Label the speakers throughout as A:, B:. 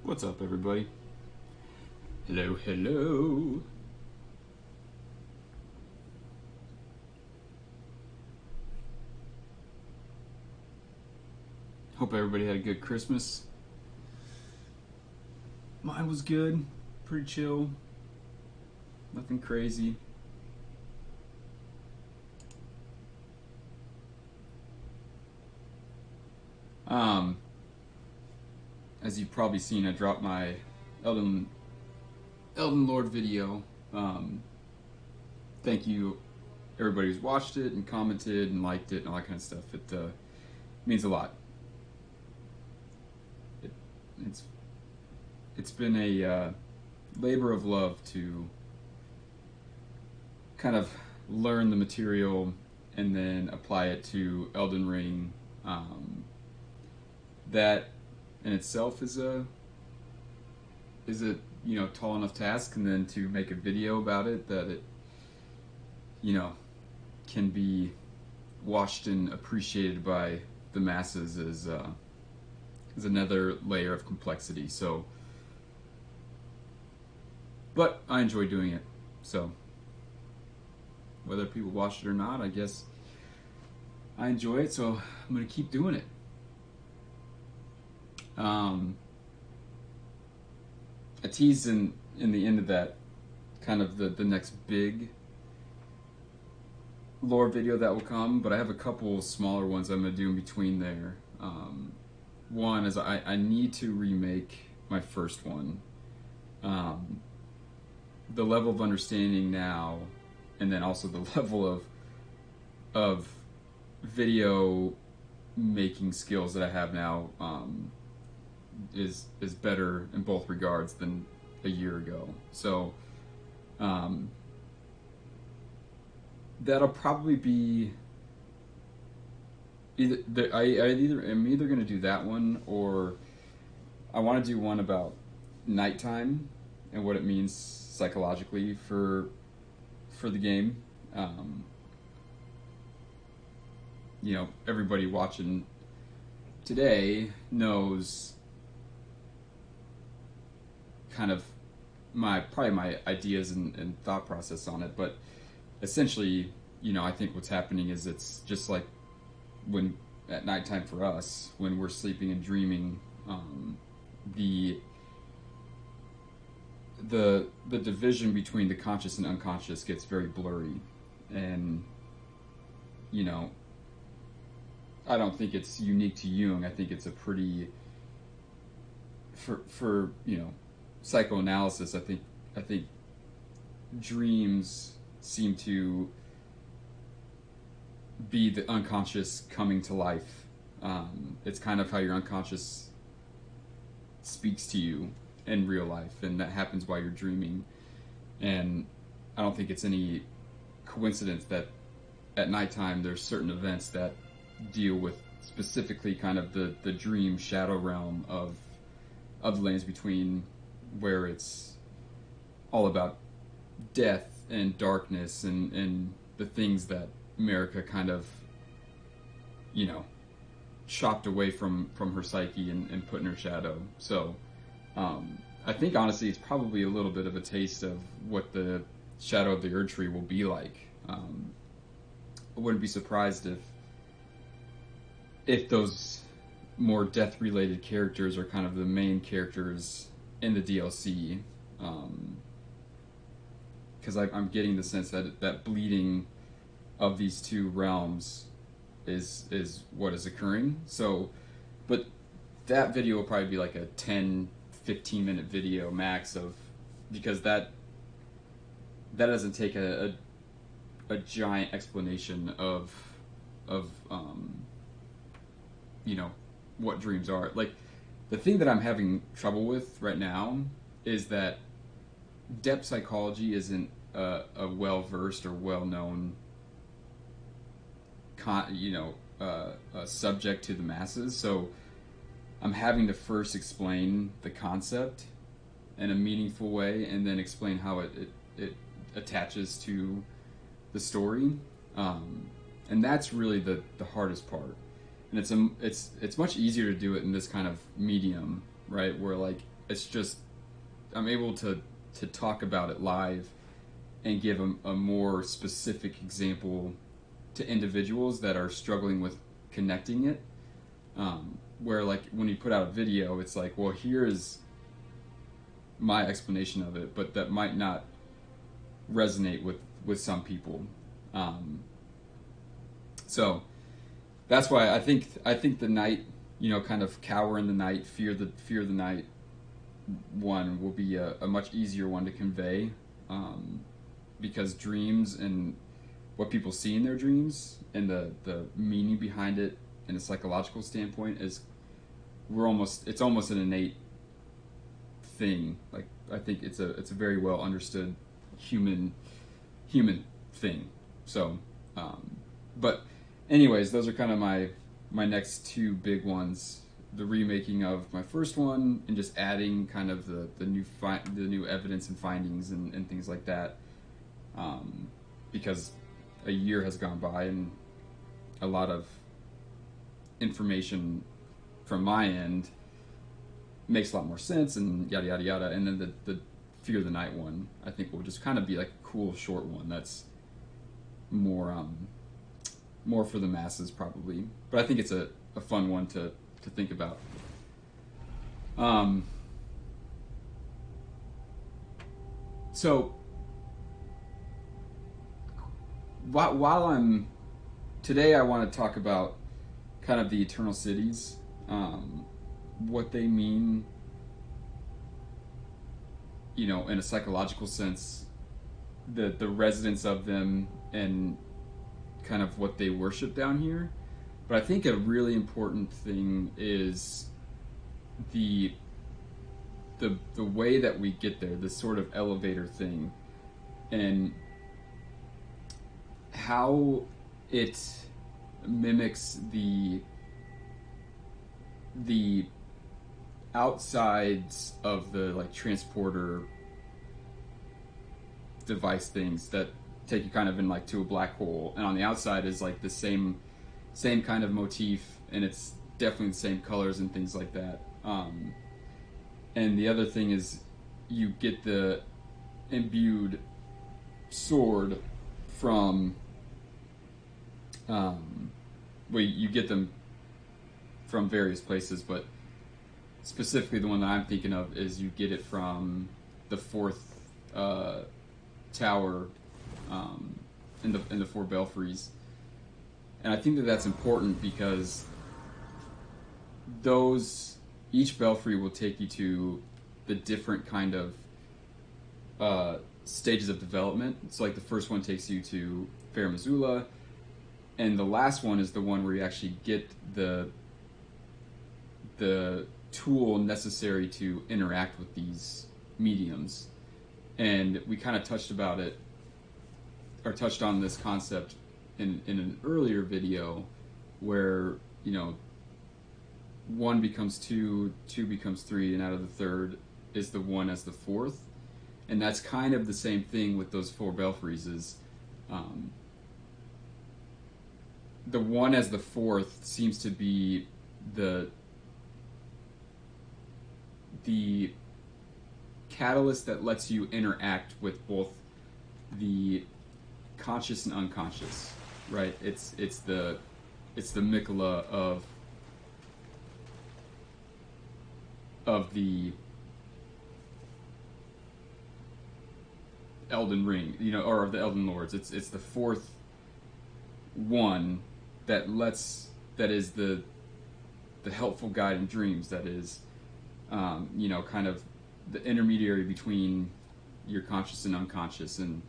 A: What's up, everybody? Hello, hello. Hope everybody had a good Christmas. Mine was good, pretty chill, nothing crazy. As you've probably seen, I dropped my Elden Lord video. Thank you, everybody who's watched it and commented and liked it and all that kind of stuff. It means a lot. It's been a labor of love to kind of learn the material and then apply it to Elden Ring. That in itself is a tall enough task, and then to make a video about it that it can be watched and appreciated by the masses is another layer of complexity. So, but I enjoy doing it. So whether people watch it or not, I guess I enjoy it. So I'm gonna keep doing it. I teased in the end of that kind of the next big lore video that will come, but I have a couple smaller ones I'm going to do in between there. One is I need to remake my first one. The level of understanding now, and then also the level of video making skills that I have now, is better in both regards than a year ago. So that'll probably be I'm either going to do that one, or I want to do one about nighttime and what it means psychologically for the game. Everybody watching today knows kind of my ideas and thought process on it, but essentially, I think what's happening is it's just like when at nighttime for us, when we're sleeping and dreaming, the division between the conscious and unconscious gets very blurry, and I don't think it's unique to Jung. I think it's a pretty for psychoanalysis. I think dreams seem to be the unconscious coming to life. It's kind of how your unconscious speaks to you in real life, and that happens while you're dreaming. And I don't think it's any coincidence that at nighttime there's certain events that deal with specifically kind of the dream shadow realm of the lands between, where it's all about death and darkness and the things that America kind of chopped away from her psyche and put in her shadow. So I think honestly it's probably a little bit of a taste of what the Shadow of the Erd Tree will be like. I wouldn't be surprised if those more death-related characters are kind of the main characters in the DLC, because I'm getting the sense that bleeding of these two realms is what is occurring. So, but that video will probably be like a 10-15 minute video max, because that doesn't take a giant explanation of what dreams are. Like, the thing that I'm having trouble with right now is that depth psychology isn't a well-versed or well-known subject to the masses. So I'm having to first explain the concept in a meaningful way, and then explain how it attaches to the story, and that's really the hardest part. And it's much easier to do it in this kind of medium, right? Where like it's just I'm able to talk about it live and give a more specific example to individuals that are struggling with connecting it. Where like when you put out a video, it's like, well, here is my explanation of it, but that might not resonate with some people. So that's why I think the night, kind of cower in the night, fear the night one will be a much easier one to convey, because dreams and what people see in their dreams and the meaning behind it in a psychological standpoint is it's almost an innate thing. Like I think it's a very well understood human thing. So, but anyways, those are kind of my next two big ones: the remaking of my first one and just adding kind of the new evidence and findings and things like that. Because a year has gone by and a lot of information from my end makes a lot more sense and yada yada yada. And then the Fear the Night one, I think, will just kind of be like a cool short one that's more for the masses probably. But I think it's a fun one to think about. So while I'm today, I want to talk about kind of the eternal cities, what they mean, in a psychological sense, the residents of them and kind of what they worship down here. But I think a really important thing is the way that we get there, this sort of elevator thing, and how it mimics the outsides of the like transporter device things that take you kind of in like to a black hole, and on the outside is like the same kind of motif, and it's definitely the same colors and things like that. And the other thing is you get the imbued sword from you get them from various places, but specifically the one that I'm thinking of is you get it from the fourth tower in the four belfries. And I think that that's important because each belfry will take you to the different kind of stages of development. So like the first one takes you to Fair Missoula, and the last one is the one where you actually get the tool necessary to interact with these mediums. And we kind of touched on this concept in an earlier video where, one becomes two becomes three, and out of the third is the one as the fourth. And that's kind of the same thing with those four belfries is, the one as the fourth seems to be the catalyst that lets you interact with both the conscious and unconscious, right? It's the Miquella of the Elden Ring, or of the Elden Lords. It's the fourth one that is the helpful guide in dreams, that is kind of the intermediary between your conscious and unconscious. And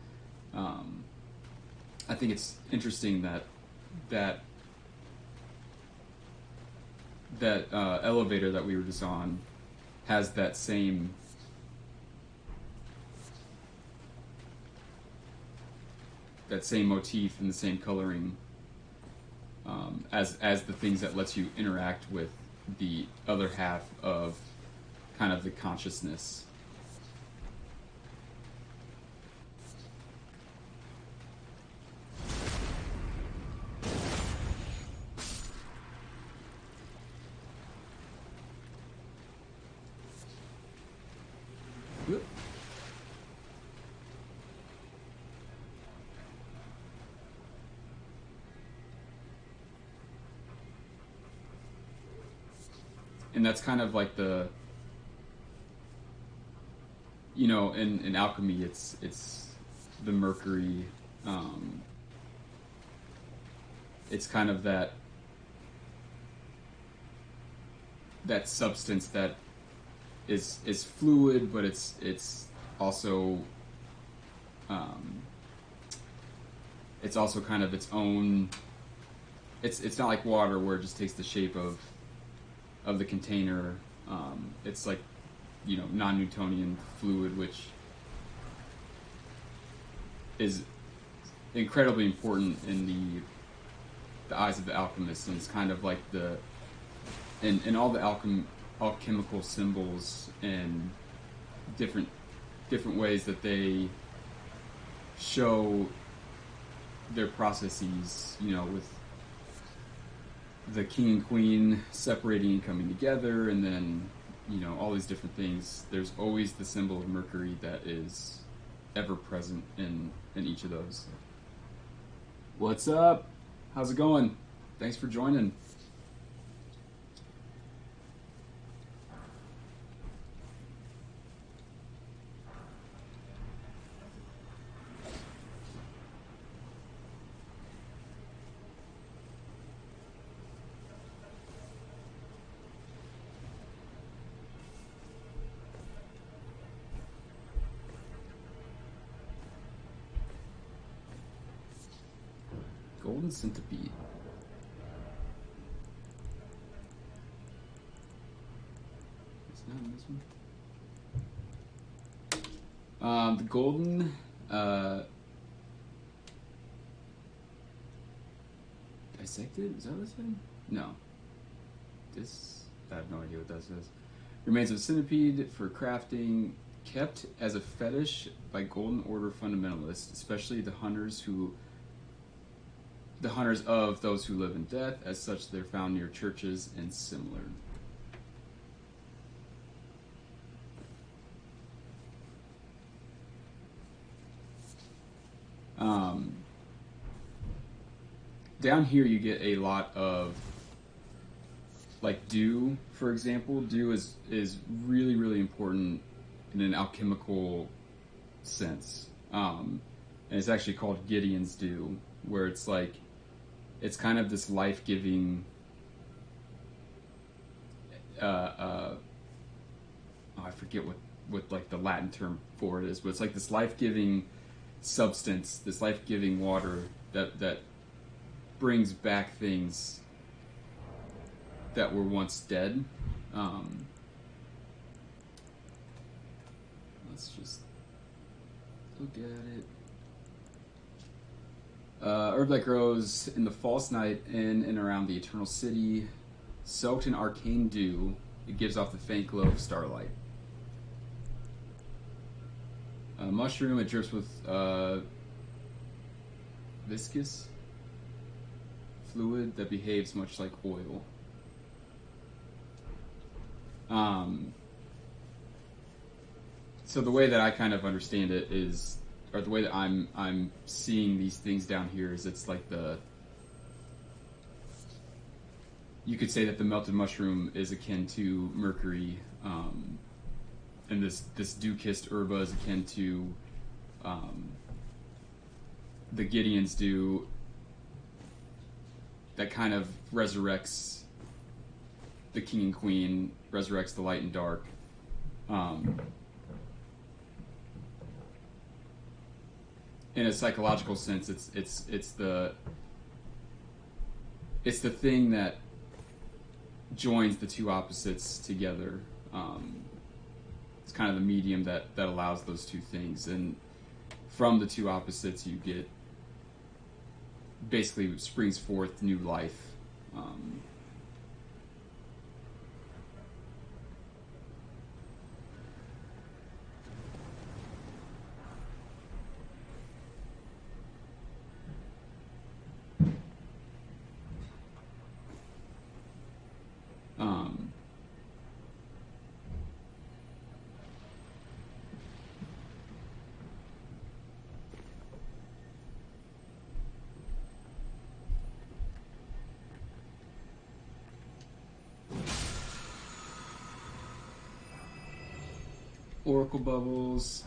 A: I think it's interesting that elevator that we were just on has that same motif and the same coloring as the things that lets you interact with the other half of kind of the consciousness. and that's kind of like the, you know, in alchemy, it's the mercury. It's kind of that substance that is fluid, but it's also it's also kind of its own. It's not like water where it just takes the shape of the container. It's like, you know, non-Newtonian fluid, which is incredibly important in the eyes of the alchemists, and it's kind of like the in all the alchemical symbols and different ways that they show their processes, you know, with the king and queen separating and coming together, and then, you know, all these different things. There's always the symbol of Mercury that is ever present in each of those. What's up? How's it going? Thanks for joining. Golden Centipede. It's not in this one. The golden dissected? Is that what it's in? No. This, I have no idea what that says. Remains of centipede for crafting, kept as a fetish by Golden Order fundamentalists, especially the hunters of those who live in death. As such, they're found near churches and similar. Down here you get a lot of, like, dew, for example. Dew is really, really important in an alchemical sense. And it's actually called Gideon's dew, where it's like, it's kind of this life-giving I forget what like the Latin term for it is, but it's like this life-giving substance, this life-giving water that brings back things that were once dead. Let's just look at it. Herb that grows in the false night in and around the eternal city, soaked in arcane dew, it gives off the faint glow of starlight. Mushroom, it drips with viscous fluid that behaves much like oil. So the way that I kind of understand it is, or the way that I'm seeing these things down here is, it's like you could say that the melted mushroom is akin to Mercury, and this dew-kissed herba is akin to the Gideon's dew that kind of resurrects the king and queen, resurrects the light and dark. In a psychological sense, it's the thing that joins the two opposites together. It's kind of the medium that allows those two things, and from the two opposites you get, basically springs forth new life. Oracle bubbles.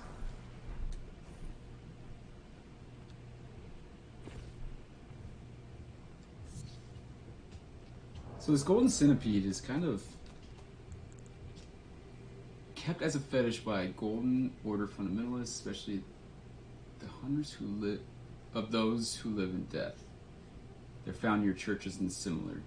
A: So this golden centipede is kind of kept as a fetish by golden order fundamentalists, especially the hunters who live of those who live in death. They're found near churches and similar.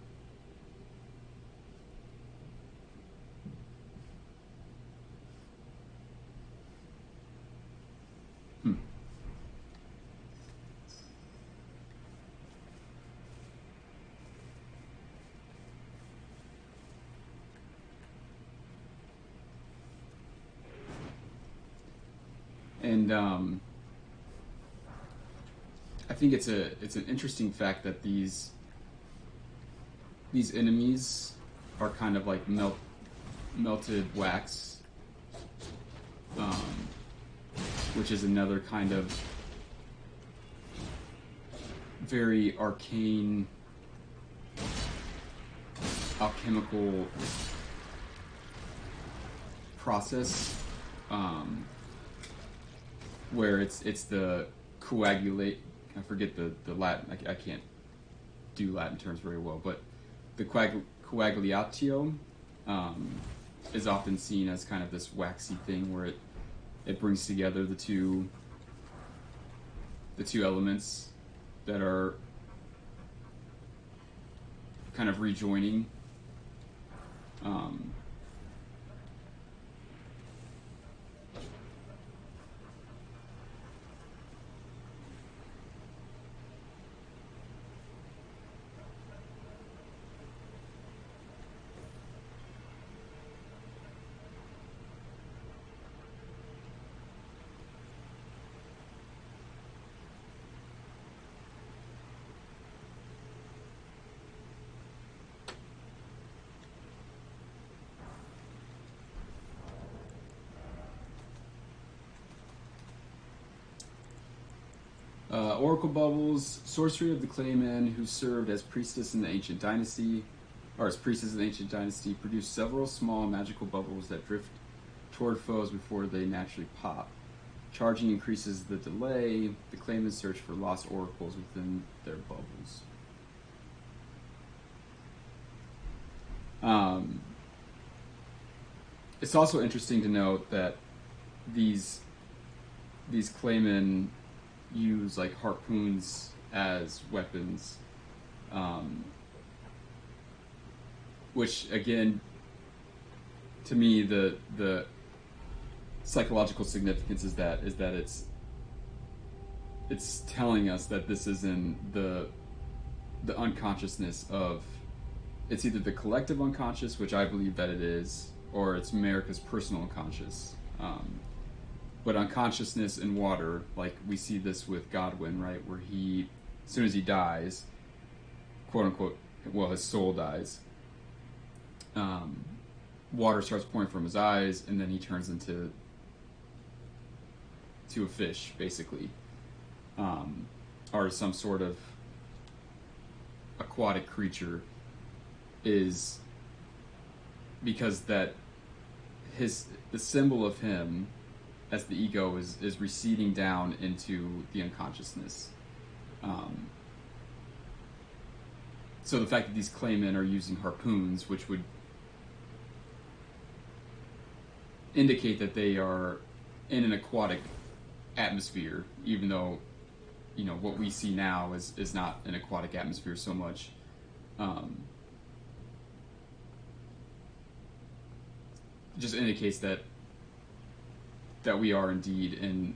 A: And I think it's an interesting fact that these enemies are kind of like melted wax, which is another kind of very arcane alchemical process. Where it's the coagulate. I forget the Latin. I can't do Latin terms very well, but the coagulatio is often seen as kind of this waxy thing where it brings together the two elements that are kind of rejoining. Oracle bubbles, sorcery of the claymen who served as priestess in the ancient dynasty, or as priestess in the ancient dynasty, produce several small magical bubbles that drift toward foes before they naturally pop. Charging increases the delay. The claymen search for lost oracles within their bubbles. It's also interesting to note that these claymen use like harpoons as weapons, which again, to me, the psychological significance is that it's telling us that this is in the unconsciousness of, it's either the collective unconscious, which I believe that it is, or it's America's personal unconscious. But unconsciousness in water, like we see this with Godwin, right, where he, as soon as he dies, quote unquote, well, his soul dies, water starts pouring from his eyes, and then he turns into a fish, basically, or some sort of aquatic creature, is because that the symbol of him as the ego is receding down into the unconsciousness. So the fact that these claymen are using harpoons, which would indicate that they are in an aquatic atmosphere, even though, you know, what we see now is not an aquatic atmosphere so much. Just indicates that we are indeed in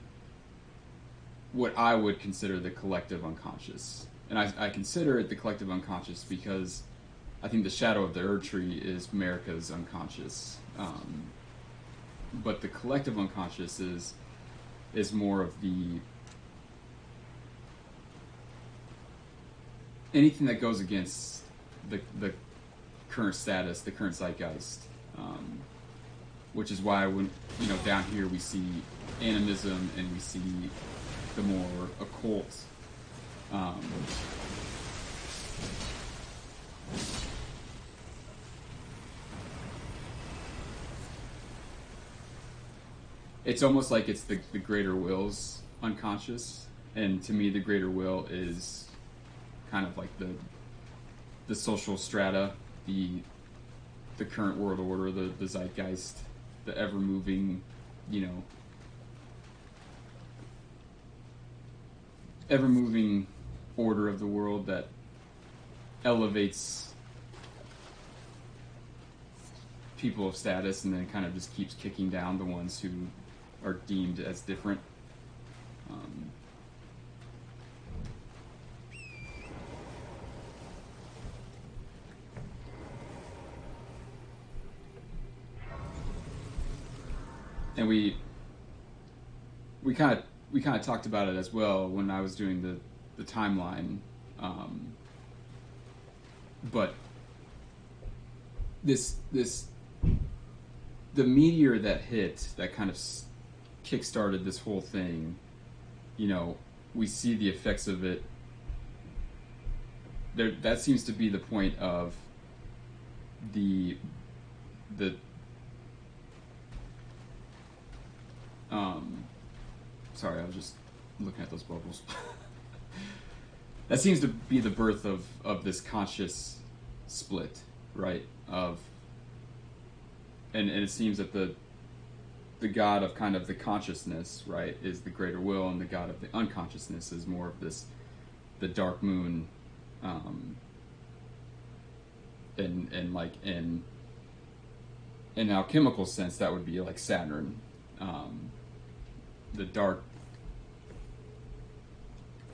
A: what I would consider the collective unconscious. And I consider it the collective unconscious because I think the shadow of the Erd Tree is America's unconscious. But the collective unconscious is more of anything that goes against the current status, the current zeitgeist. Which is why when, you know, down here we see animism and we see the more occult it's almost like it's the greater will's unconscious, and to me the greater will is kind of like the social strata, the current world order, the zeitgeist, the ever moving, you know, ever moving order of the world that elevates people of status and then kind of just keeps kicking down the ones who are deemed as different. And we kind of talked about it as well when I was doing the timeline, but the meteor that hit that kind of kick-started this whole thing, you know, we see the effects of it. That seems to be the point of the sorry, I was just looking at those bubbles. That seems to be the birth of this conscious split, right? And it seems that the god of kind of the consciousness, right, is the greater will, and the god of the unconsciousness is more of the dark moon, and like in an alchemical sense, that would be like Saturn, the dark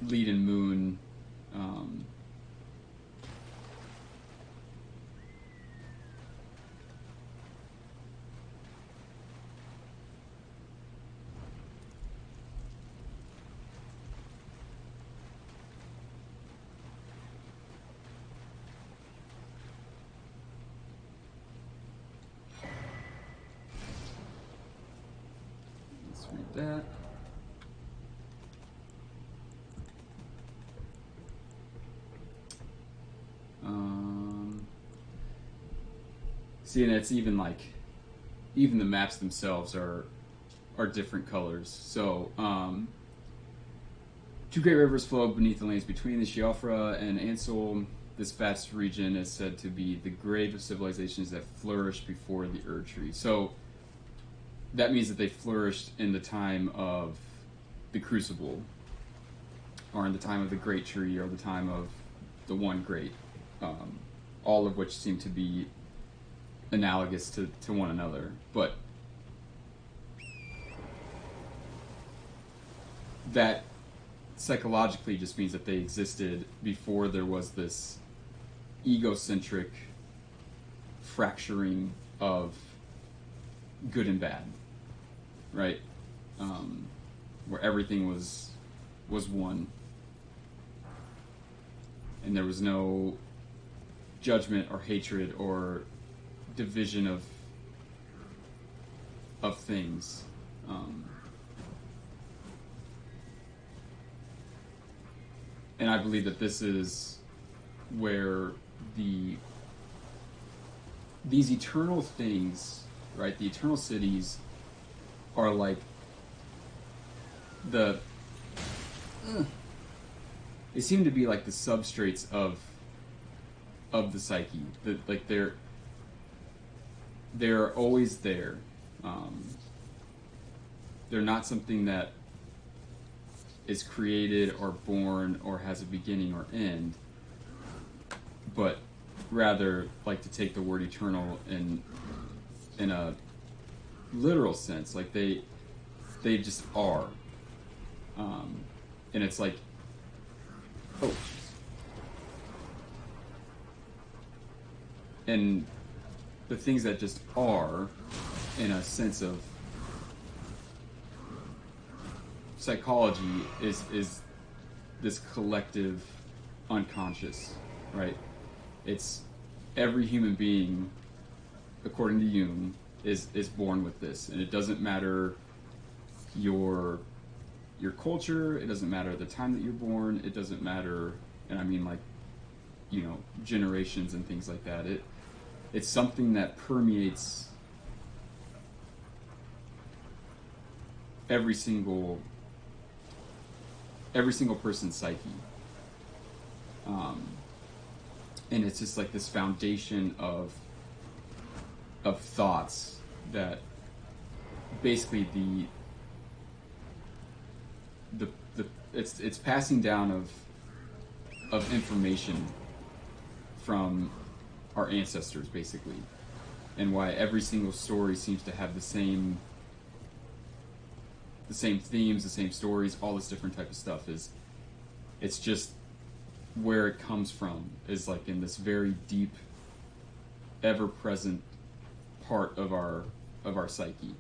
A: leaden moon. Let's read that. See, and it's even like, even the maps themselves are different colors. So, two great rivers flow beneath the lands between the Shiofra and Ansel. This vast region is said to be the grave of civilizations that flourished before the Ur Tree. So, that means that they flourished in the time of the Crucible, or in the time of the Great Tree, or the time of the One Great, all of which seem to be analogous to one another. But that psychologically just means that they existed before there was this egocentric fracturing of good and bad, right? Where everything was one, and there was no judgment or hatred or division of things. And I believe that this is where these eternal things, right, the eternal cities are like they seem to be like the substrates of the psyche. Like they're always there. They're not something that is created or born or has a beginning or end, but rather, like, to take the word eternal in a literal sense, like they just are. And it's like, oh, and the things that just are, in a sense of psychology, is this collective unconscious, right? It's every human being, according to Jung, is born with this, and it doesn't matter your culture, it doesn't matter the time that you're born, it doesn't matter, and I mean, like, you know, generations and things like that. It's something that permeates every single person's psyche. And it's just like this foundation of thoughts that basically it's passing down of information from our ancestors, basically, and why every single story seems to have the same themes, the same stories, all this different type of stuff. It's just where it comes from is like in this very deep, ever-present part of our psyche.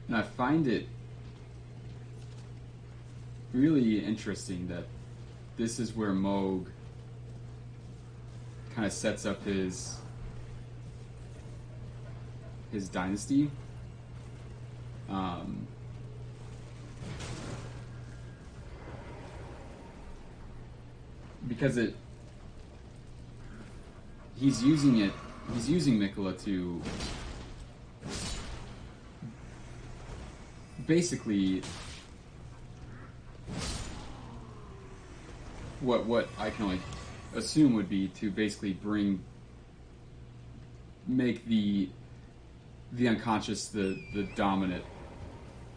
A: And I find it really interesting that this is where Mogh kind of sets up his dynasty. Because he's using Miquella to basically what I can only assume would be to basically make the unconscious the dominant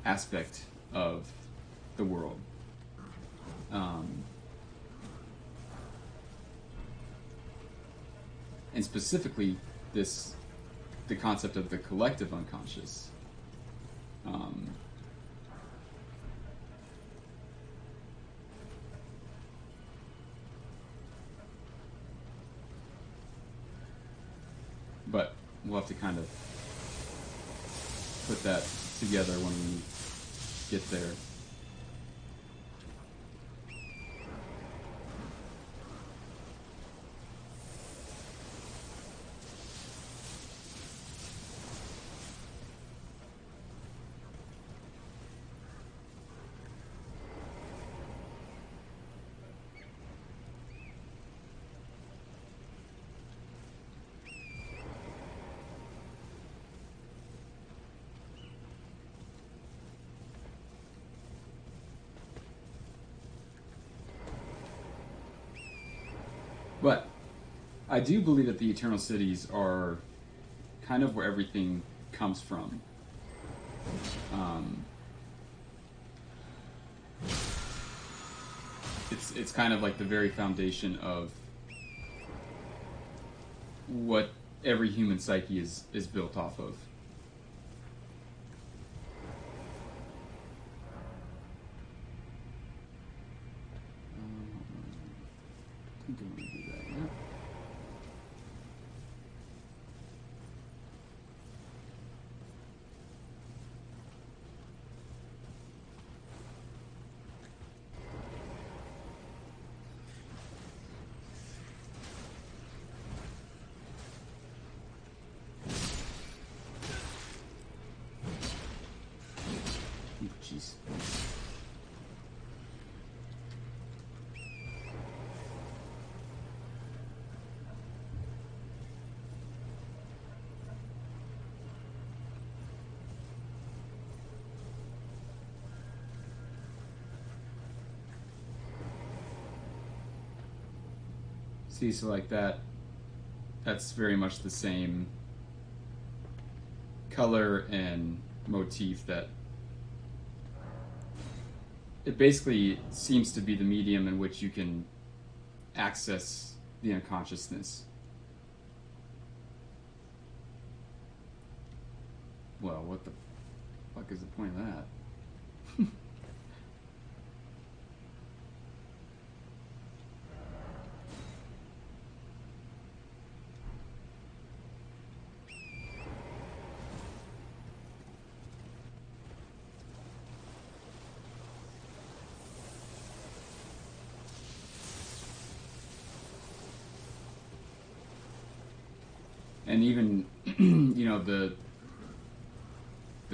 A: aspect of the world. And specifically the concept of the collective unconscious. But we'll have to kind of put that together when we get there. But I do believe that the Eternal Cities are kind of where everything comes from. It's kind of like the very foundation of what every human psyche is built off of. I think I'm going to do that now. Jeez. See, so like that, that's very much the same color and motif that it basically seems to be the medium in which you can access the unconsciousness. Well, what the fuck is the point of that? And even, you know, the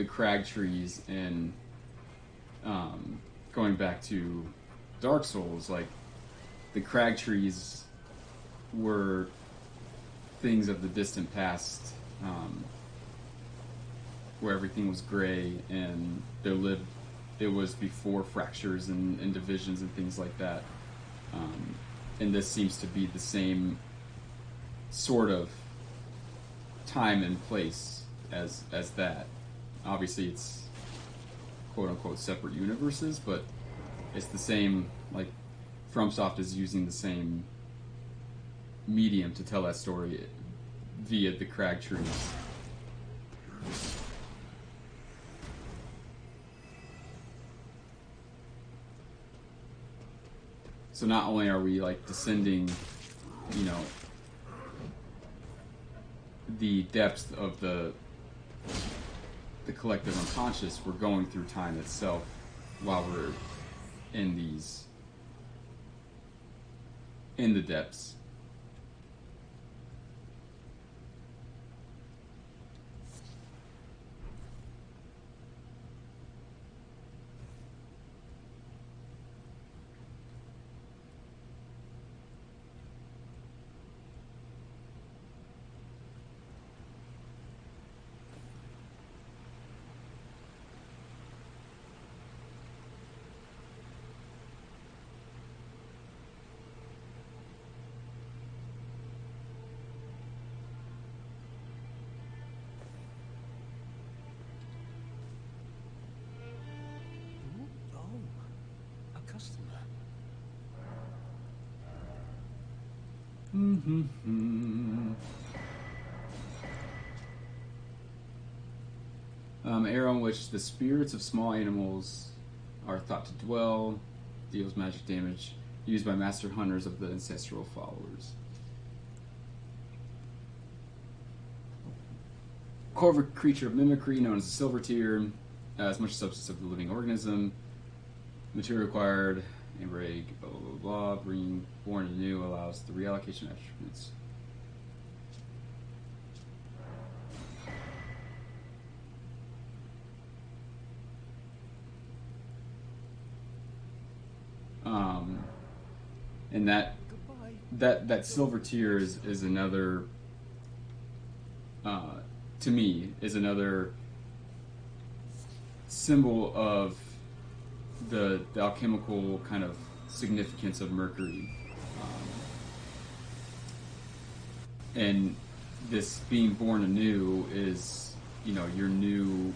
A: crag trees and going back to Dark Souls, like the crag trees were things of the distant past, where everything was gray and it was before fractures and divisions and things like that. And this seems to be the same sort of time and place as that. Obviously it's quote unquote separate universes, but it's the same, like FromSoft is using the same medium to tell that story via the crag trees. So not only are we like descending, you know, the depths of the collective unconscious, we're going through time itself while we're in the depths. Area in which the spirits of small animals are thought to dwell, deals magic damage, used by master hunters of the ancestral followers. Corvic creature of mimicry known as a silver tier, as much substance of the living organism, material required, amber egg, blah blah blah blah, being born anew allows the reallocation of attributes. And that silver tier is another, to me, is another symbol of the alchemical kind of significance of Mercury. And this being born anew is, you know, your new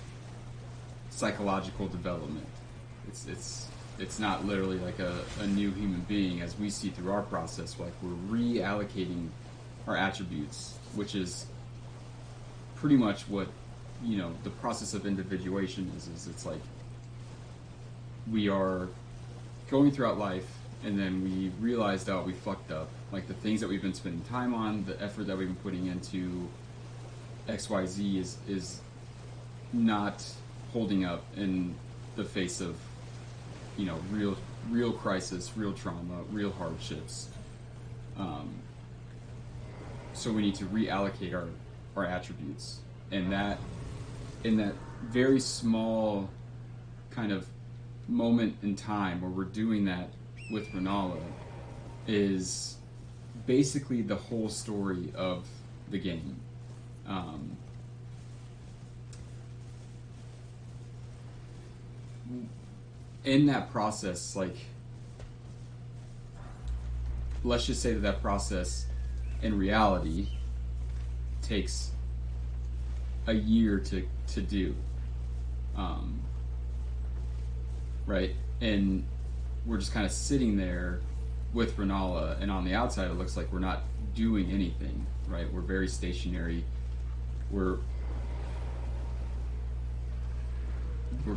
A: psychological development. It's not literally like a new human being as we see through our process. Like we're reallocating our attributes, which is pretty much what, you know, the process of individuation is it's like we are going throughout life and then we realized out we fucked up. Like the things that we've been spending time on, the effort that we've been putting into XYZ is not holding up in the face of, you know, real crisis, real trauma, real hardships. So we need to reallocate our attributes, and that in that very small kind of moment in time where we're doing that with Renala is basically the whole story of the game. In that process, like let's just say that that process in reality takes a year to do, right? And we're just kind of sitting there with Rennala, and on the outside it looks like we're not doing anything, right? We're very stationary. We're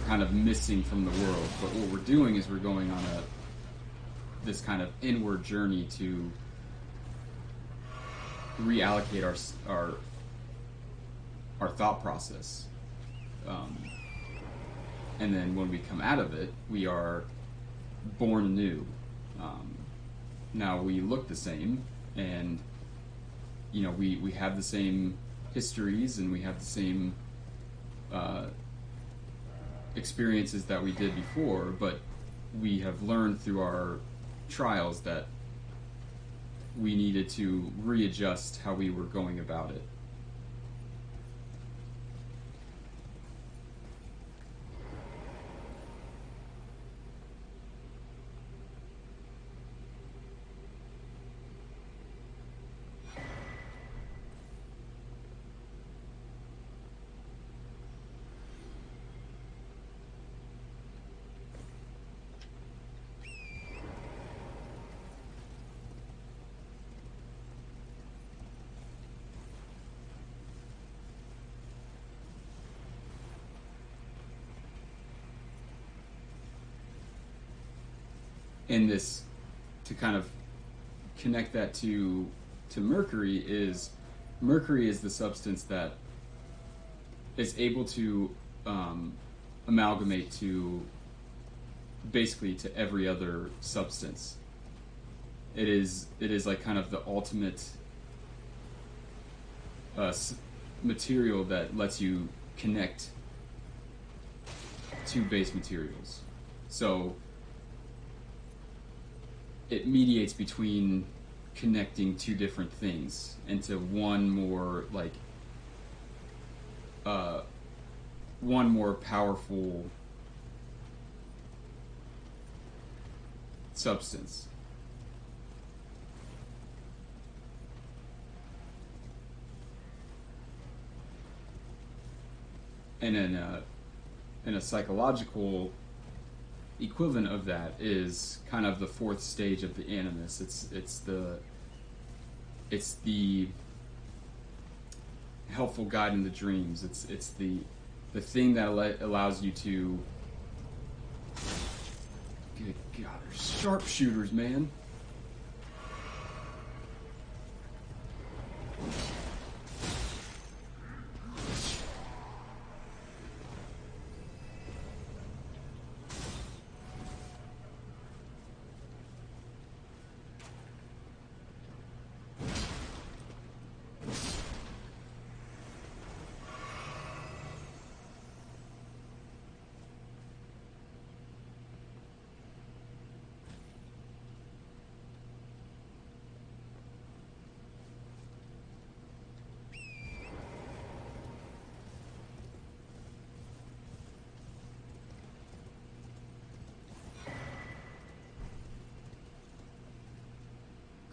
A: kind of missing from the world, but what we're doing is we're going on this kind of inward journey to reallocate our thought process, and then when we come out of it, we are born anew. Now we look the same, and we have the same histories, and we have the same experiences that we did before, but we have learned through our trials that we needed to readjust how we were going about it. And this, to kind of connect that to Mercury is the substance that is able to amalgamate to basically to every other substance. It is like kind of the ultimate material that lets you connect to base materials. So it mediates between connecting two different things into one more powerful substance. And in a psychological equivalent of that is kind of the fourth stage of the animus. It's the helpful guide in the dreams. It's the thing that allows you to. Good God, they're sharpshooters, man.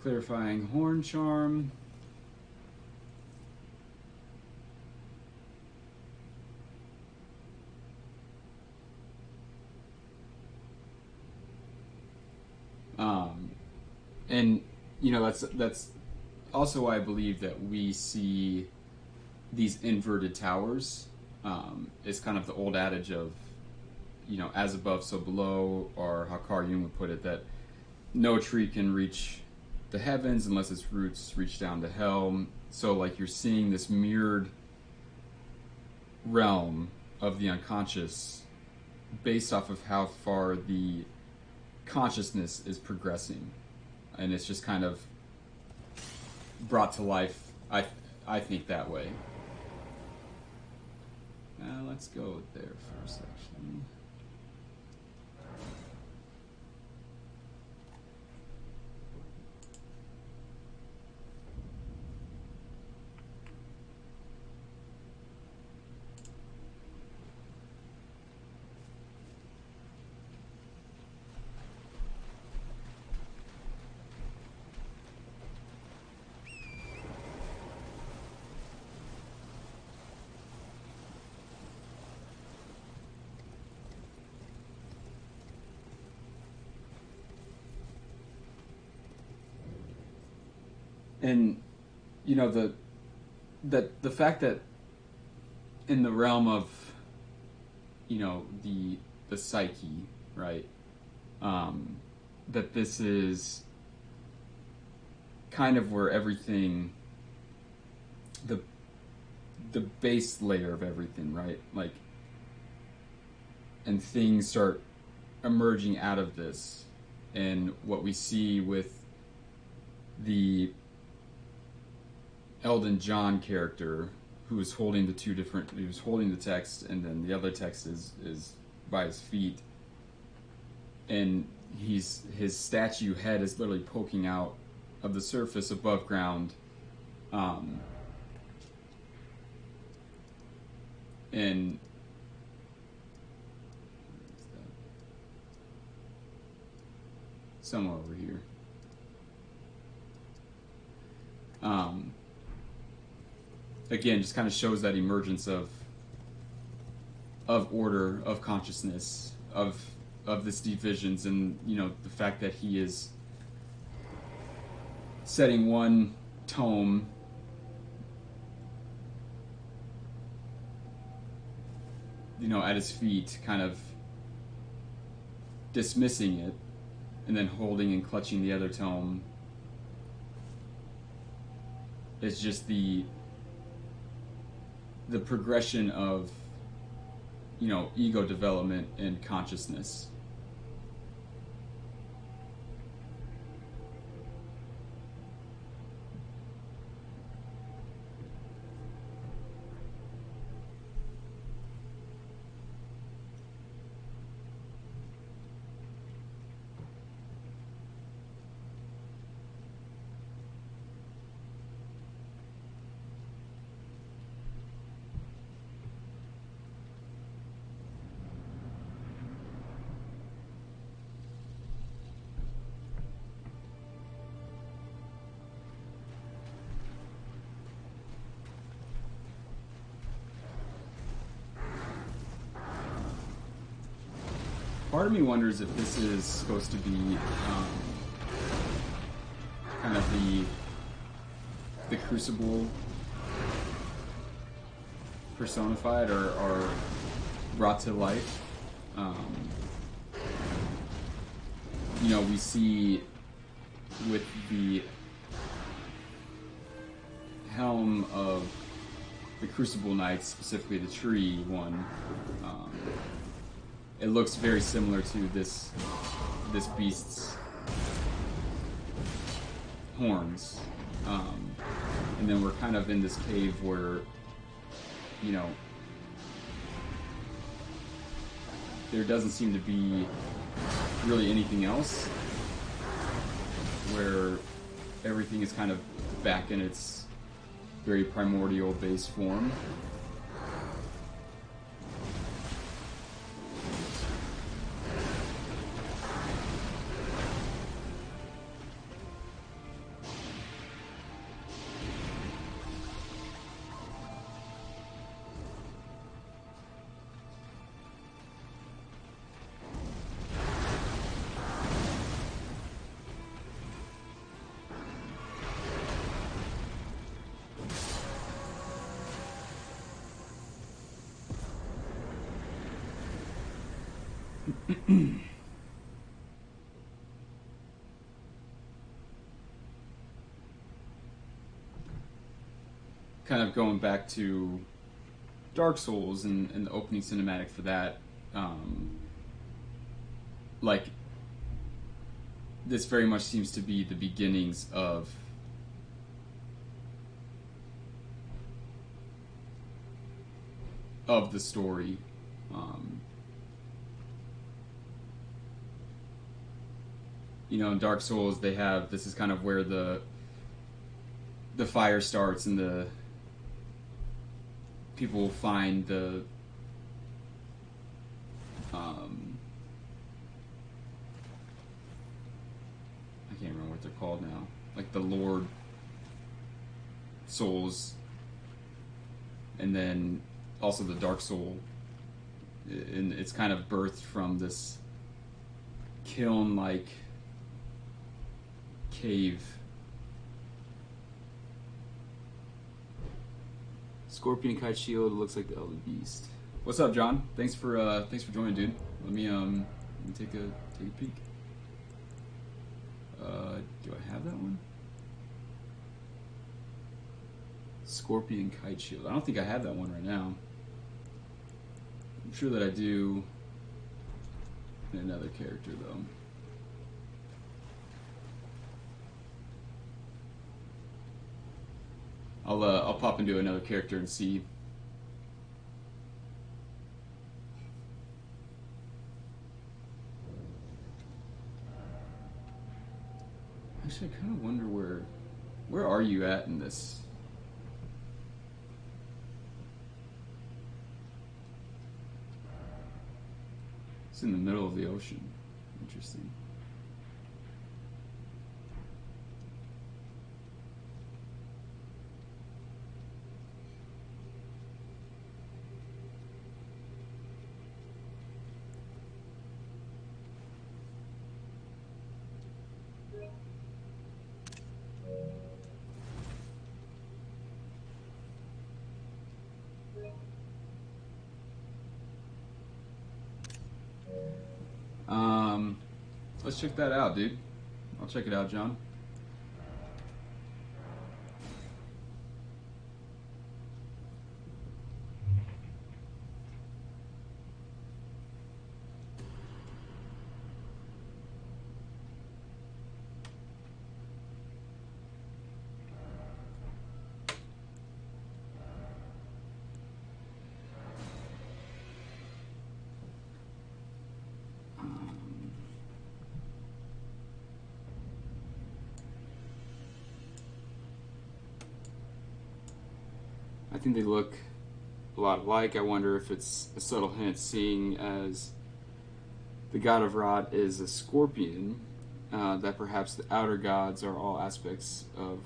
A: Clarifying horn charm. And that's also why I believe that we see these inverted towers. It's kind of the old adage of, as above, so below, or how Carl Jung would put it, that no tree can reach the heavens unless its roots reach down to hell. So like you're seeing this mirrored realm of the unconscious based off of how far the consciousness is progressing, and it's just kind of brought to life, I think, that way. Let's go there first, actually. And you know the fact that in the realm of the psyche, right? That this is kind of where everything, the base layer of everything, right? Like, and things start emerging out of this, and what we see with the Elden John character, who is holding the two different, he was holding the text, and then the other text is by his feet, and his statue head is literally poking out of the surface above ground, and somewhere over here. Again, just kind of shows that emergence of order, of consciousness, of this divisions, and the fact that he is setting one tome at his feet, kind of dismissing it, and then holding and clutching the other tome. It's just the progression of ego development and consciousness. Part of me wonders if this is supposed to be kind of the Crucible personified or brought to life. We see with the helm of the Crucible Knights, specifically the tree one, it looks very similar to this beast's horns. And then we're kind of in this cave where, there doesn't seem to be really anything else, where everything is kind of back in its very primordial base form. Kind of going back to Dark Souls and the opening cinematic for that, like, this very much seems to be the beginnings of the story. In Dark Souls, they have, this is kind of where the fire starts, and the people will find the I can't remember what they're called now, like the Lord Souls, and then also the Dark Soul, and it's kind of birthed from this kiln-like cave
B: Scorpion Kite Shield looks like the Elden Beast.
A: What's up, John? Thanks for joining, dude. Let me take a peek. Do I have that one? Scorpion Kite Shield. I don't think I have that one right now. I'm sure that I do in another character though. I'll pop into another character and see. Actually, I kind of wonder where are you at in this? It's in the middle of the ocean. Interesting. Let's check that out, dude. I'll check it out, John.
B: I think they look a lot alike. I wonder if it's a subtle hint, seeing as the god of Rot is a scorpion, that perhaps the outer gods are all aspects of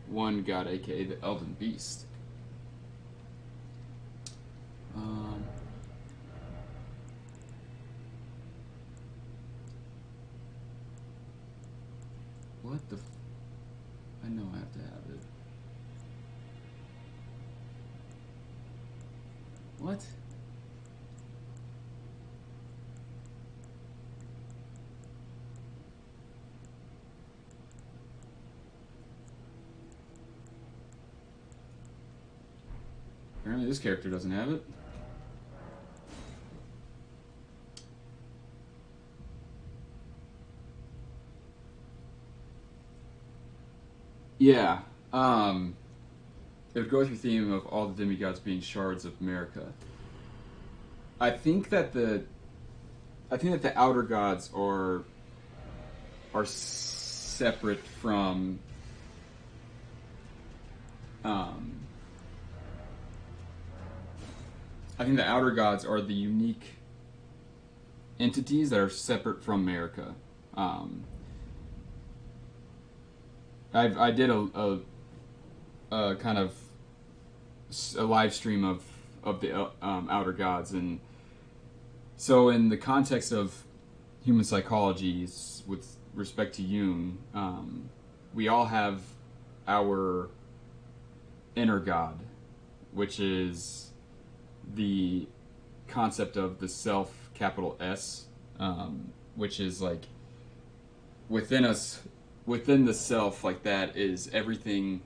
B: one god, aka the Elden Beast.
A: What the? I know I have to have it. What? Apparently this character doesn't have it. Yeah. It would go with your theme of all the demigods being shards of America. I think that the outer gods are separate from I think the outer gods are the unique entities that are separate from America. I did a kind of a live stream of the outer gods, and so in the context of human psychology with respect to Jung, we all have our inner god, which is the concept of the self, capital S, which is like within us, within the self, like that is everything.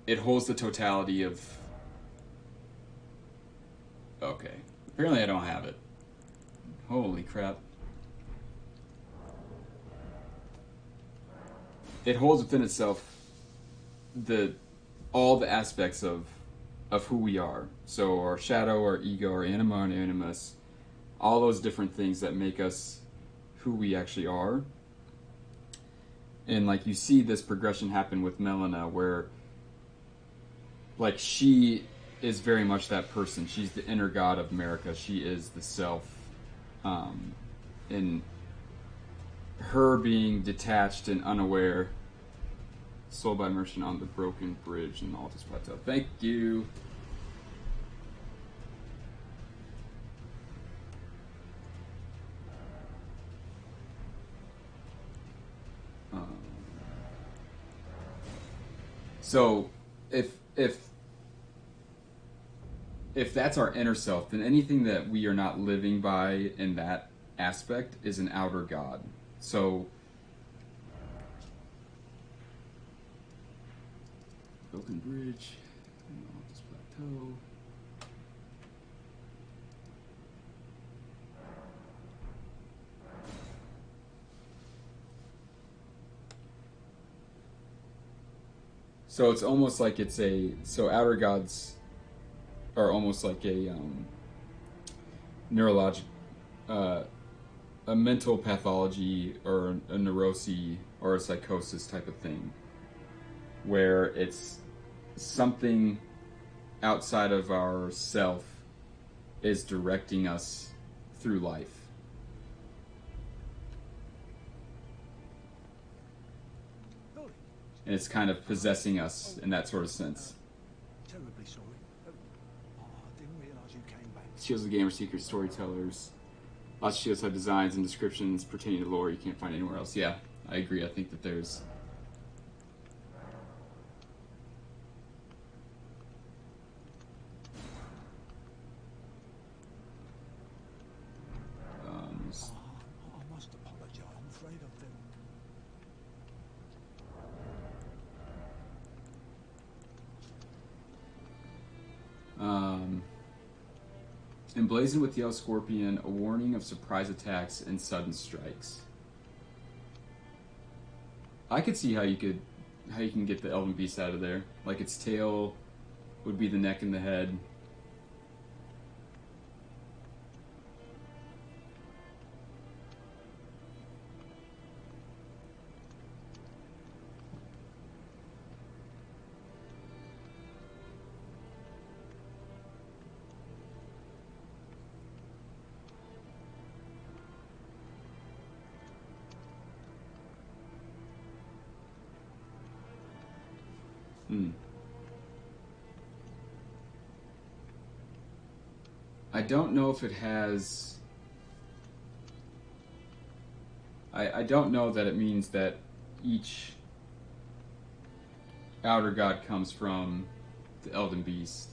A: It holds the totality of... Okay. Apparently I don't have it. Holy crap. It holds within itself all the aspects of who we are. So our shadow, our ego, our anima, our animus, all those different things that make us who we actually are. And like you see this progression happen with Melina, where like she is very much that person. She's the inner god of America. She is the self. And her being detached and unaware. Soul by Merchant on the Broken Bridge in the Altus Plateau. Thank you. So, if if that's our inner self, then anything that we are not living by in that aspect is an outer god. So, broken bridge, off this plateau. So it's almost like it's so outer gods are almost like a neurologic, a mental pathology or a neurosis or a psychosis type of thing, where it's something outside of our self is directing us through life. And it's kind of possessing us in that sort of sense.
C: Terribly sorry. I didn't realise you came back.
B: Shields of Gamer Secret Storytellers. Lots of shields have designs and descriptions pertaining to lore you can't find anywhere else.
A: Yeah, I agree. I think that there's...
C: I must apologise. I'm afraid I've been...
A: Emblazoned with Yellow Scorpion, a warning of surprise attacks and sudden strikes. I could see how you can get the Elven Beast out of there. Like its tail would be the neck and the head. I don't know if it has... I don't know that it means that each outer god comes from the Elden Beast.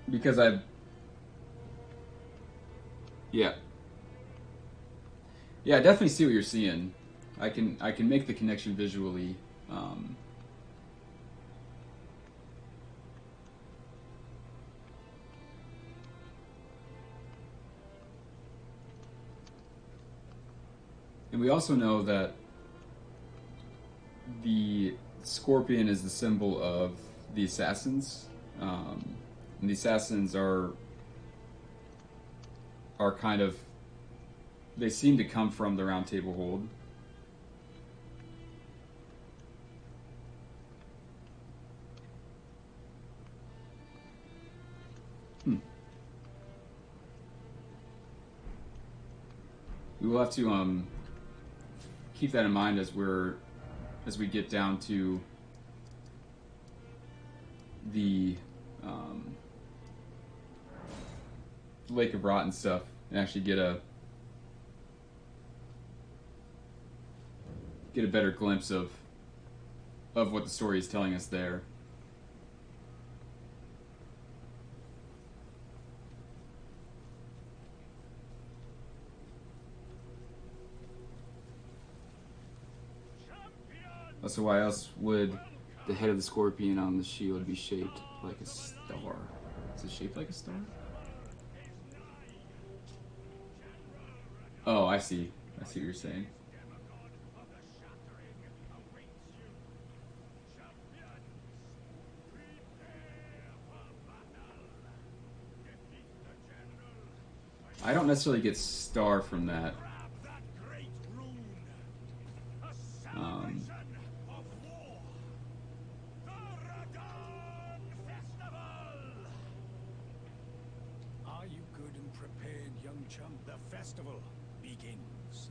A: Because I... Yeah. Yeah, I definitely see what you're seeing. I can make the connection visually. And we also know that the scorpion is the symbol of the assassins. And the assassins are kind of... They seem to come from the Round Table Hold. We will have to keep that in mind as we get down to the Lake of Rot and stuff, and actually get a better glimpse of what the story is telling us there. So why else would
B: The head of the scorpion on the shield be shaped like a star?
A: Is it shaped like a star? Oh, I see. I see what you're saying. I don't necessarily get star from that.
C: Are you good and prepared, young chum? The festival begins.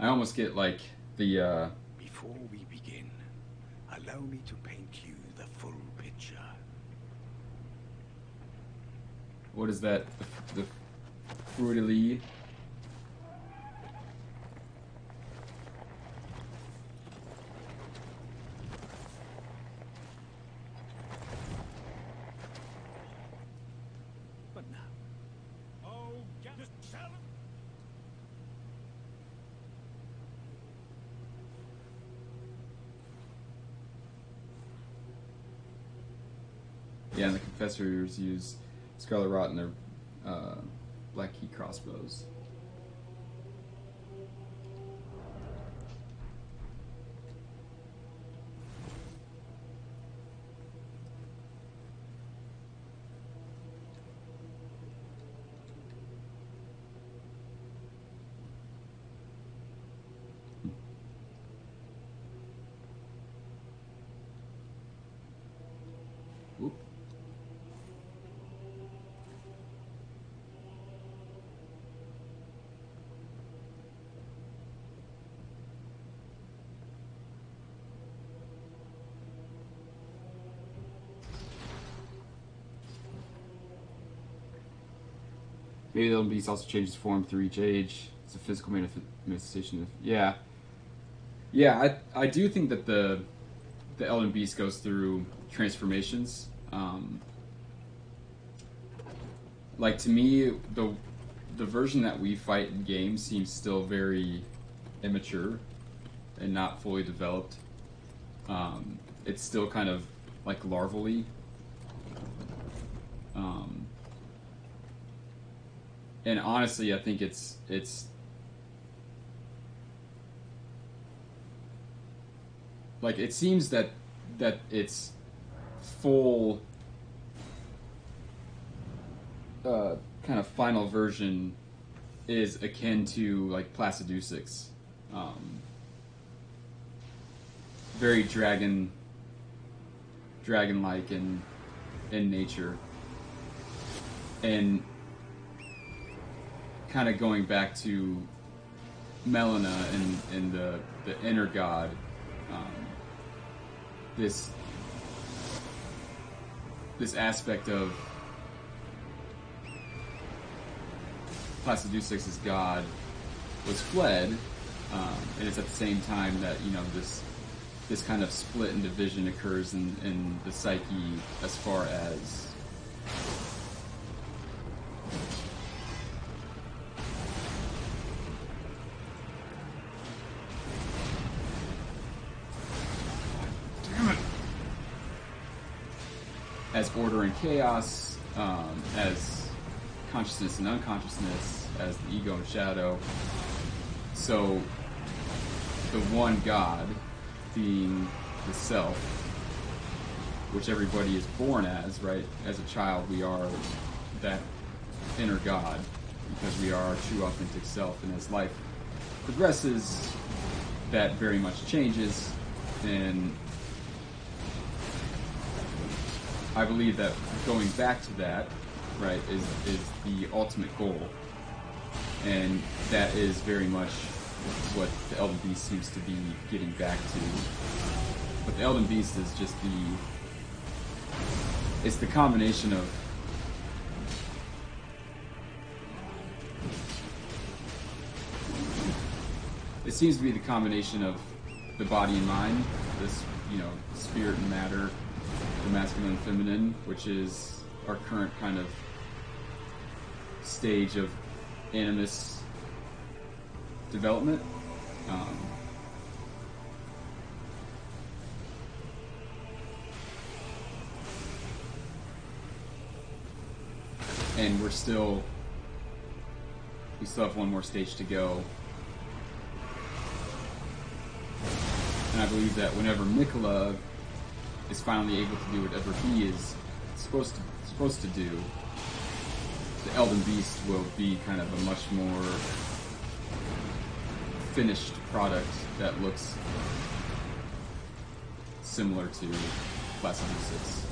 A: I almost get like the
C: Before we begin, allow me to paint you the full picture.
A: what is that? The fruitily.
C: But now, oh, just tell him.
A: Yeah, and the Confessors use Scarlet Rot in their Black Key crossbows. Oop.
B: Maybe the Elden Beast also changes form through each age. It's a physical manifestation of... Yeah.
A: Yeah, I do think that the Elden Beast goes through transformations. Like, to me, the version that we fight in game seems still very immature and not fully developed. It's still kind of like larval-y. And honestly, I think it's like, it seems that its full kind of final version is akin to like Placidusix. Very dragon-like in nature, and kind of going back to Melina and the inner god. This aspect of Placidusix's god was fled, and it's at the same time that, you know, this kind of split and division occurs in the psyche as far as as order and chaos, as consciousness and unconsciousness, as the ego and shadow. So the one God being the self, which everybody is born as, right? As a child, we are that inner God because we are our true authentic self, and as life progresses, that very much changes, and I believe that going back to that, right, is the ultimate goal, and that is very much what the Elden Beast seems to be getting back to. But the Elden Beast is just it's the combination of it seems to be the combination of the body and mind, this, you know, spirit and matter, the masculine and feminine, which is our current kind of stage of animus development. And we still have one more stage to go. And I believe that whenever Miquella is finally able to do whatever he is supposed to do, the Elden Beast will be kind of a much more finished product that looks similar to Placidusix.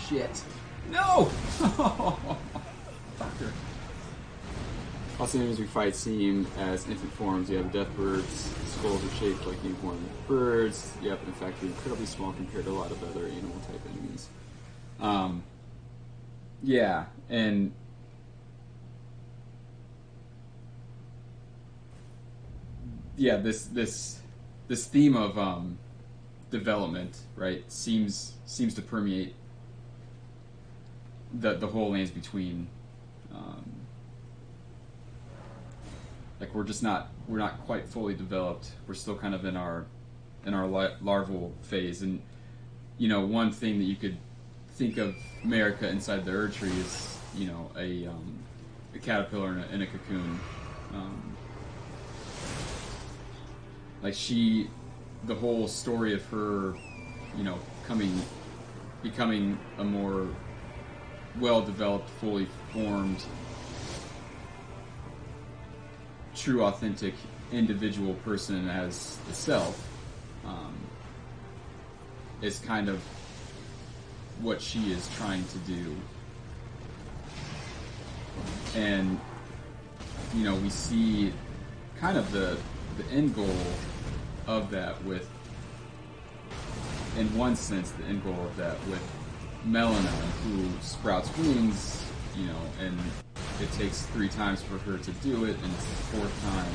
A: shit. No! Fucker.
B: Also, the enemies we fight seem as infant forms. You have death birds, skulls are shaped like newborn birds. Yep, in fact, they're incredibly small compared to a lot of other animal type enemies.
A: Yeah, and yeah, this theme of development, right, seems to permeate the whole Lands Between. Like we're not quite fully developed. We're still kind of in our larval phase, and you know, one thing that you could think of America inside the Erd Tree is, you know, a caterpillar in a cocoon. Like the whole story of her, you know, becoming a more well-developed, fully formed, true, authentic, individual person as the self, is kind of what she is trying to do. And, you know, we see kind of the end goal of that with, in one sense, the end goal of that with Melina, who sprouts wings, you know, and it takes 3 times for her to do it, and it's the 4th time.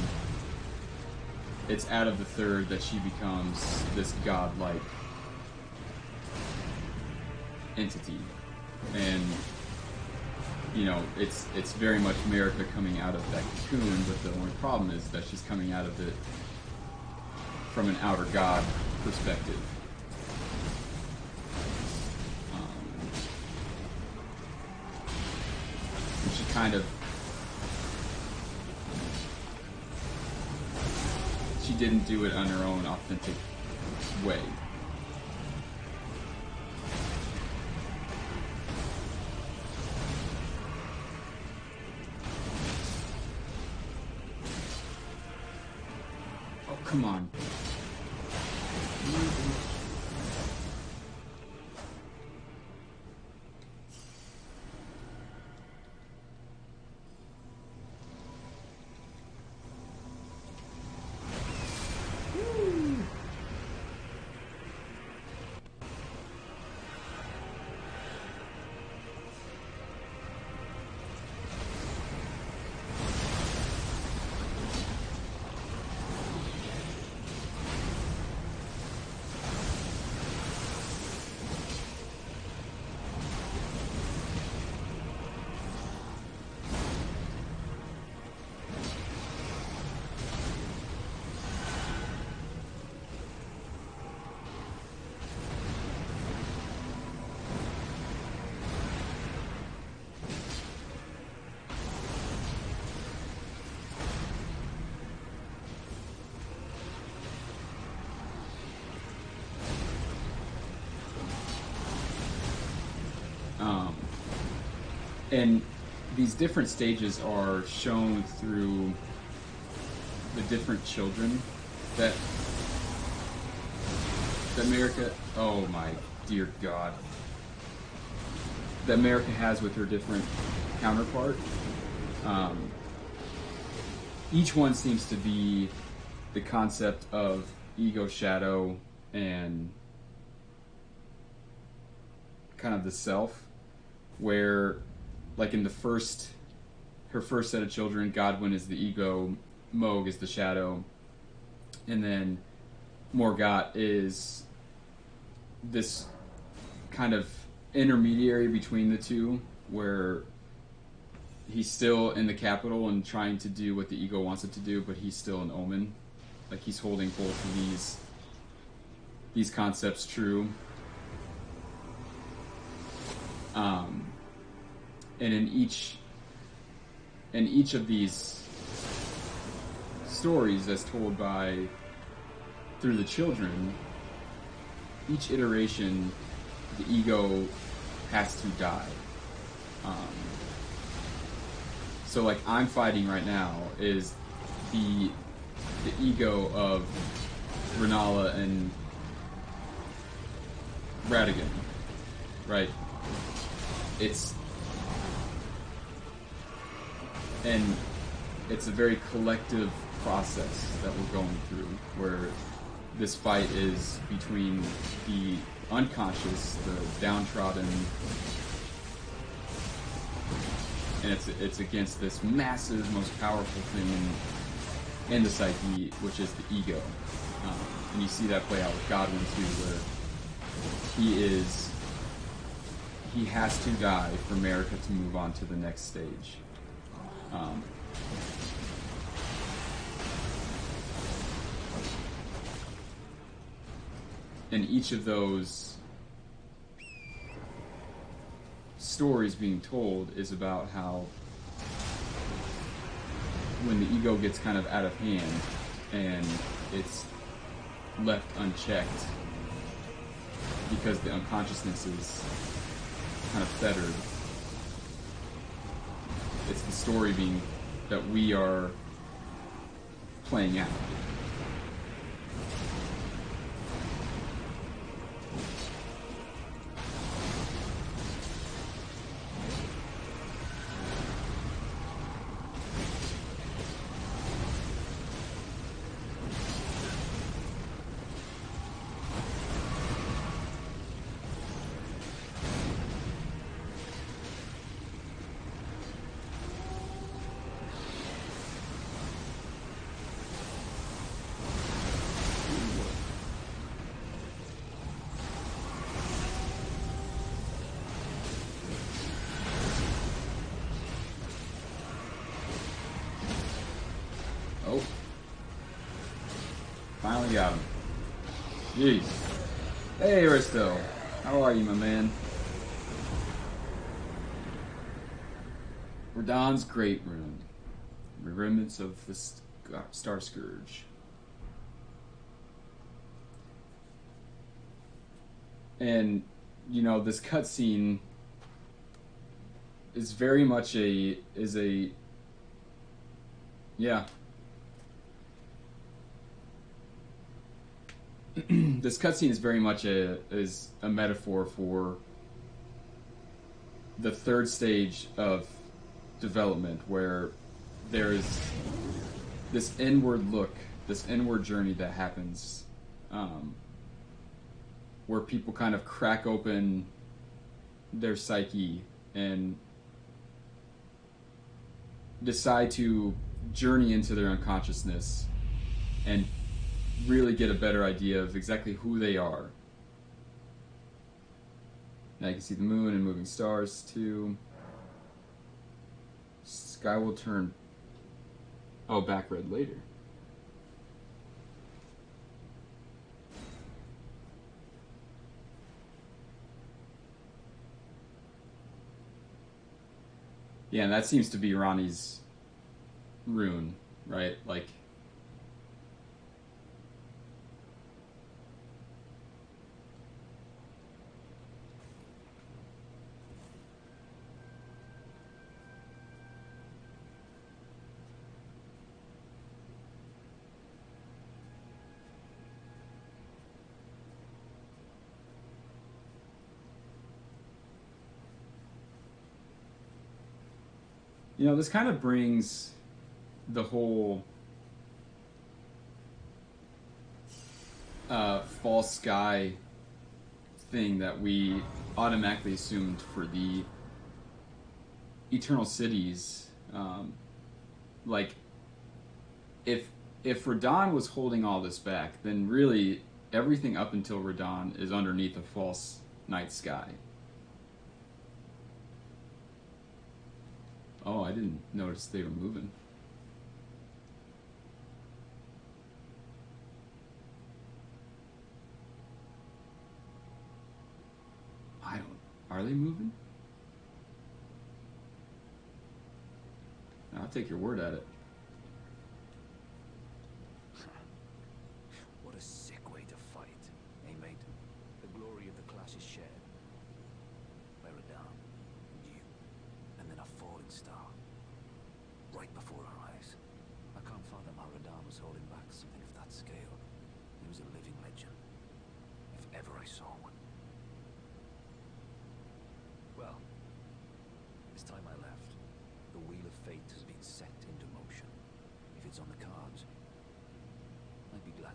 A: It's out of the 3rd that she becomes this godlike entity. And, you know, it's very much America coming out of that cocoon, but the only problem is that she's coming out of it from an outer god perspective. She she didn't do it on her own authentic way. Oh, come on. And these different stages are shown through the different children that America, oh my dear God, that America has with her different counterpart. Each one seems to be the concept of ego, shadow, and kind of the self, where, like in her first set of children, Godwyn is the ego, Mohg is the shadow, and then Morgott is this kind of intermediary between the two, where he's still in the capital and trying to do what the ego wants it to do, but he's still an omen. Like, he's holding both of these concepts true. And in each of these stories as told through the children, each iteration, the ego has to die. So, like, I'm fighting right now is the ego of Rennala and Radagon, right? it's a very collective process that we're going through, where this fight is between the unconscious, the downtrodden, and it's against this massive, most powerful thing in the psyche, which is the ego. And you see that play out with Godwin too, where he has to die for America to move on to the next stage. And each of those stories being told is about how when the ego gets kind of out of hand and it's left unchecked because the unconsciousness is kind of fettered, it's the story being that we are playing out. Oh. Finally got him. Jeez. Hey, Risto. How are you, my man? Radahn's Great Rune. Remnants of the Starscourge. And, you know, this cutscene is very much yeah. This cutscene is very much a metaphor for the third stage of development, where there is this inward look, this inward journey that happens, where people kind of crack open their psyche and decide to journey into their unconsciousness and really get a better idea of exactly who they are. Now you can see the moon and moving stars too. Sky will turn back red later. Yeah, and that seems to be Ranni's rune, right? Like, you know, this kind of brings the whole false sky thing that we automatically assumed for the eternal cities. Like, if Radahn was holding all this back, then really everything up until Radahn is underneath a false night sky. Oh, I didn't notice they were moving. Are they moving? I'll take your word at it.
C: What a sick way to fight, eh, mate? The glory of the clash is shared. By Radahn, and you, and then a falling star. Right before our eyes. I can't fathom how Radahn was holding back something of that scale. He was a living legend. If ever I saw one.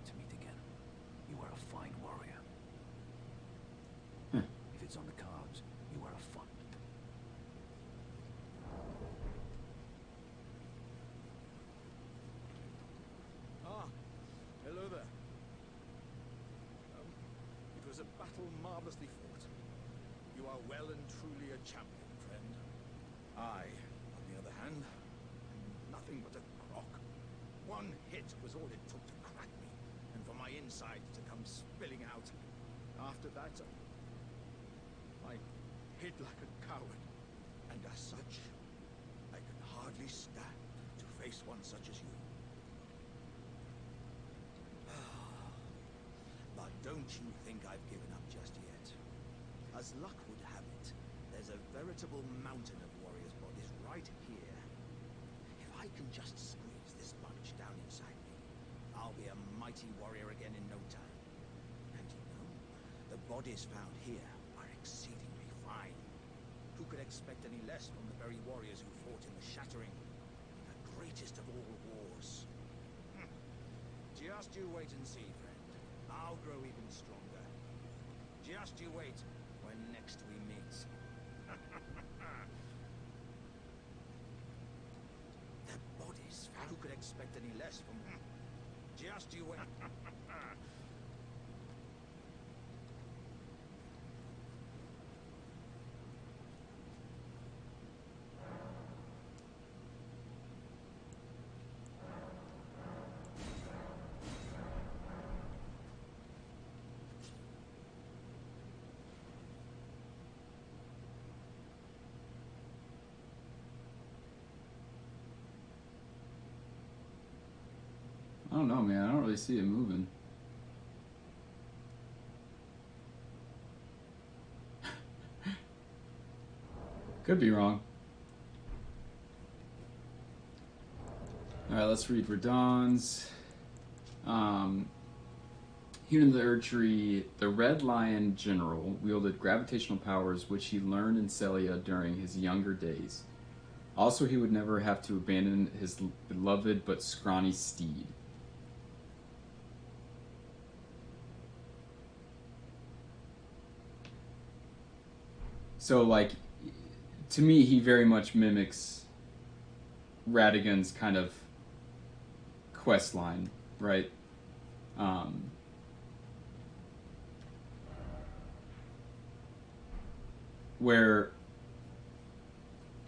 C: glad to meet again. You are a fine warrior.
A: Huh.
C: If it's on the cards, you are a fun.
D: Ah, hello there. It was a battle marvelously fought. You are well and truly a champion, friend. I, on the other hand, am nothing but a crock. One hit was all it took to crack me, and for my insides to come spilling out. After that, I hid like a coward, and as such, I can hardly stand to face one such as you. But don't you think I've given up just yet. As luck would have it, there's a veritable mountain of warriors' bodies right here. If I can just squeeze this bunch down inside me, I'll be a mighty warrior again in no time. And you know, the bodies found here are exceedingly fine. Who could expect any less from the very warriors who fought in the shattering, the greatest of all wars? Just you wait and see, friend. I'll grow even stronger. Just you wait when next we meet. The bodies found. Who could expect any less from them? Just you wait.
A: I don't know, man. I don't really see it moving. Could be wrong. Alright, let's read Radon's. Here in the Erdtree, the Red Lion General wielded gravitational powers which he learned in Celia during his younger days. Also, he would never have to abandon his beloved but scrawny steed. So, like, to me, he very much mimics Radagon's kind of quest line, right? Where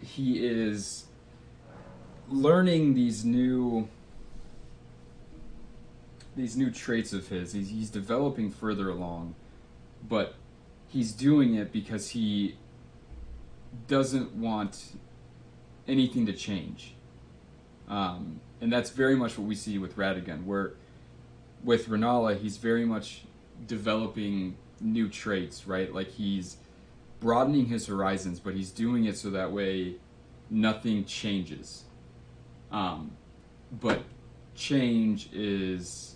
A: he is learning these new traits of his. He's developing further along, but he's doing it because he doesn't want anything to change. And that's very much what we see with Radagon, where with Rennala, he's very much developing new traits, right? Like, he's broadening his horizons, but he's doing it so that way nothing changes. But change is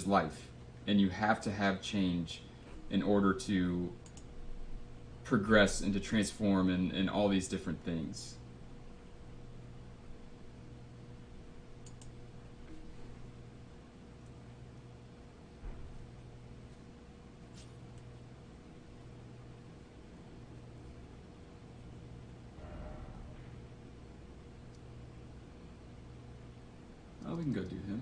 A: life, and you have to have change in order to progress and to transform and all these different things. Oh, we can go do him.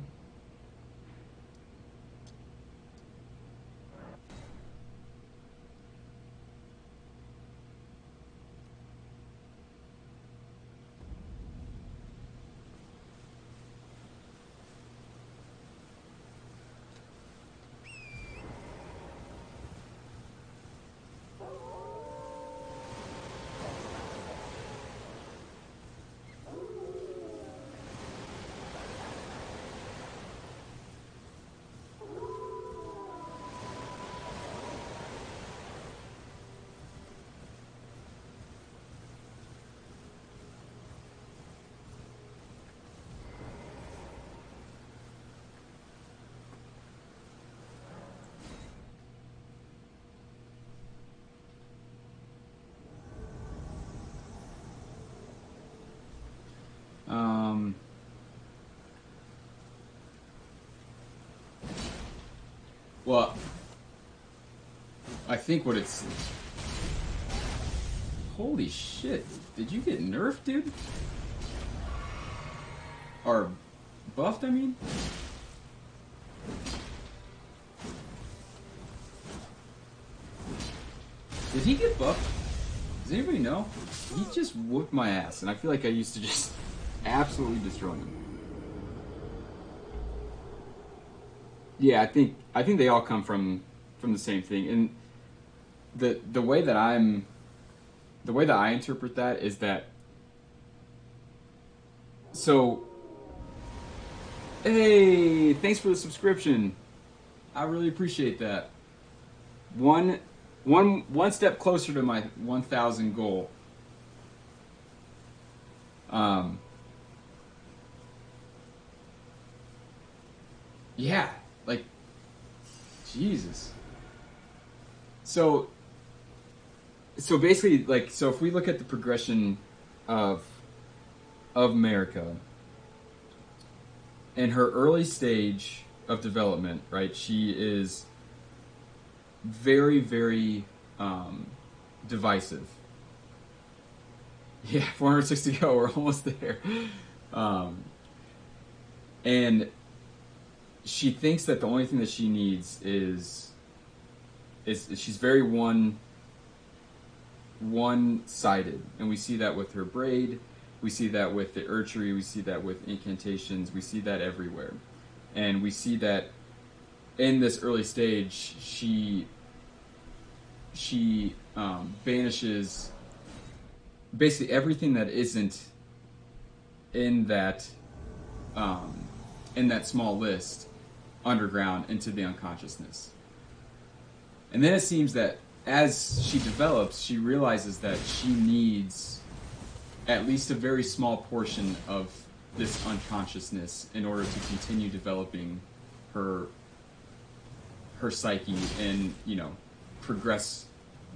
A: Well, I think what it's... Holy shit. Did you get nerfed, dude? Or buffed, I mean? Did he get buffed? Does anybody know? He just whooped my ass, and I feel like I used to just absolutely destroy him. Yeah, I think they all come from the same thing, and the way that I interpret that is that, so, hey, thanks for the subscription. I really appreciate that. One step closer to my 1,000 goal. Yeah, like, Jesus. So basically, like, so if we look at the progression of America, in her early stage of development, right, she is very, very divisive. Yeah, 460 to go, we're almost there. And she thinks that the only thing that she needs is she's very one-sided, and we see that with her braid, we see that with the archery, we see that with incantations, we see that everywhere, and we see that in this early stage she banishes basically everything that isn't in that small list underground into the unconsciousness. And then it seems that as she develops, she realizes that she needs at least a very small portion of this unconsciousness in order to continue developing her psyche and, you know, progress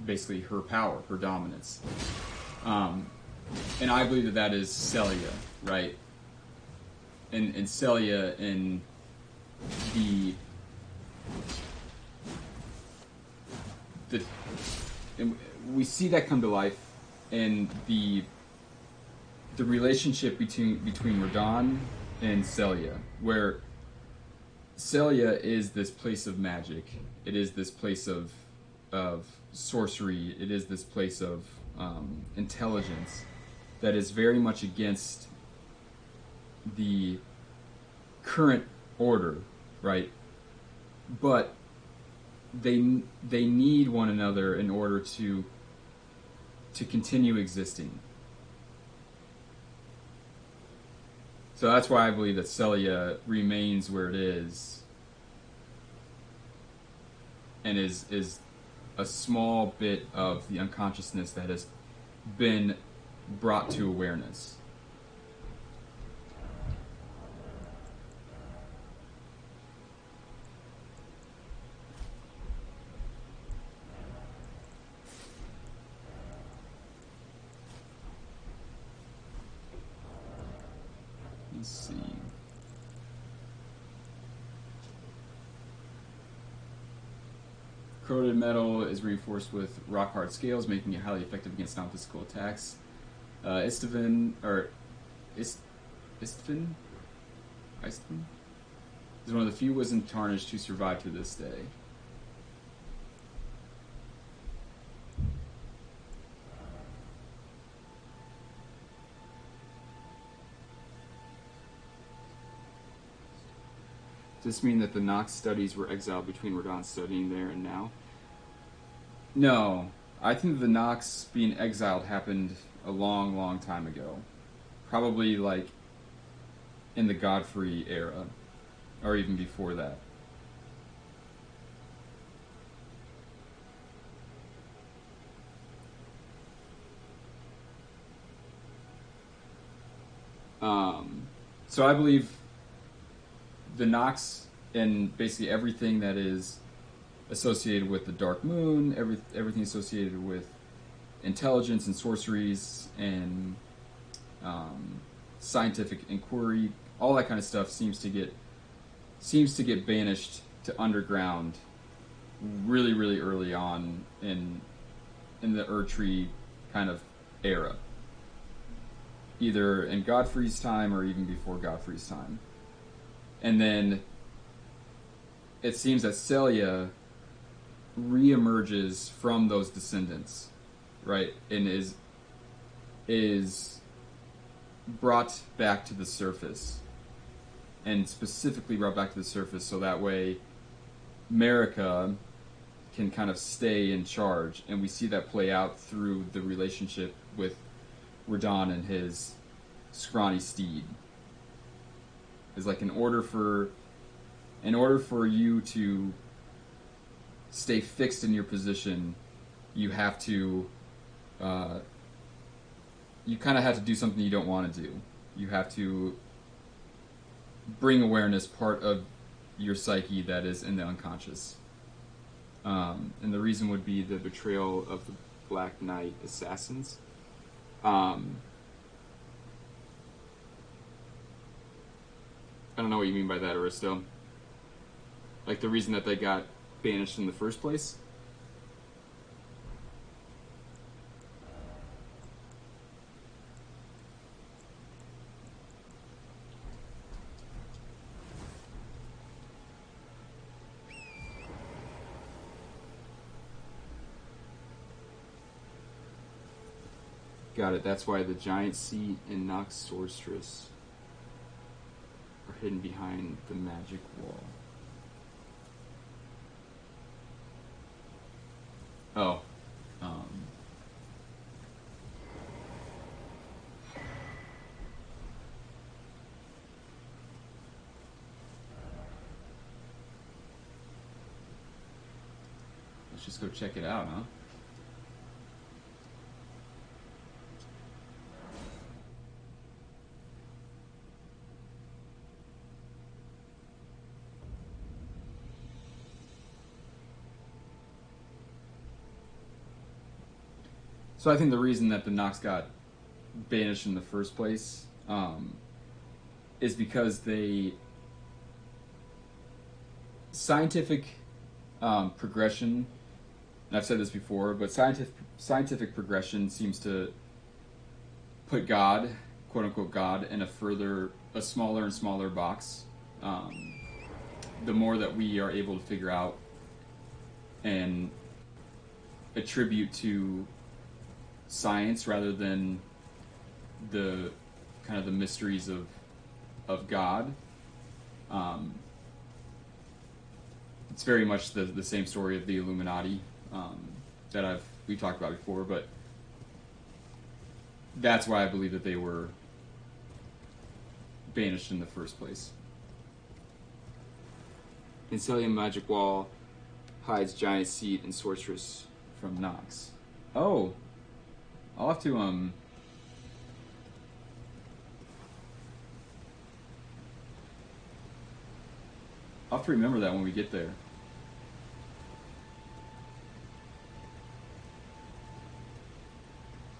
A: basically her power, her dominance. And I believe that is Celia, right? And Celia in and we see that come to life in the relationship between Radahn and Celia, where Celia is this place of magic. It is this place of sorcery. It is this place of intelligence that is very much against the current order, right? But they need one another in order to continue existing. So that's why I believe that Celia remains where it is, and is a small bit of the unconsciousness that has been brought to awareness. Let's see. Corroded metal is reinforced with rock hard scales, making it highly effective against non-physical attacks. Istvan is one of the few wisdom tarnished to survive to this day. Does this mean that the Nox studies were exiled between Radahn studying there and now? No. I think the Nox being exiled happened a long, long time ago. Probably, like, in the Godfrey era. Or even before that. So I believe the Nox and basically everything that is associated with the Dark Moon, everything associated with intelligence and sorceries and scientific inquiry, all that kind of stuff seems to get banished to underground really, really early on in the Erdtree kind of era. Either in Godfrey's time or even before Godfrey's time. And then it seems that Celia reemerges from those descendants, right? And is brought back to the surface. And specifically brought back to the surface so that way Marika can kind of stay in charge. And we see that play out through the relationship with Radahn and his scrawny steed. It's like in order for you to stay fixed in your position, you have to you kind of have to do something you don't want to do. You have to bring awareness part of your psyche that is in the unconscious. And the reason would be the betrayal of the Black Knight assassins. I don't know what you mean by that, Aristo. Like the reason that they got banished in the first place? Got it. That's why the giant seat and Nox Sorceress are hidden behind the magic wall. Oh. Let's just go check it out, huh? So I think the reason that the Nox got banished in the first place is because they scientific progression. And I've said this before, but scientific progression seems to put God, quote unquote God, in a smaller and smaller box. The more that we are able to figure out and attribute to science rather than the kind of the mysteries of God. It's very much the same story of the Illuminati that we talked about before, but that's why I believe that they were banished in the first place. Incilium Magic Wall hides Giant Seed and Sorceress from Nox. Oh! I'll have to, I'll have to remember that when we get there.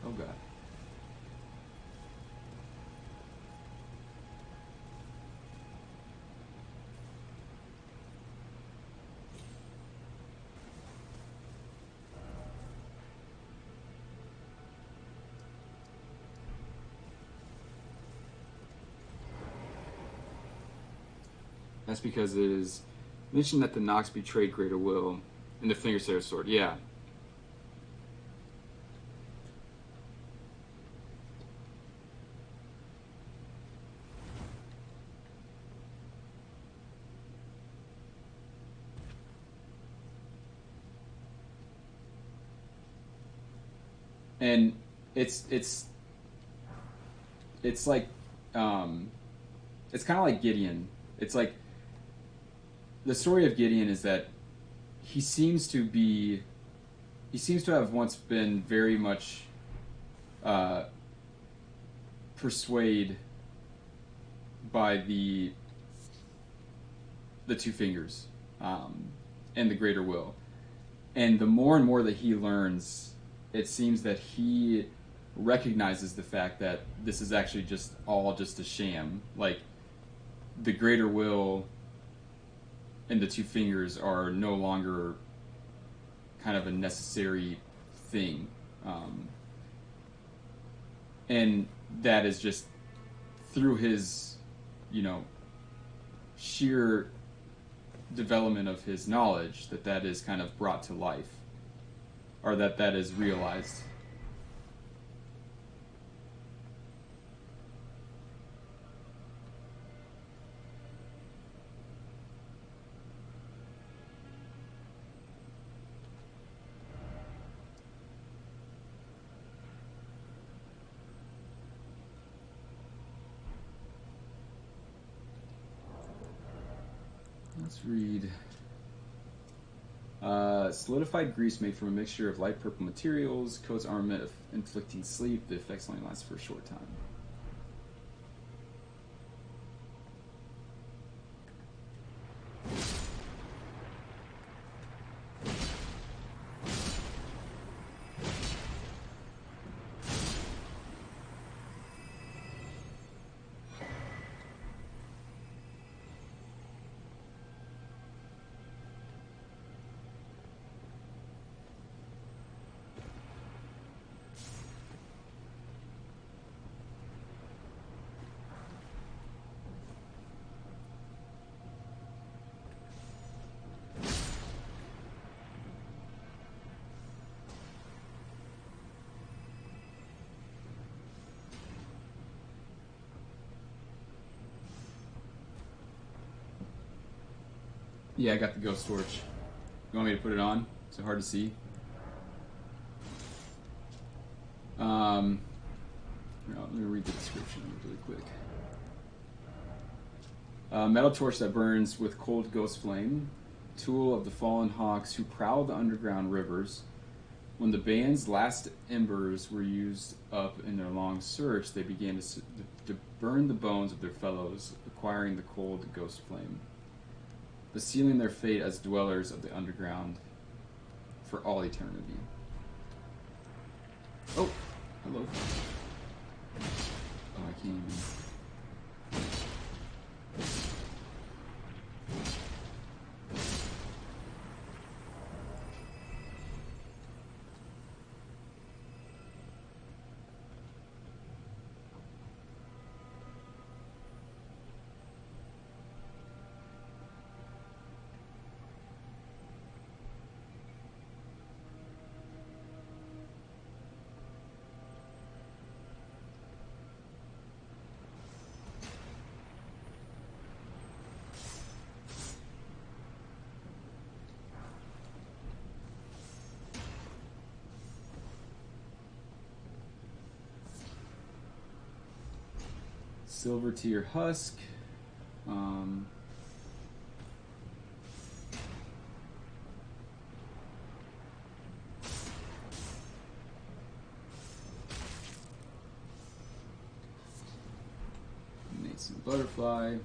A: Oh, God. That's because it is mentioned that the Nox betrayed Greater Will in the Fingersayer Sword. Yeah. And it's like it's kind of like Gideon. It's like the story of Gideon is that he seems to have once been very much persuaded by the two fingers and the greater will. And the more and more that he learns, it seems that he recognizes the fact that this is actually just a sham. Like, the greater will and the two fingers are no longer kind of a necessary thing. And that is just through his, sheer development of his knowledge that is kind of brought to life, or that is realized. Let's read. Solidified grease made from a mixture of light purple materials, coats armament of inflicting sleep. The effects only last for a short time. Yeah, I got the ghost torch. You want me to put it on? Is it hard to see? Let me read the description really quick. Metal torch that burns with cold ghost flame. Tool of the fallen hawks who prowl the underground rivers. When the band's last embers were used up in their long search, they began to burn the bones of their fellows, acquiring the cold ghost flame, but sealing their fate as dwellers of the underground for all eternity. Oh, hello. Oh, I can't even. Silver tier husk. Mason butterfly.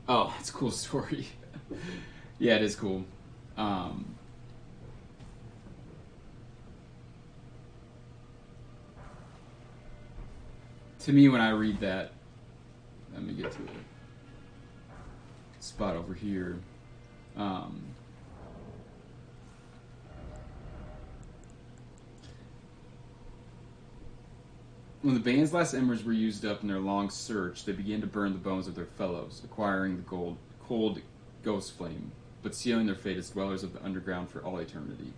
A: Oh, it's a cool story. Yeah, it is cool. To me, when I read that, let me get to a spot over here. When the band's last embers were used up in their long search, they began to burn the bones of their fellows, acquiring the cold ghost flame, but sealing their fate as dwellers of the underground for all eternity.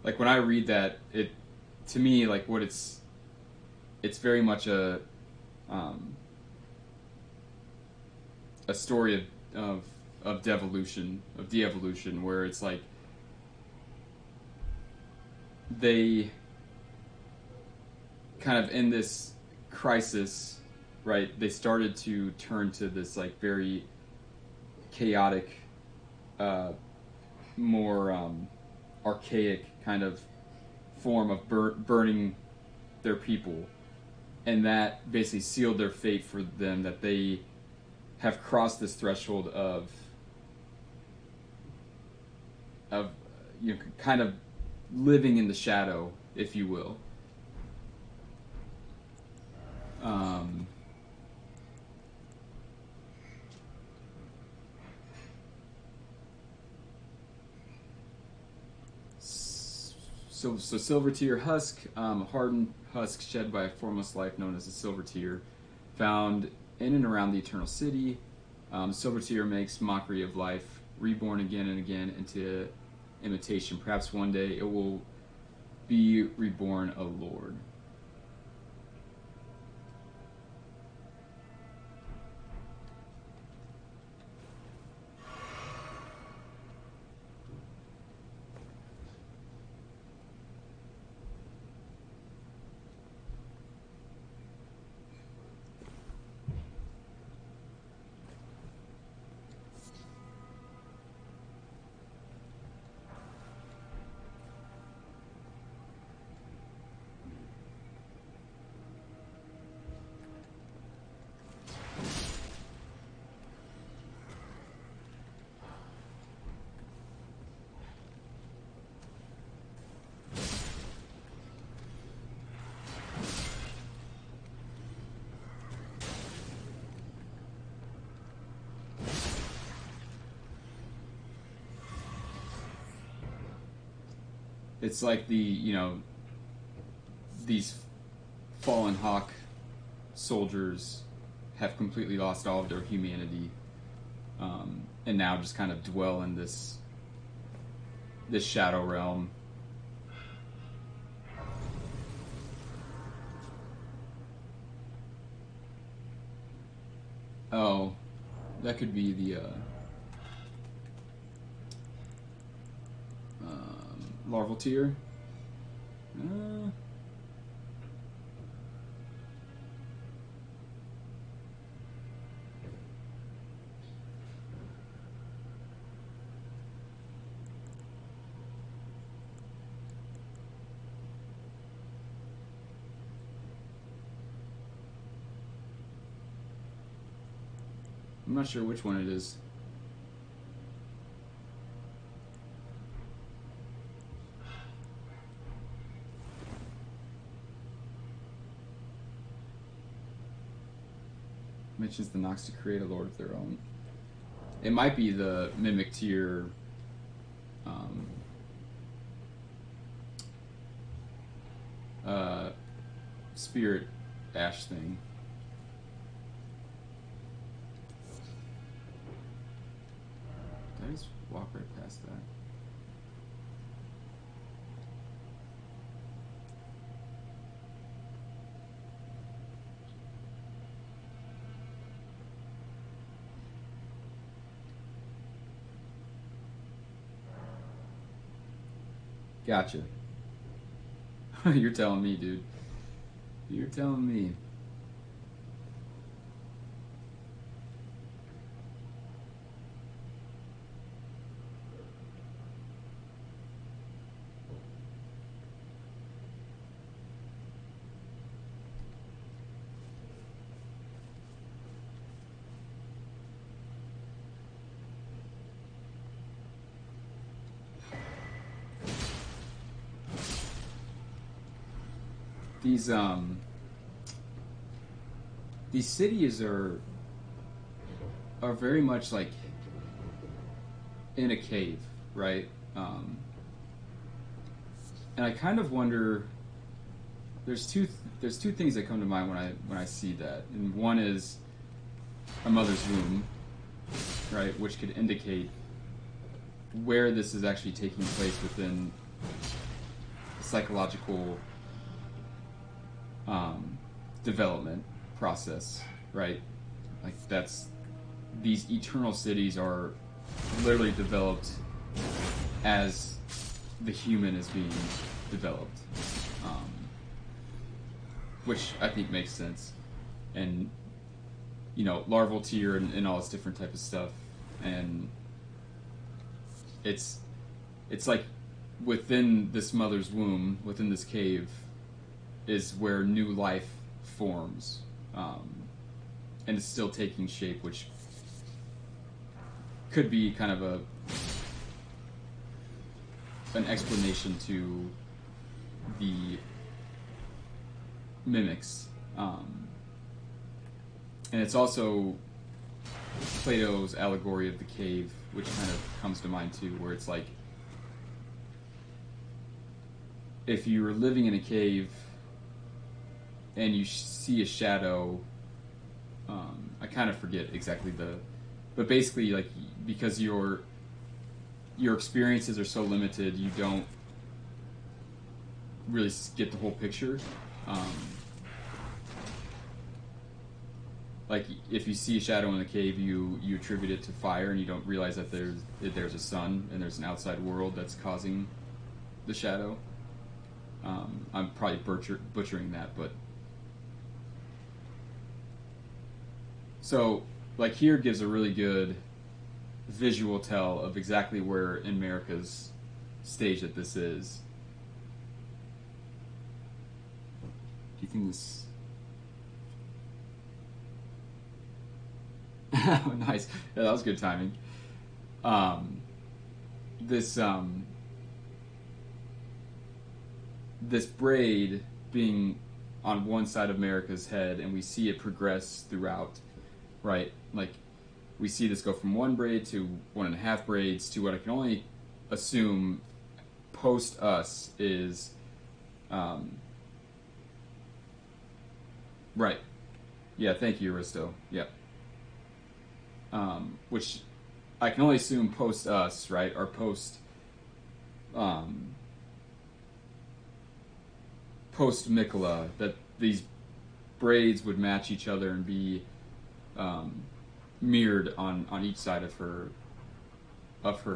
A: Like when I read that, it to me like what it's very much a story of devolution, of de-evolution, where it's like they kind of in this crisis, right? They started to turn to this like very chaotic, more archaic kind of form of burning their people, and that basically sealed their fate for them, that they have crossed this threshold of kind of living in the shadow, if you will. So silver tear husk, hardened husk shed by a formless life known as a silver tear, found in and around the eternal city. Silver tear makes mockery of life, reborn again and again into imitation. Perhaps one day it will be reborn a lord. It's like these fallen hawk soldiers have completely lost all of their humanity, and now just kind of dwell in this shadow realm. Oh, that could be the larval tier. I'm not sure which one it is. Mentions the Nox to create a lord of their own. It might be the mimic tier spirit ash thing. Did I just walk right past that? Gotcha. You're telling me, dude. You're telling me. These cities are very much like in a cave, right? And I kind of wonder. There's two things that come to mind when I see that, and one is a mother's womb, right, which could indicate where this is actually taking place within the psychological development process, right? Like these eternal cities are literally developed as the human is being developed, which I think makes sense. And larval tier and all this different type of stuff, and it's like within this mother's womb, within this cave, is where new life forms, and it's still taking shape, which could be kind of an explanation to the mimics, and it's also Plato's allegory of the cave, which kind of comes to mind too, where it's like, if you were living in a cave and you see a shadow, I kind of forget exactly but basically, like, because your experiences are so limited, you don't really get the whole picture. Like, if you see a shadow in the cave, you attribute it to fire, and you don't realize that there's a sun and there's an outside world that's causing the shadow. I'm probably butchering that, but so, like, here gives a really good visual tell of exactly where in America's stage that this is.
B: Do you think this?
A: Oh, nice. Yeah, that was good timing. This braid being on one side of America's head, and we see it progress throughout, right? Like, we see this go from one braid to 1.5 braids to what I can only assume post us is, right. Yeah, thank you, Aristo. Yep. Which I can only assume post us, right? Or post Miquella, that these braids would match each other and be mirrored on each side of her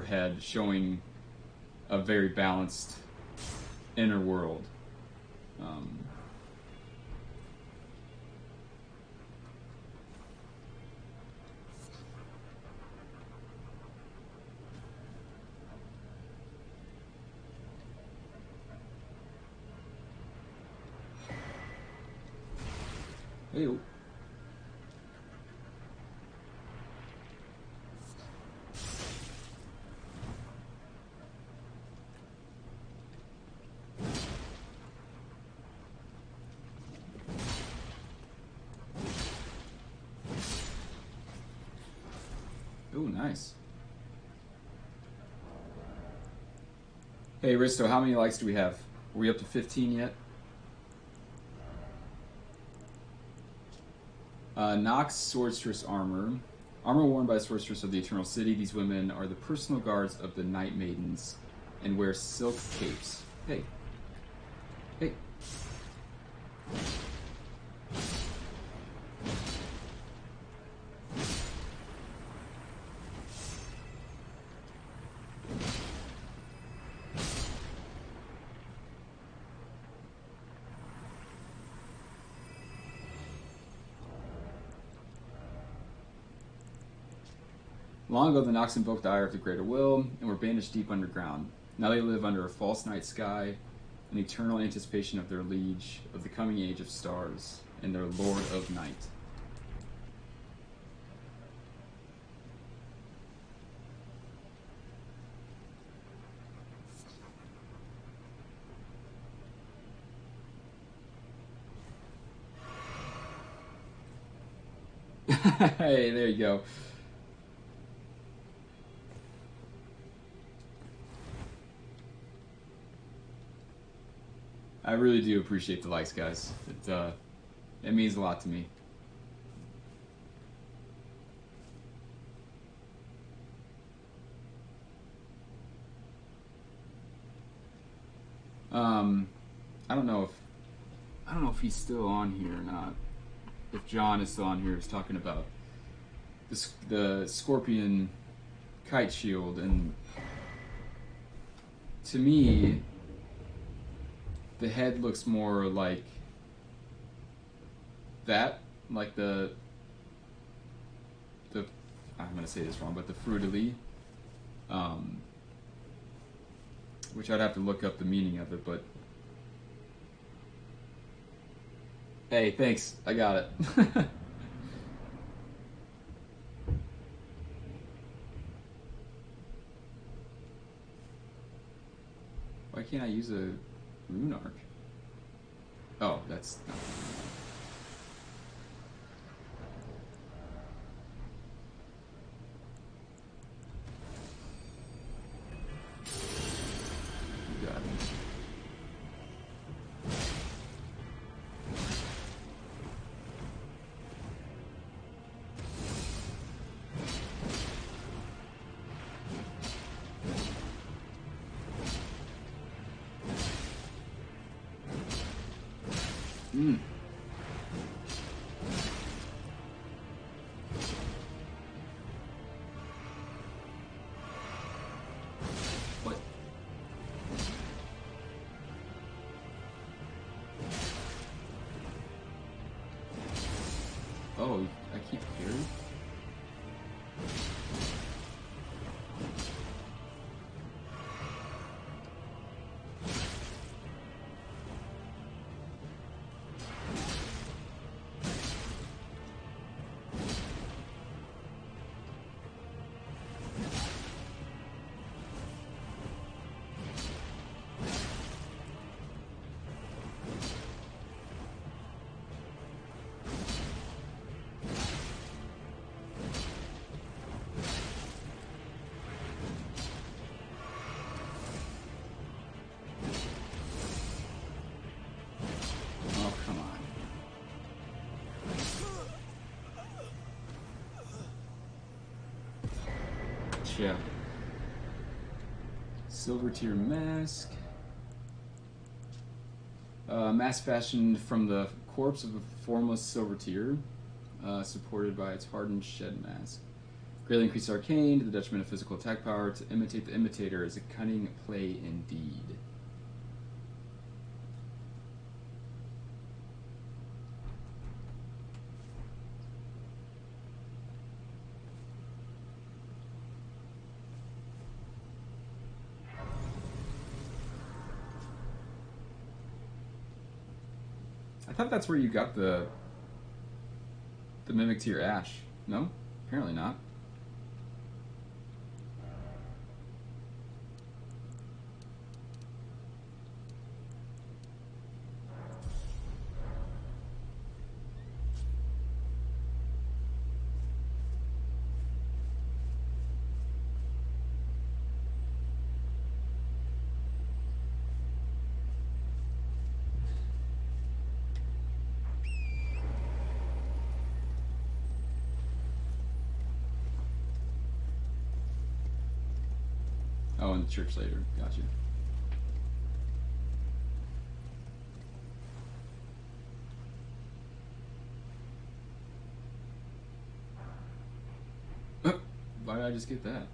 A: head, showing a very balanced inner world. Hey. Ooh, nice. Hey, Risto, how many likes do we have? Are we up to 15 yet? Nox Swordstress armor. Armor worn by the Swordstress of the Eternal City. These women are the personal guards of the Night Maidens and wear silk capes. Hey. Hey. Long ago, the Nox invoked the ire of the Greater Will and were banished deep underground. Now they live under a false night sky, in eternal anticipation of their liege, of the coming age of stars, and their Lord of Night. Hey, there you go. I really do appreciate the likes, guys. It means a lot to me. I don't know if he's still on here or not. If John is still on here, he's talking about the Scorpion kite shield, and to me, the head looks more like that, like the I'm gonna say this wrong, but the fruit-de-lis, which I'd have to look up the meaning of it, but hey, thanks, I got it. Why can't I use a rune arc? Oh, that's not got it. Mm. What? Oh, I keep hearing? Oh, come on. Yeah. Silver tier mask. Mask fashioned from the corpse of a formless silver tier, supported by its hardened shed mask. Greatly increased arcane to the detriment of physical attack power. To imitate the imitator is a cunning play indeed. I thought that's where you got the mimic tier ash. No? Apparently not. Oh, in the church later. Gotcha. Why did I just get that?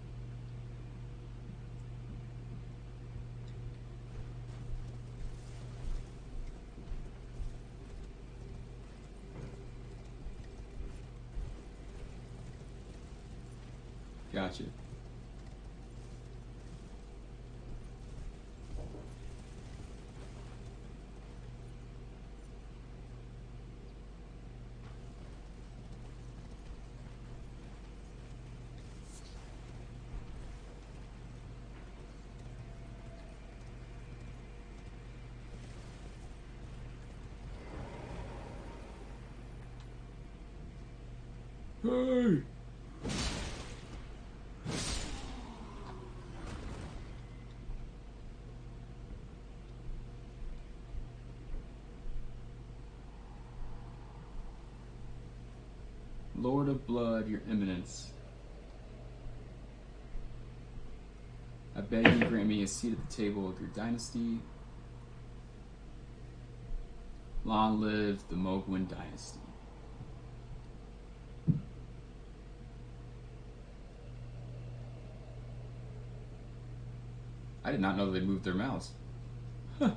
A: Gotcha. Hey! Lord of Blood, your eminence. I beg you grant me a seat at the table of your dynasty. Long live the Mogh dynasty. I did not know they moved their mouths. Huh.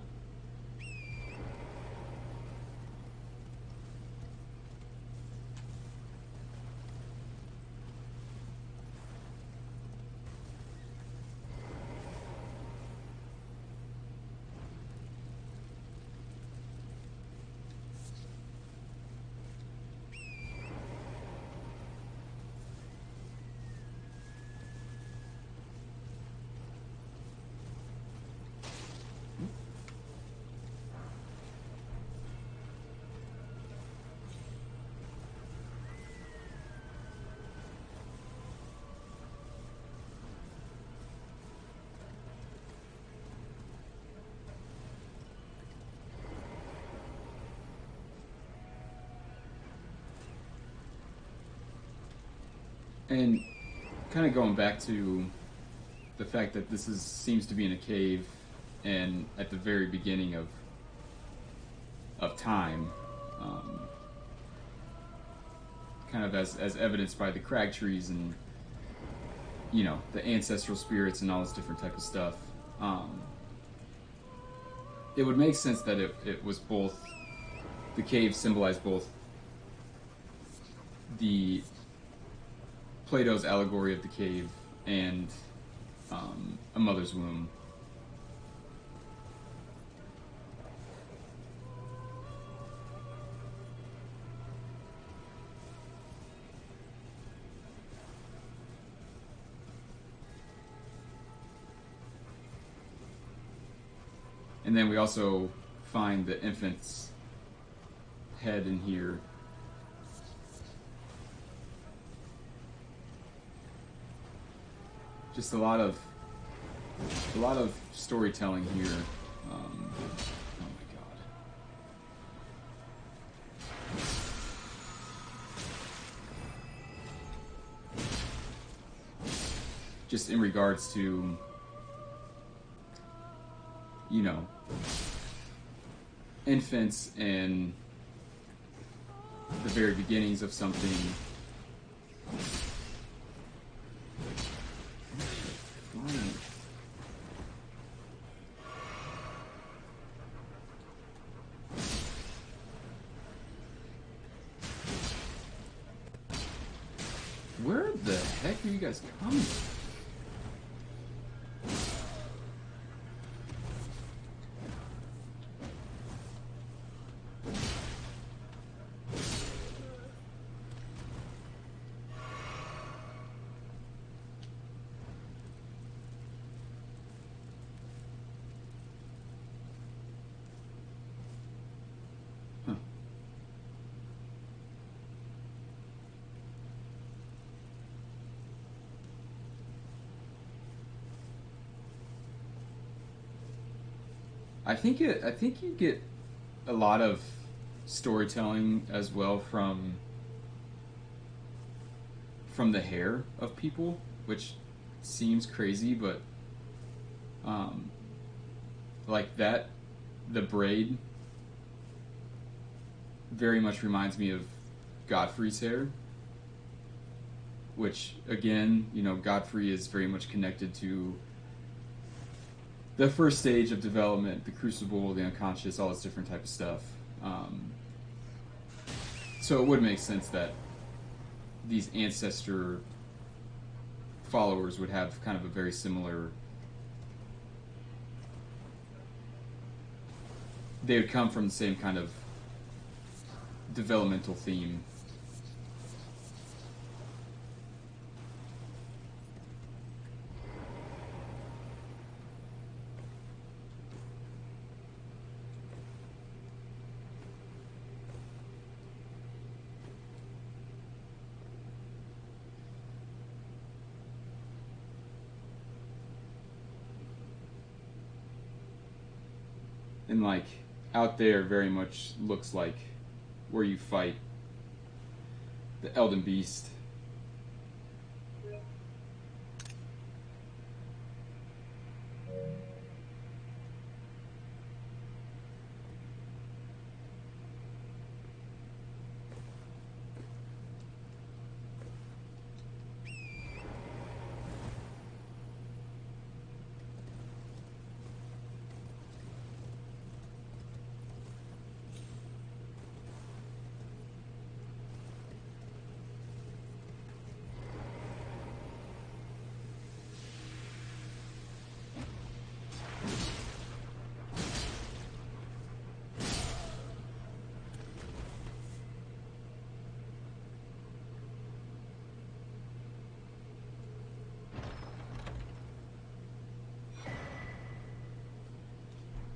A: And kind of going back to the fact that this seems to be in a cave, and at the very beginning of time, kind of as evidenced by the crag trees and the ancestral spirits and all this different type of stuff. It would make sense that it was both, the cave symbolized both the Plato's allegory of the cave and a mother's womb. And then we also find the infant's head in here. Just a lot of storytelling here. Oh my god. Just in regards to, infants and the very beginnings of something. Where the heck are you guys coming from? I think you get a lot of storytelling as well from the hair of people, which seems crazy, but like that, the braid very much reminds me of Godfrey's hair, which again, Godfrey is very much connected to the first stage of development, the crucible, the unconscious, all this different type of stuff. So it would make sense that these ancestor followers would have kind of a very similar... They would come from the same kind of developmental theme. And like out there very much looks like where you fight the Elden Beast.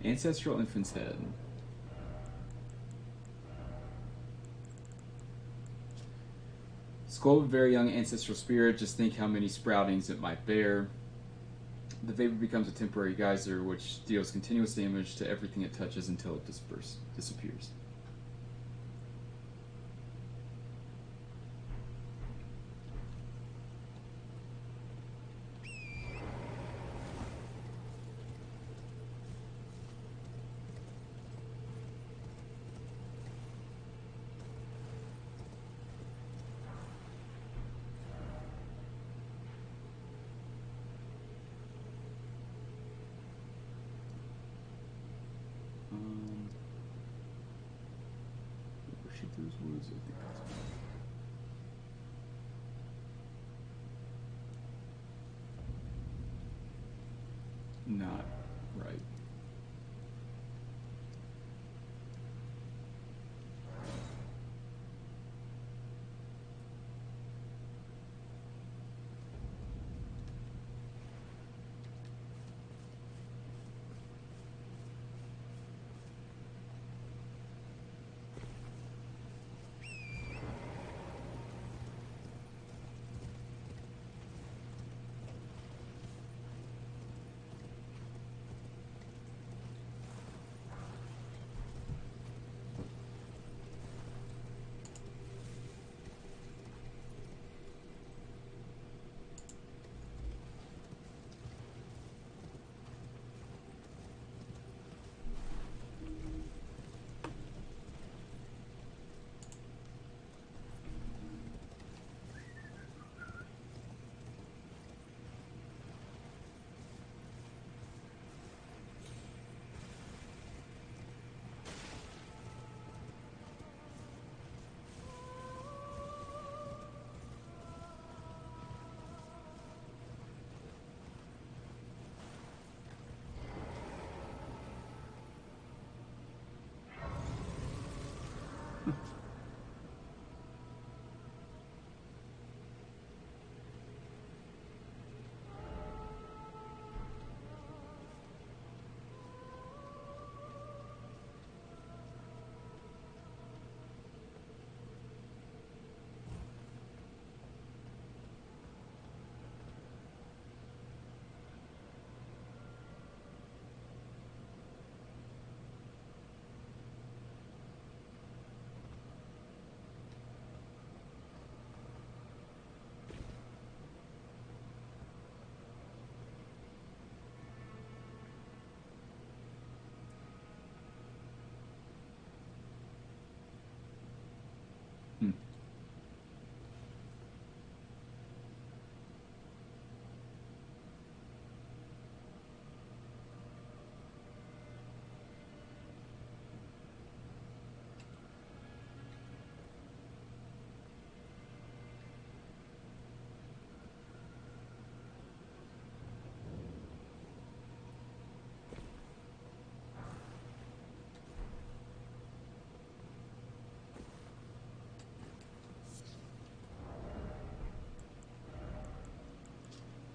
A: Ancestral infant's head. Skull of a very young ancestral spirit. Just think how many sproutings it might bear. The vapor becomes a temporary geyser which deals continuous damage to everything it touches until it disappears. wounds. I think that's not right. Hmm.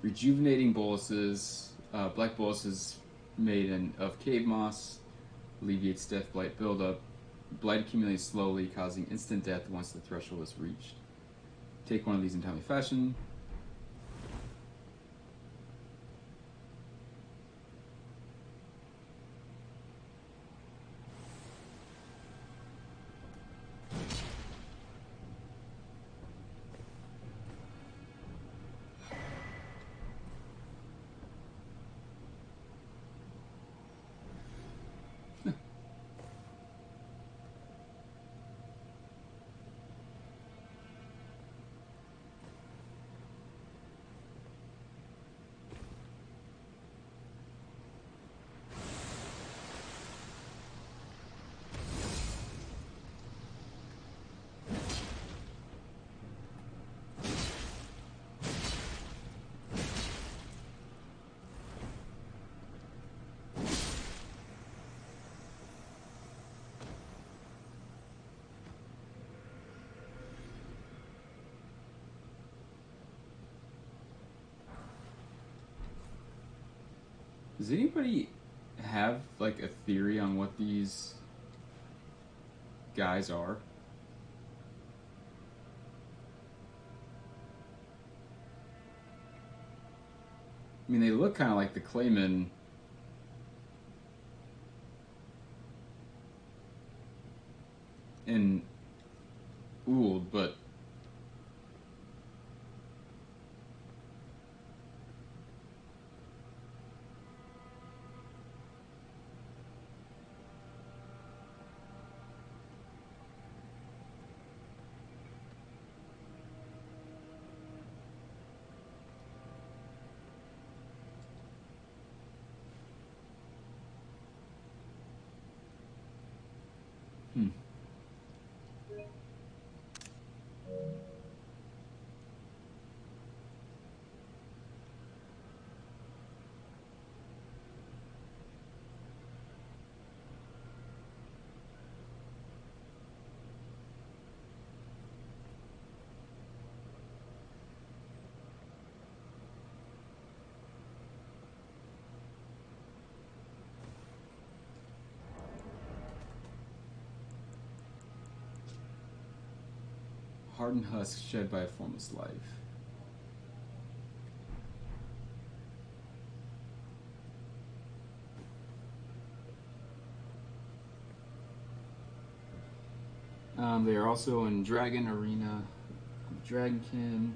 A: Rejuvenating boluses. Black boluses made of cave moss. Alleviates death blight buildup. Blight accumulates slowly, causing instant death once the threshold is reached. Take one of these in timely fashion. Does anybody have like a theory on what these guys are? I mean, they look kind of like the Claymen in Ould, but hardened husk shed by a formless life.
B: They are also in Dragon Arena, Dragonkin,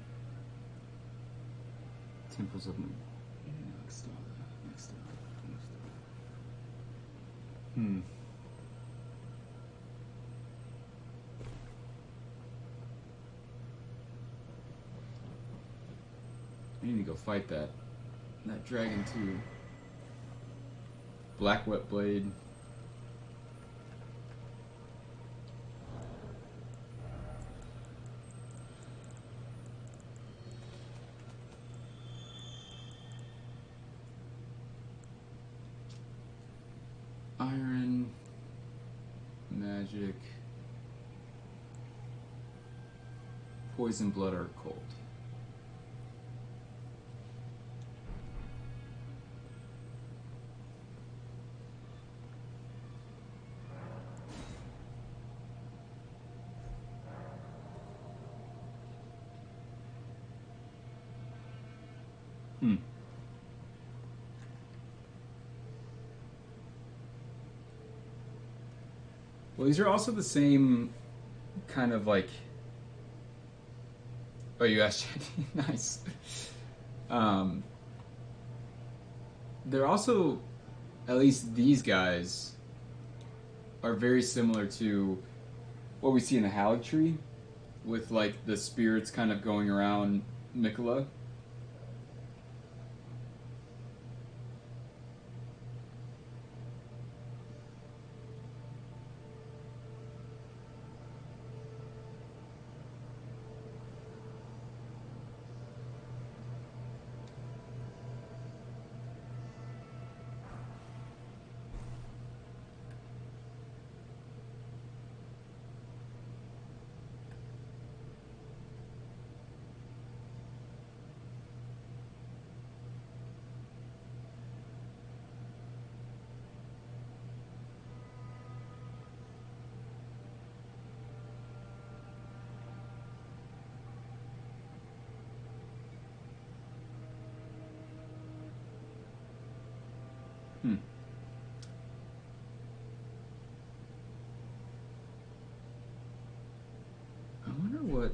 B: Temples of next up.
A: I need to go fight that dragon too. Black Wet Blade. Iron, magic, poison, blood, or cold. Well, these are also the same kind of like. Oh, you asked Jenny? Nice. They're also, at least these guys, are very similar to what we see in the Halleck tree, with like the spirits kind of going around Miquella. I wonder what.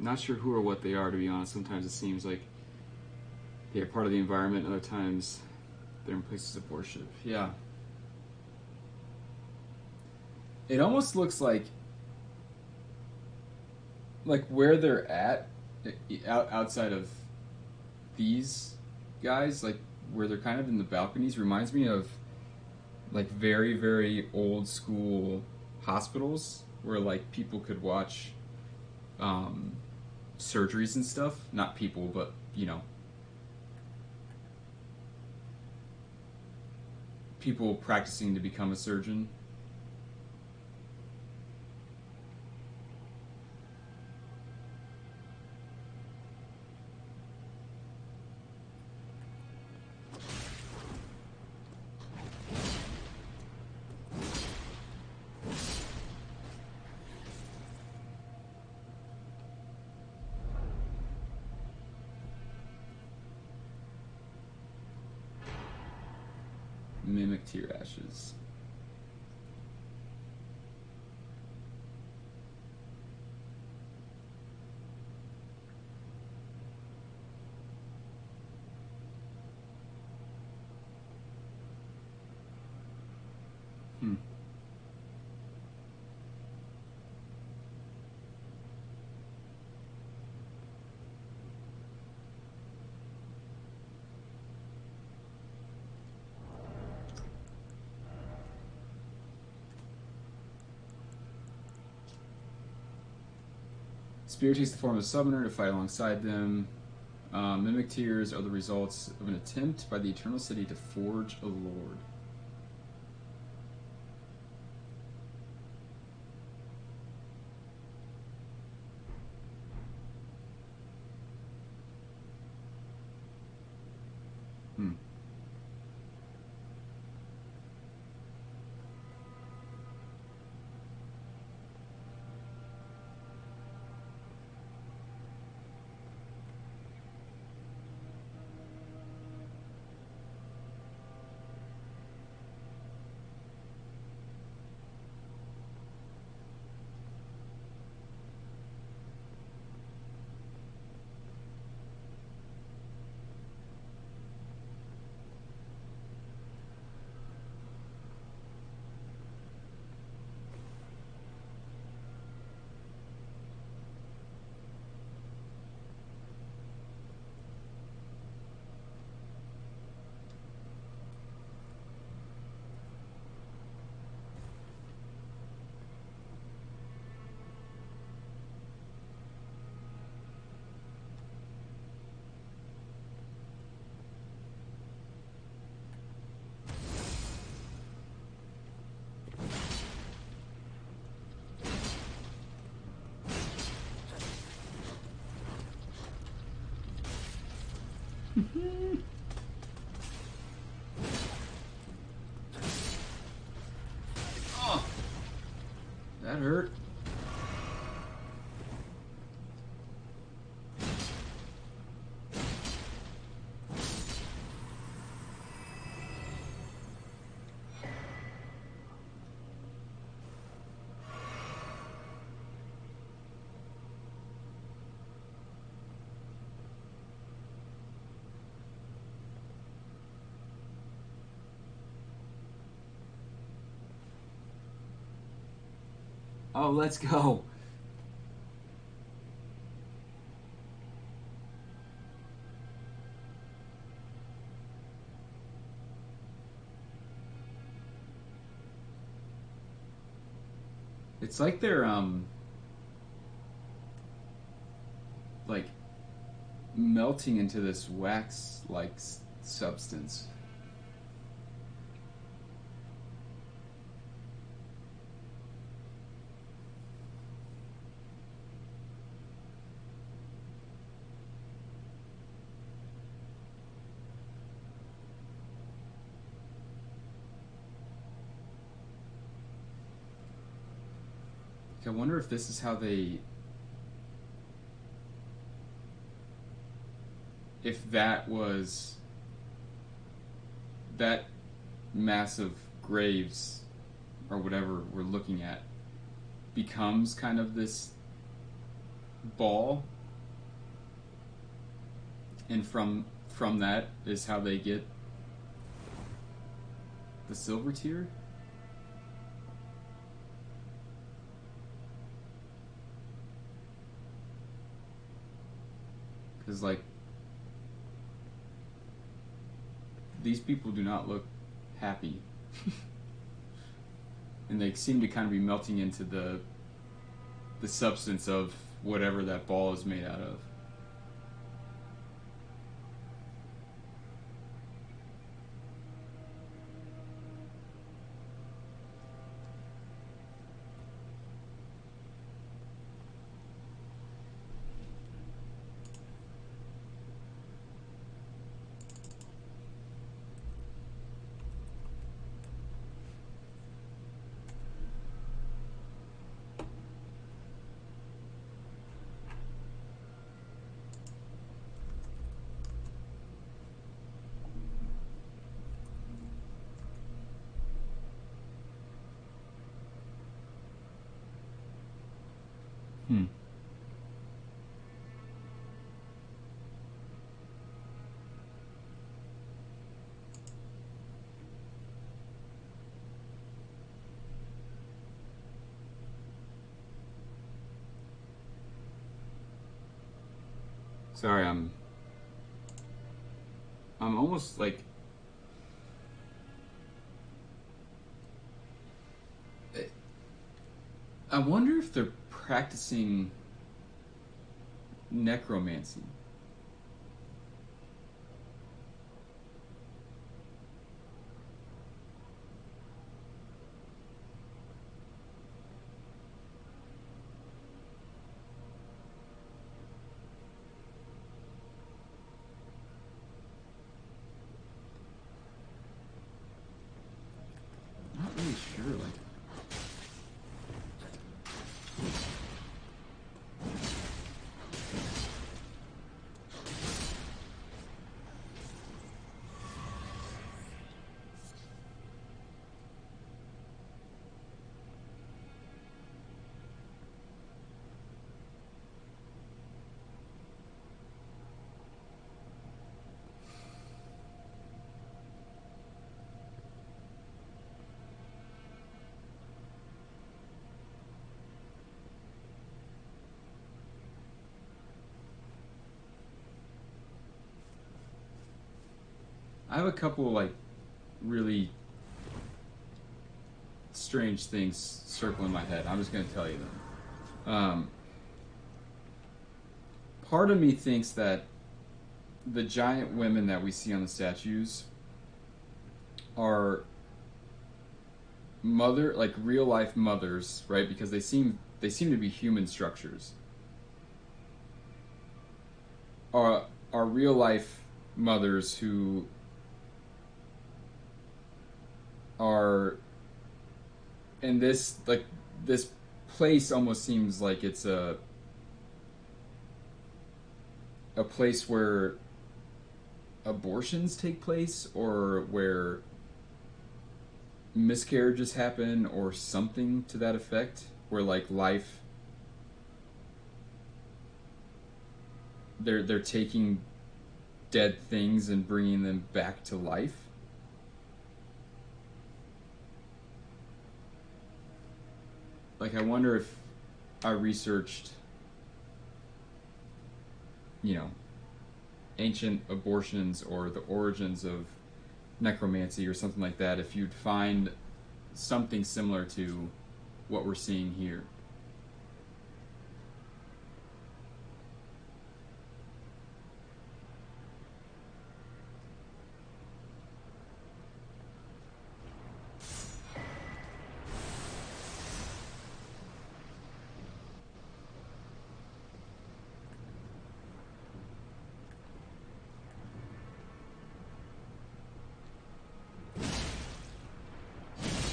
B: Not sure who or what they are, to be honest. Sometimes it seems like they're part of the environment, other times they're in places of worship.
A: Yeah. It almost looks like where they're at, outside of these guys, like where they're kind of in the balconies, reminds me of like very, very old school hospitals where like people could watch surgeries and stuff. Not people, but you know, people practicing to become a surgeon. Mimic tear ashes. Spirit takes the form of a summoner to fight alongside them. Mimic tears are the results of an attempt by the Eternal City to forge a lord. Oh, that hurt. Oh, let's go. It's like they're like melting into this wax-like substance. I wonder if this is how they... If that was... That massive graves, or whatever we're looking at, becomes kind of this ball. And from that is how they get the silver tier? Because, like, these people do not look happy. And they seem to kind of be melting into the substance of whatever that ball is made out of. Sorry, I'm almost like... I wonder if they're practicing necromancy. Not really sure, like. I have a couple like really strange things circling my head. I'm just going to tell you them. Part of me thinks that the giant women that we see on the statues are like real life mothers, right? Because they seem to be human structures. Are real life mothers who are in this, like, this place almost seems like it's a place where abortions take place, or where miscarriages happen, or something to that effect, where like life, they're taking dead things and bringing them back to life. Like, I wonder if I researched, ancient abortions or the origins of necromancy or something like that, if you'd find something similar to what we're seeing here.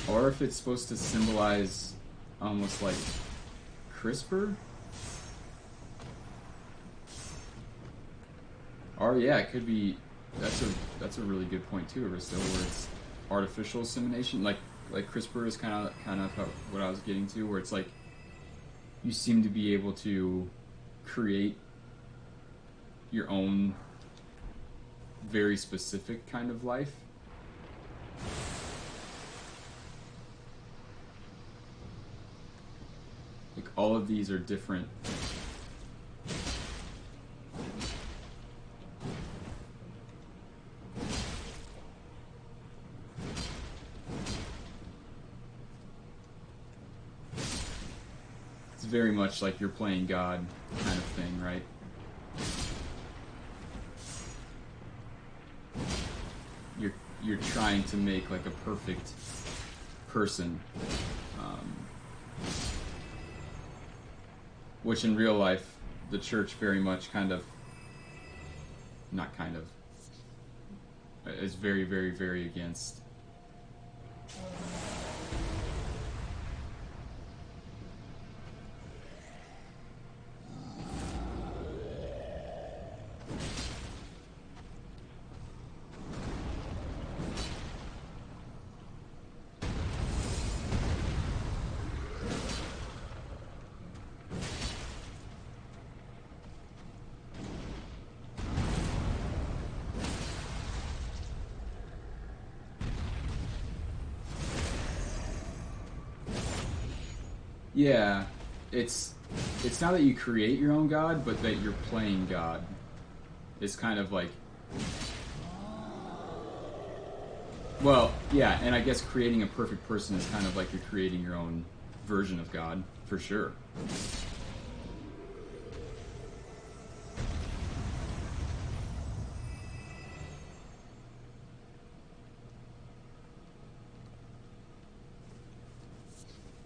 A: Or if it's supposed to symbolize almost like CRISPR? Or yeah, it could be. That's a really good point too, Arista, where it's artificial insemination, like CRISPR is kind of what I was getting to, where it's like you seem to be able to create your own very specific kind of life. Like, all of these are different. It's very much like you're playing God kind of thing, right? You're trying to make like a perfect person. Which in real life, the church very much is very, very, very against. Yeah, it's not that you create your own God, but that you're playing God. It's kind of like, well, yeah, and I guess creating a perfect person is kind of like you're creating your own version of God, for sure.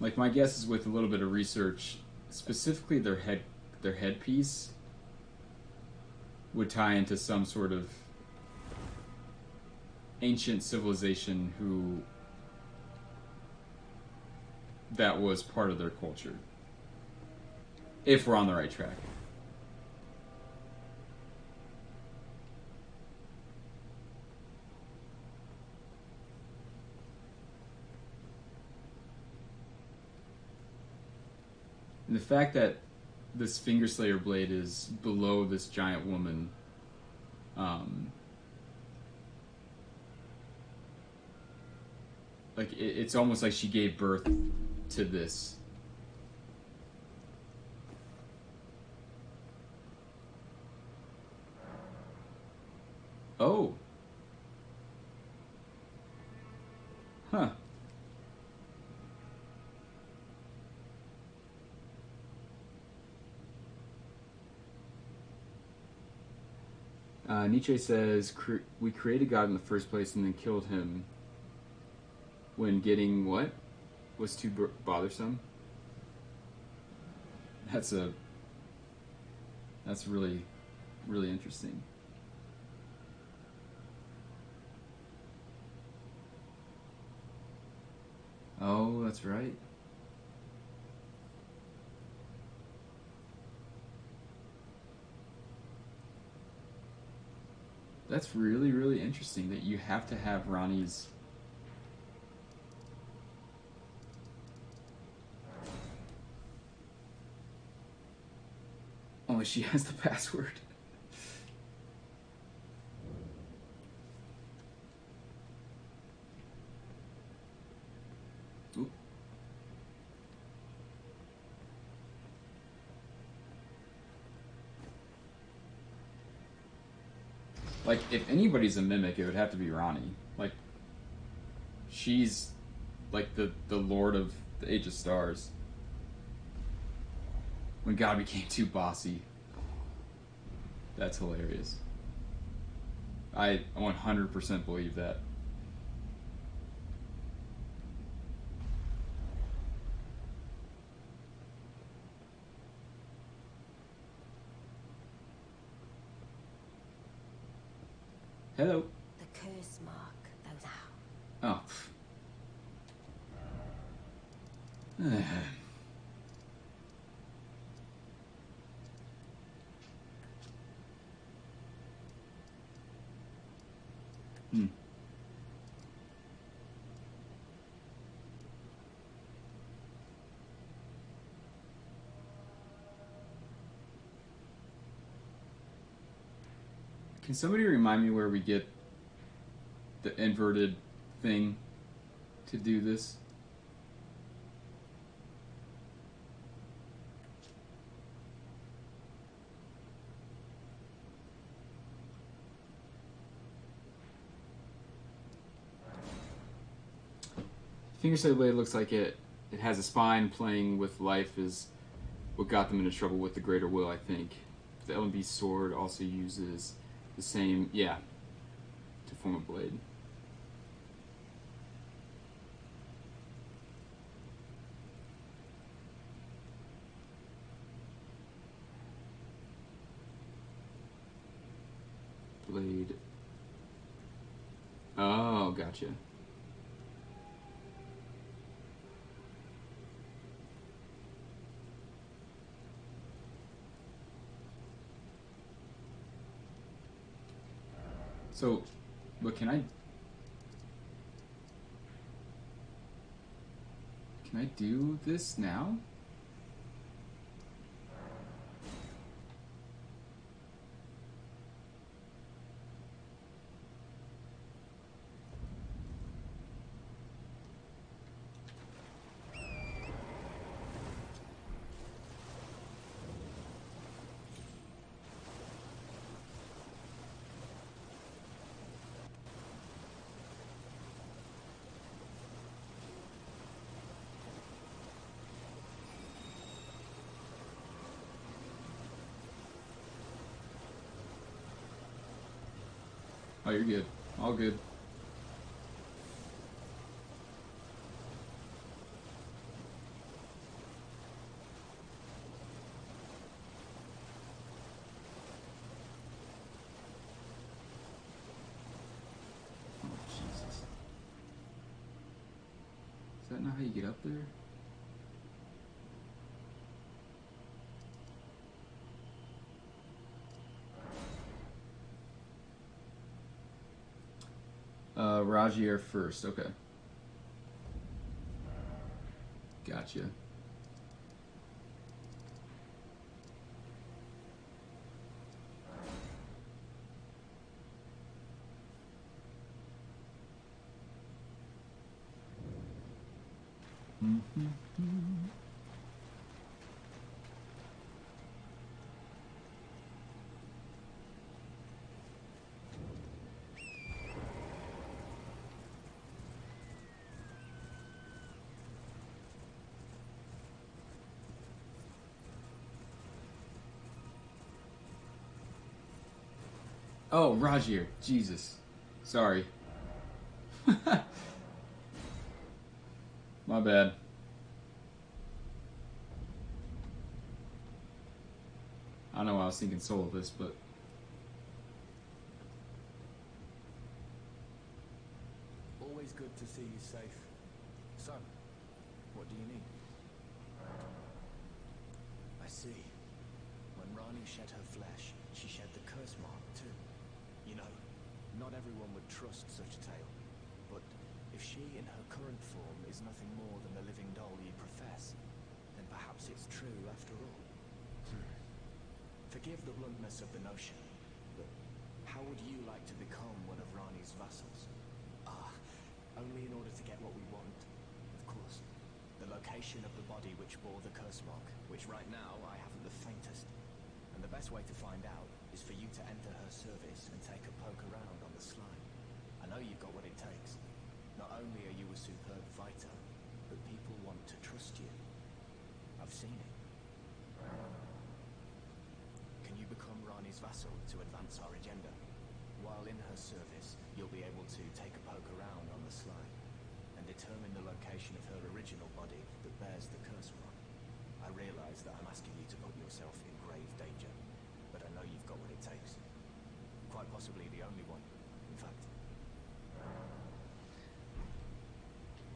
A: Like, my guess is with a little bit of research, specifically their headpiece would tie into some sort of ancient civilization who that was part of their culture. If we're on the right track. And the fact that this Fingerslayer blade is below this giant woman, like it's almost like she gave birth to this. Oh. Huh. Nietzsche says, we created God in the first place and then killed him when getting what? Was too bothersome? That's really, really interesting. Oh, that's right. That's really, really interesting that you have to have Ranni's... Only she has the password. Oop. Like, if anybody's a mimic, it would have to be Ranni. Like, she's like the Lord of the Age of Stars. When God became too bossy. That's hilarious. I 100% believe that. Hello.
E: The curse mark, though now.
A: Oh. Hmm. Can somebody remind me where we get the inverted thing to do this? Fingerslave blade looks like it has a spine. Playing with life is what got them into trouble with the Greater Will, I think. The LMB sword also uses the same, yeah, to form a blade. Blade. Oh, gotcha. So, but can I do this now? Oh, you're good. All good. know how you get up there? Rajier first, okay. Gotcha. Oh, Rajier. Jesus. Sorry. My bad. I don't know why I was thinking Solvis, but...
C: Always good to see you safe. So, what do you need? I see. When Ranni shed her flesh, she shed the curse mark too. You know, not everyone would trust such a tale. But if she in her current form is nothing more than the living doll you profess, then perhaps it's true after all. Forgive the bluntness of the notion, but how would you like to become one of Ranni's vassals? Only in order to get what we want, of course. The location of the body which bore the curse mark, which right now I haven't the faintest. And the best way to find out is for you to enter her service and take a poke around on the slide. I know you've got what it takes. Not only are you a superb fighter, but people want to trust you. I've seen it. Can you become Ranni's vassal to advance our agenda? While in her service, you'll be able to take a poke around on the slide and determine the location of her original body that bears the curse mark. I realize that I'm asking you to put yourself in grave danger, but I know you've got what it takes. Quite possibly the only one, in fact.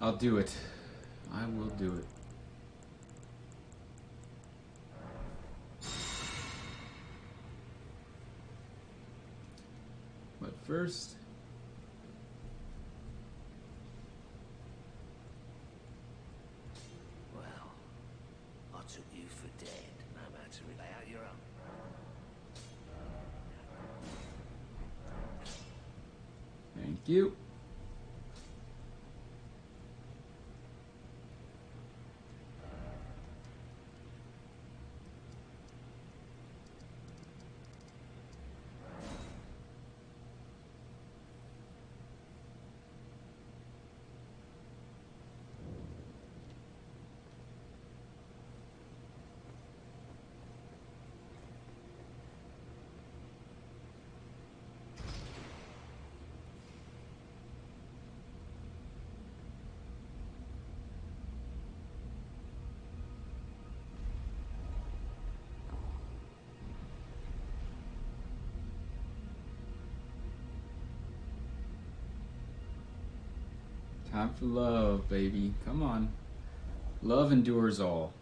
A: I'll do it. I will do it. But first...
C: Well, I took you for dead, no matter it. Lay out your own.
A: Thank you. Time for love, baby. Come on. Love endures all.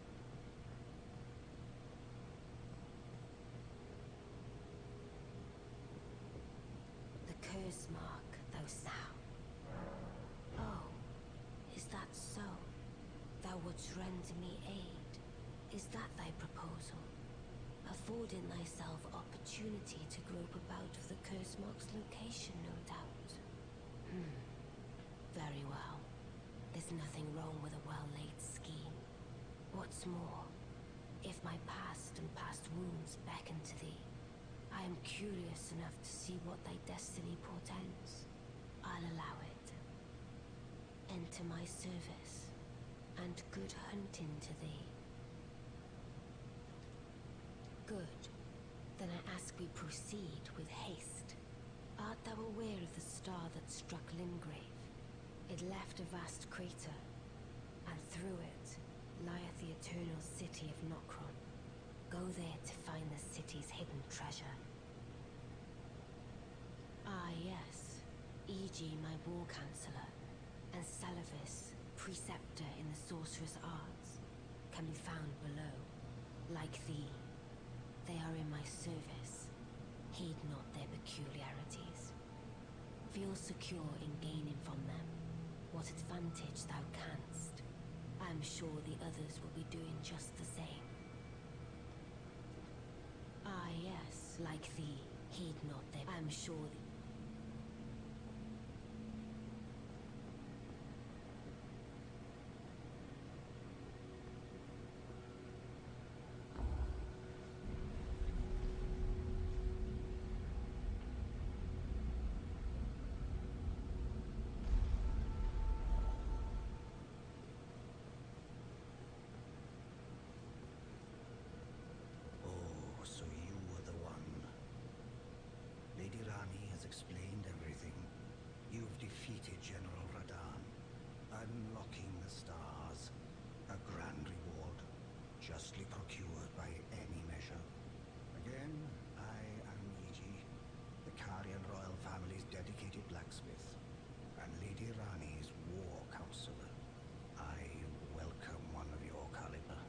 E: The curse mark, thou sow. Oh, is that so? Thou wouldst render me aid. Is that thy proposal? Affording thyself opportunity to grope about of the curse mark's location, no doubt. Very well. There's nothing wrong with a well-laid scheme. What's more, if my past and past wounds beckon to thee, I am curious enough to see what thy destiny portends. I'll allow it. Enter my service, and good hunting to thee. Good. Then I ask we proceed with haste. Art thou aware of the star that struck Limgrave? It left a vast crater, and through it lieth the eternal city of Nokron. Go there to find the city's hidden treasure. Ah yes, E.g. my war counselor, and Salavis, preceptor in the sorcerous arts, can be found below. Like thee, they are in my service. Heed not their peculiarities. Feel secure in gaining from them what advantage thou canst. I am sure the others will be doing just the same. Ah, yes, like thee, heed not their... I am sure...
D: Oh, so you were the one. Lady Ranni has explained everything. You've defeated General Radahn, unlocking the stars. A grand reward, justly procured by any measure. Again, I am Yiji, the Karian royal family's dedicated blacksmith, and Lady Ranni's war counselor. I welcome one of your caliber.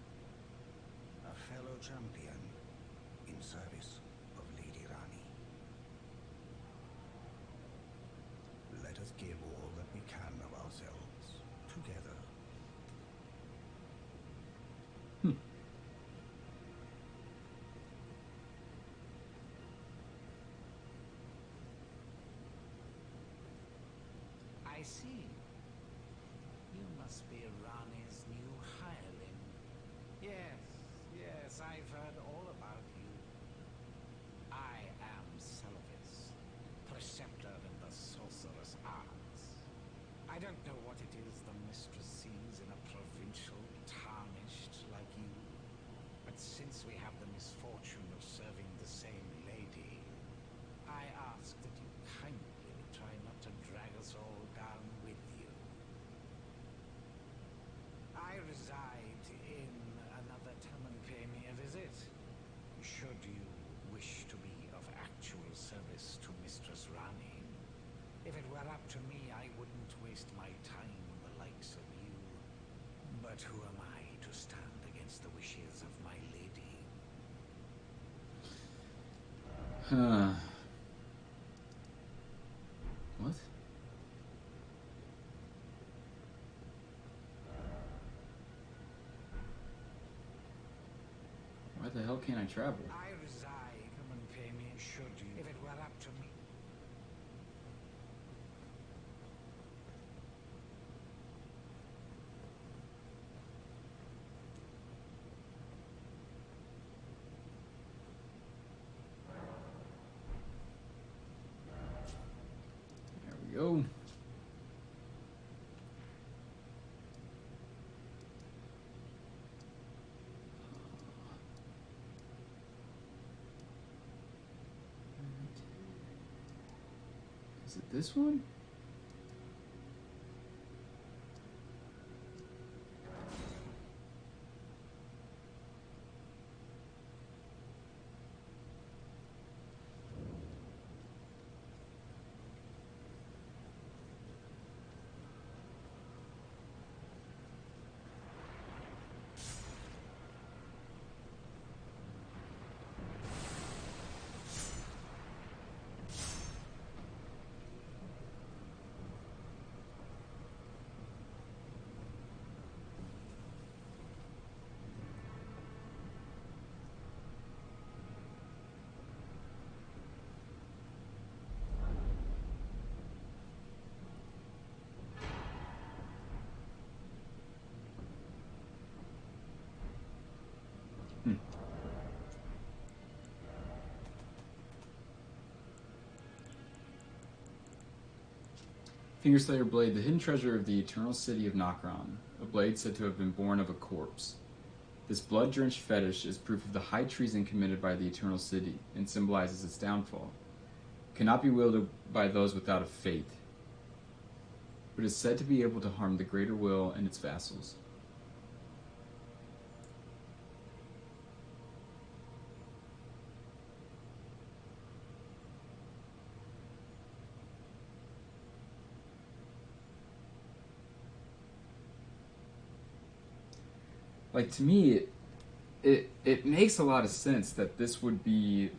D: A fellow champion in service of Lady Ranni. Let us give all that we can of ourselves together.
C: I see. You must be Ranni's new hireling. Yes, I've heard all about you. I am Selvis, preceptor in the sorcerous arts. I don't know what it is the mistress sees in a provincial tarnished like you, but since we have the misfortune of serving the same lady, I ask that you kindly try not to drag us all down with you. I reside in another town and pay me a visit. Should you wish to be of actual service to Mistress Ranni, if it were up to me, I wouldn't waste my time on the likes of you. But who am I to stand against the wishes of my lady?
A: What? Why the hell can't I travel?
C: I reside, come and pay me, should you, if it were up to me.
A: There we go. Is it this one? Fingerslayer Blade, the hidden treasure of the eternal city of Nokron, a blade said to have been born of a corpse. This blood-drenched fetish is proof of the high treason committed by the eternal city and symbolizes its downfall. It cannot be wielded by those without a faith, but is said to be able to harm the greater will and its vassals. like, to me, it makes a lot of sense that this would be,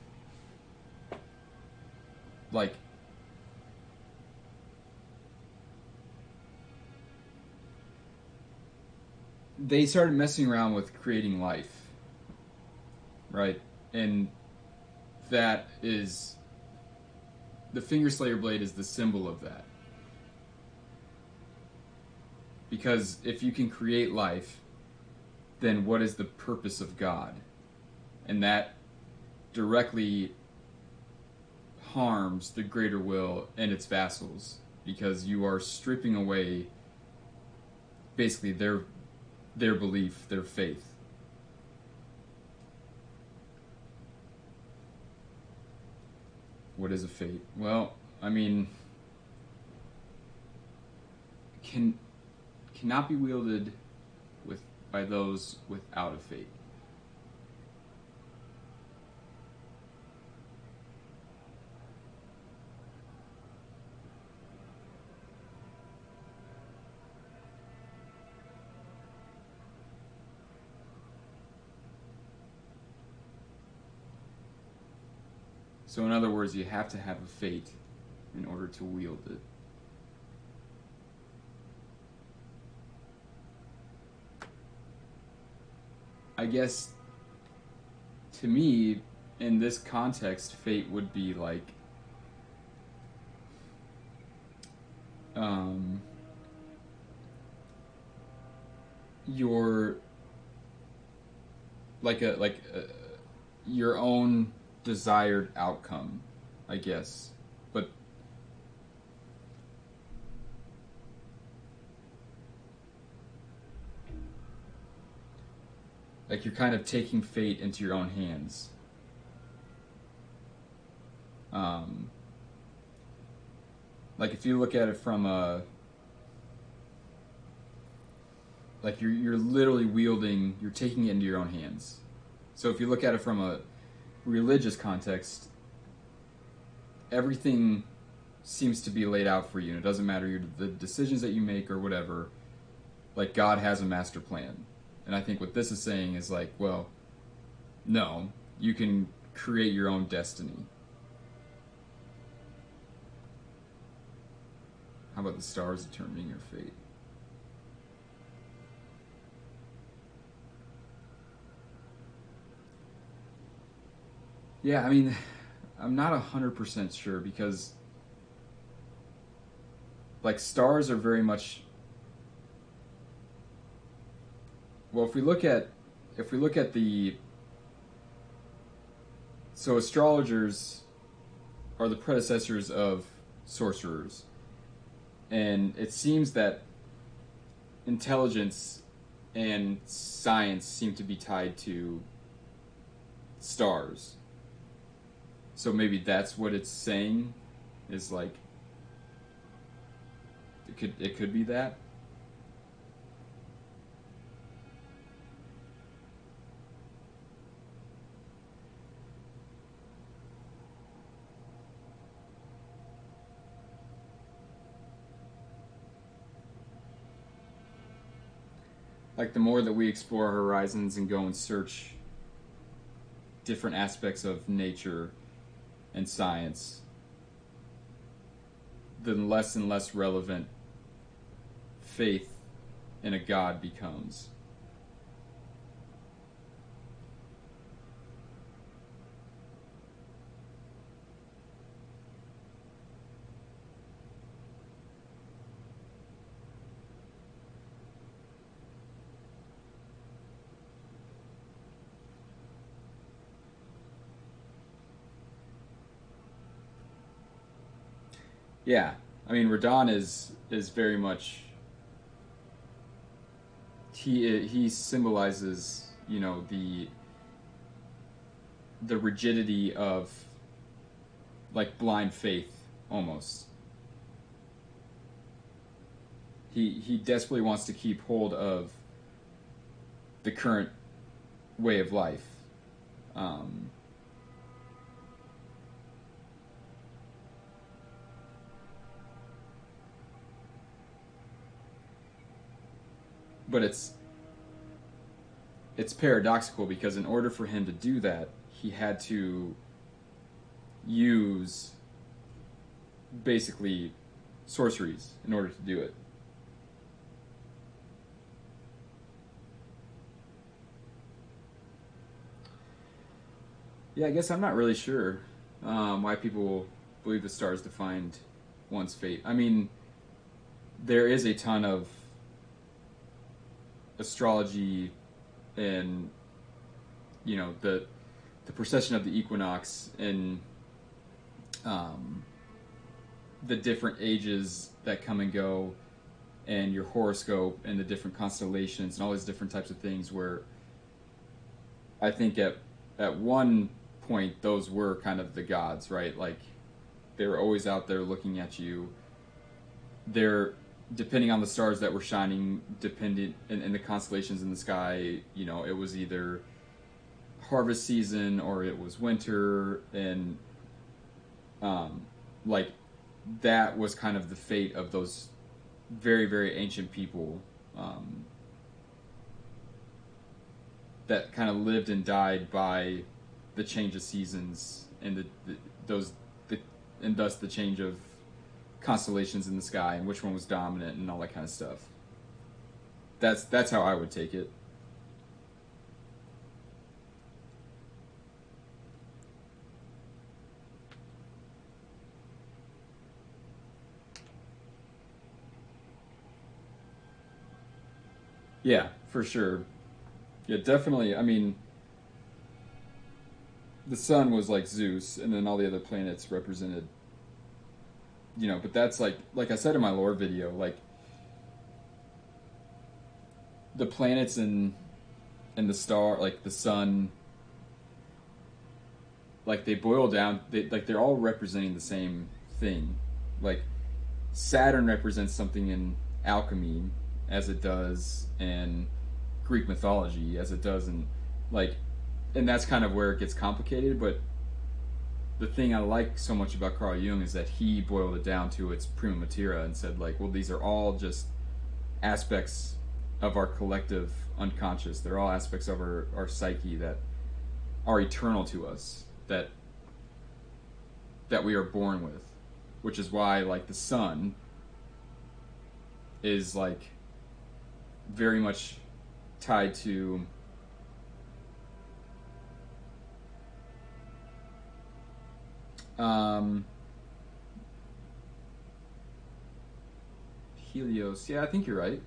A: like, they started messing around with creating life, right? And that is, the Fingerslayer blade is the symbol of that. Because if you can create life, then what is the purpose of God? And that directly harms the greater will and its vassals, because you are stripping away basically their belief, their faith. What is a fate? Well, I mean, cannot be wielded by those without a fate. So in other words, you have to have a fate in order to wield it. I guess, to me, in this context, fate would be like, your, your own desired outcome, I guess. But like, you're kind of taking fate into your own hands. Like, if you look at it from a, like, you're literally wielding, you're taking it into your own hands. So if you look at it from a religious context, everything seems to be laid out for you, and it doesn't matter the decisions that you make or whatever. Like, God has a master plan. And I think what this is saying is like, well, no, you can create your own destiny. How about the stars determining your fate? Yeah, I mean, I'm not 100% sure, because, like, stars are very much, well, if we look at the, so astrologers are the predecessors of sorcerers, and it seems that intelligence and science seem to be tied to stars. So maybe that's what it's saying, is like, it could be that. Like, the more that we explore our horizons and go and search different aspects of nature and science, the less and less relevant faith in a god becomes. Yeah, I mean, Radon is very much, he symbolizes, you know, the rigidity of, like, blind faith almost. He desperately wants to keep hold of the current way of life. But it's, it's paradoxical because in order for him to do that, he had to use basically sorceries in order to do it. Yeah, I guess I'm not really sure why people believe the stars defined one's fate. I mean, there is a ton of astrology and, you know, the precession of the equinox and the different ages that come and go, and your horoscope and the different constellations and all these different types of things, where I think at one point those were kind of the gods, right? Like, they were always out there looking at you. They're, depending on the stars that were shining, dependent in the constellations in the sky, you know, it was either harvest season or it was winter, and like, that was kind of the fate of those very, very ancient people that kind of lived and died by the change of seasons and and thus the change of constellations in the sky and which one was dominant and all that kind of stuff. That's how I would take it. Yeah, for sure. Yeah, definitely. I mean, the sun was like Zeus, and then all the other planets represented, you know, but that's like I said in my lore video, like, the planets and the star, like the sun, like, they boil down, they're all representing the same thing. Like, Saturn represents something in alchemy, as it does in Greek mythology, as it does in, like, and that's kind of where it gets complicated. But the thing I like so much about Carl Jung is that he boiled it down to its prima materia and said, like, well, these are all just aspects of our collective unconscious. They're all aspects of our psyche that are eternal to us, that we are born with, which is why, like, the sun is, like, very much tied to Helios. Yeah, I think you're right.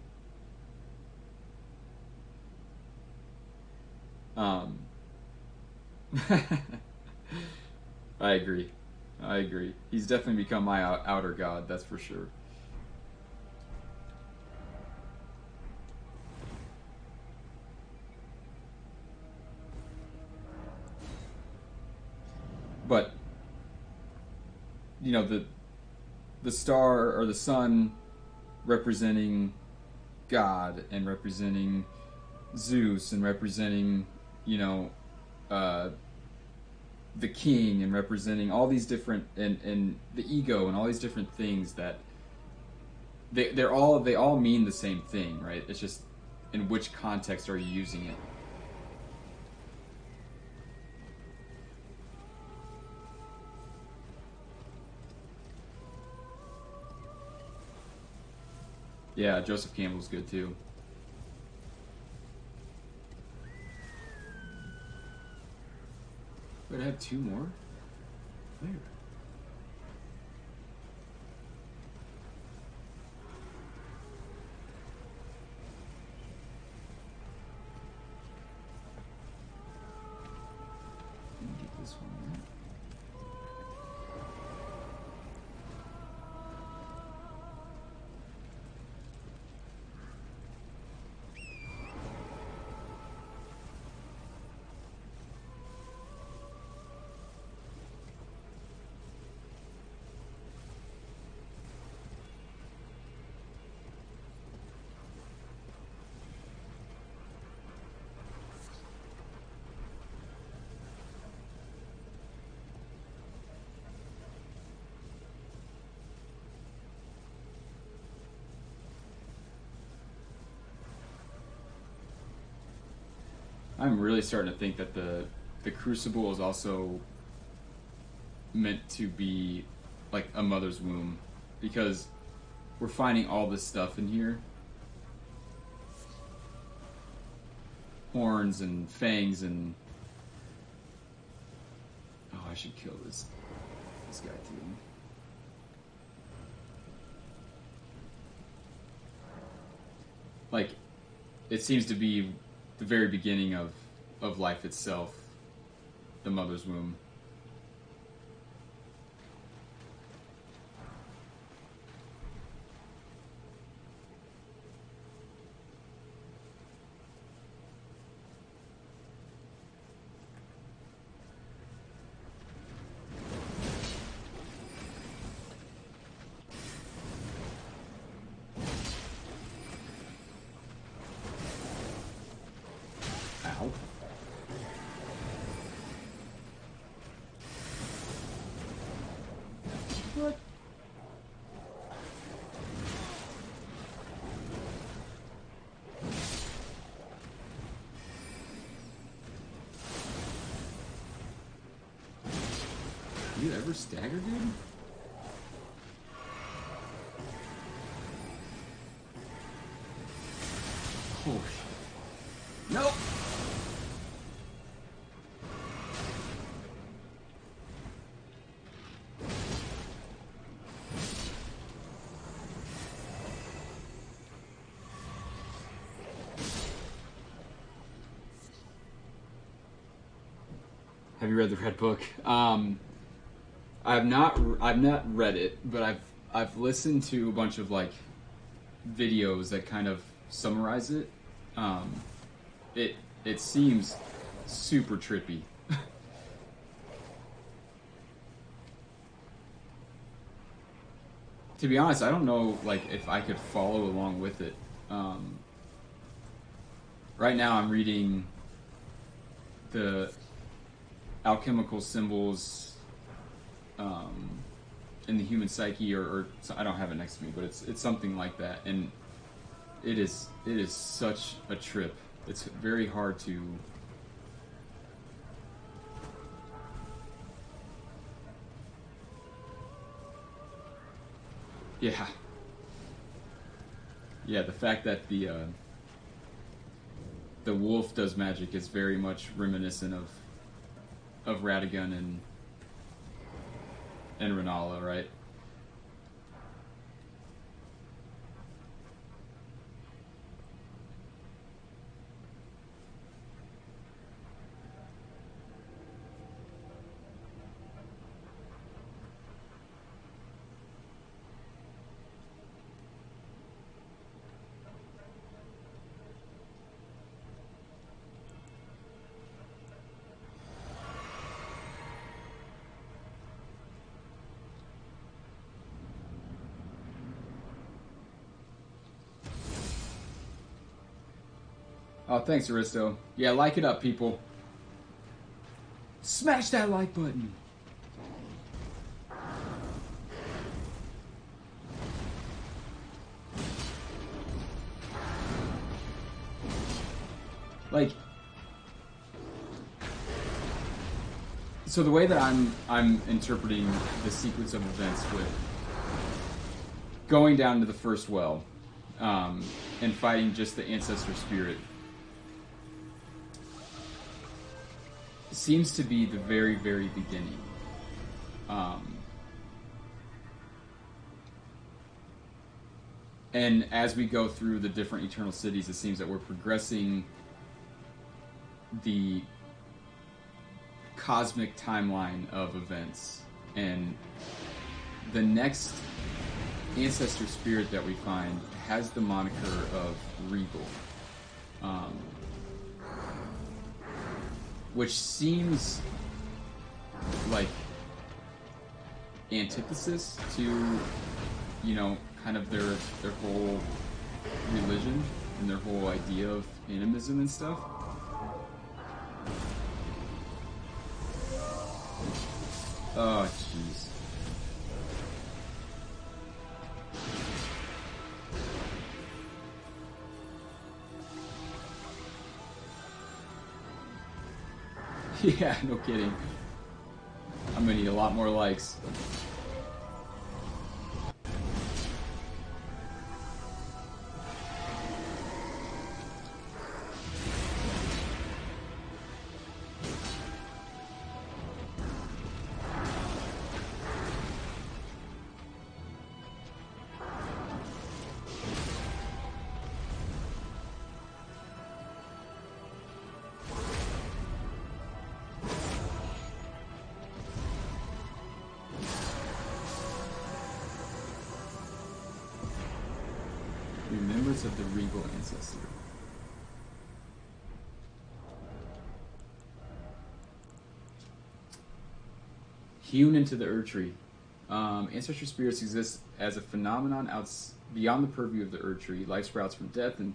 A: I agree. He's definitely become my outer god, that's for sure. But, you know, the star or the sun representing God and representing Zeus and representing, you know, the king, and representing all these different, and the ego and all these different things that they all mean the same thing, right? It's just in which context are you using it. Yeah, Joseph Campbell's good too. Wait, I have two more? Where? Let me get this one right. I'm really starting to think that the Crucible is also meant to be like a mother's womb, because we're finding all this stuff in here. Horns and fangs and... Oh, I should kill this guy too. Like, it seems to be the very beginning of life itself, the mother's womb. Ow. What? You ever stagger, dude? Oh shit. Nope! Have you read the Red Book? I've not read it, but I've listened to a bunch of like videos that kind of summarize it. It seems super trippy. To be honest, I don't know like if I could follow along with it. Right now, I'm reading the alchemical symbols in the human psyche, or I don't have it next to me, but it's something like that, and it is such a trip. It's very hard to... Yeah. Yeah, the fact that the wolf does magic is very much reminiscent of Radagon and Rennala, right? Oh, thanks, Aristo. Yeah, like it up, people. Smash that like button. Like, so the way that I'm interpreting the sequence of events with going down to the first well, and fighting just the ancestor spirit seems to be the very, very beginning. And as we go through the different eternal cities, it seems that we're progressing the cosmic timeline of events. And the next ancestor spirit that we find has the moniker of Regal. Which seems like antithesis to, you know, kind of their whole religion and their whole idea of animism and stuff. Oh, jeez. Yeah, no kidding. I'm gonna need a lot more likes. Remembrance of the regal ancestor. Hewn into the Erd Tree. Ancestral spirits exist as a phenomenon beyond the purview of the Erd Tree. Life sprouts from death and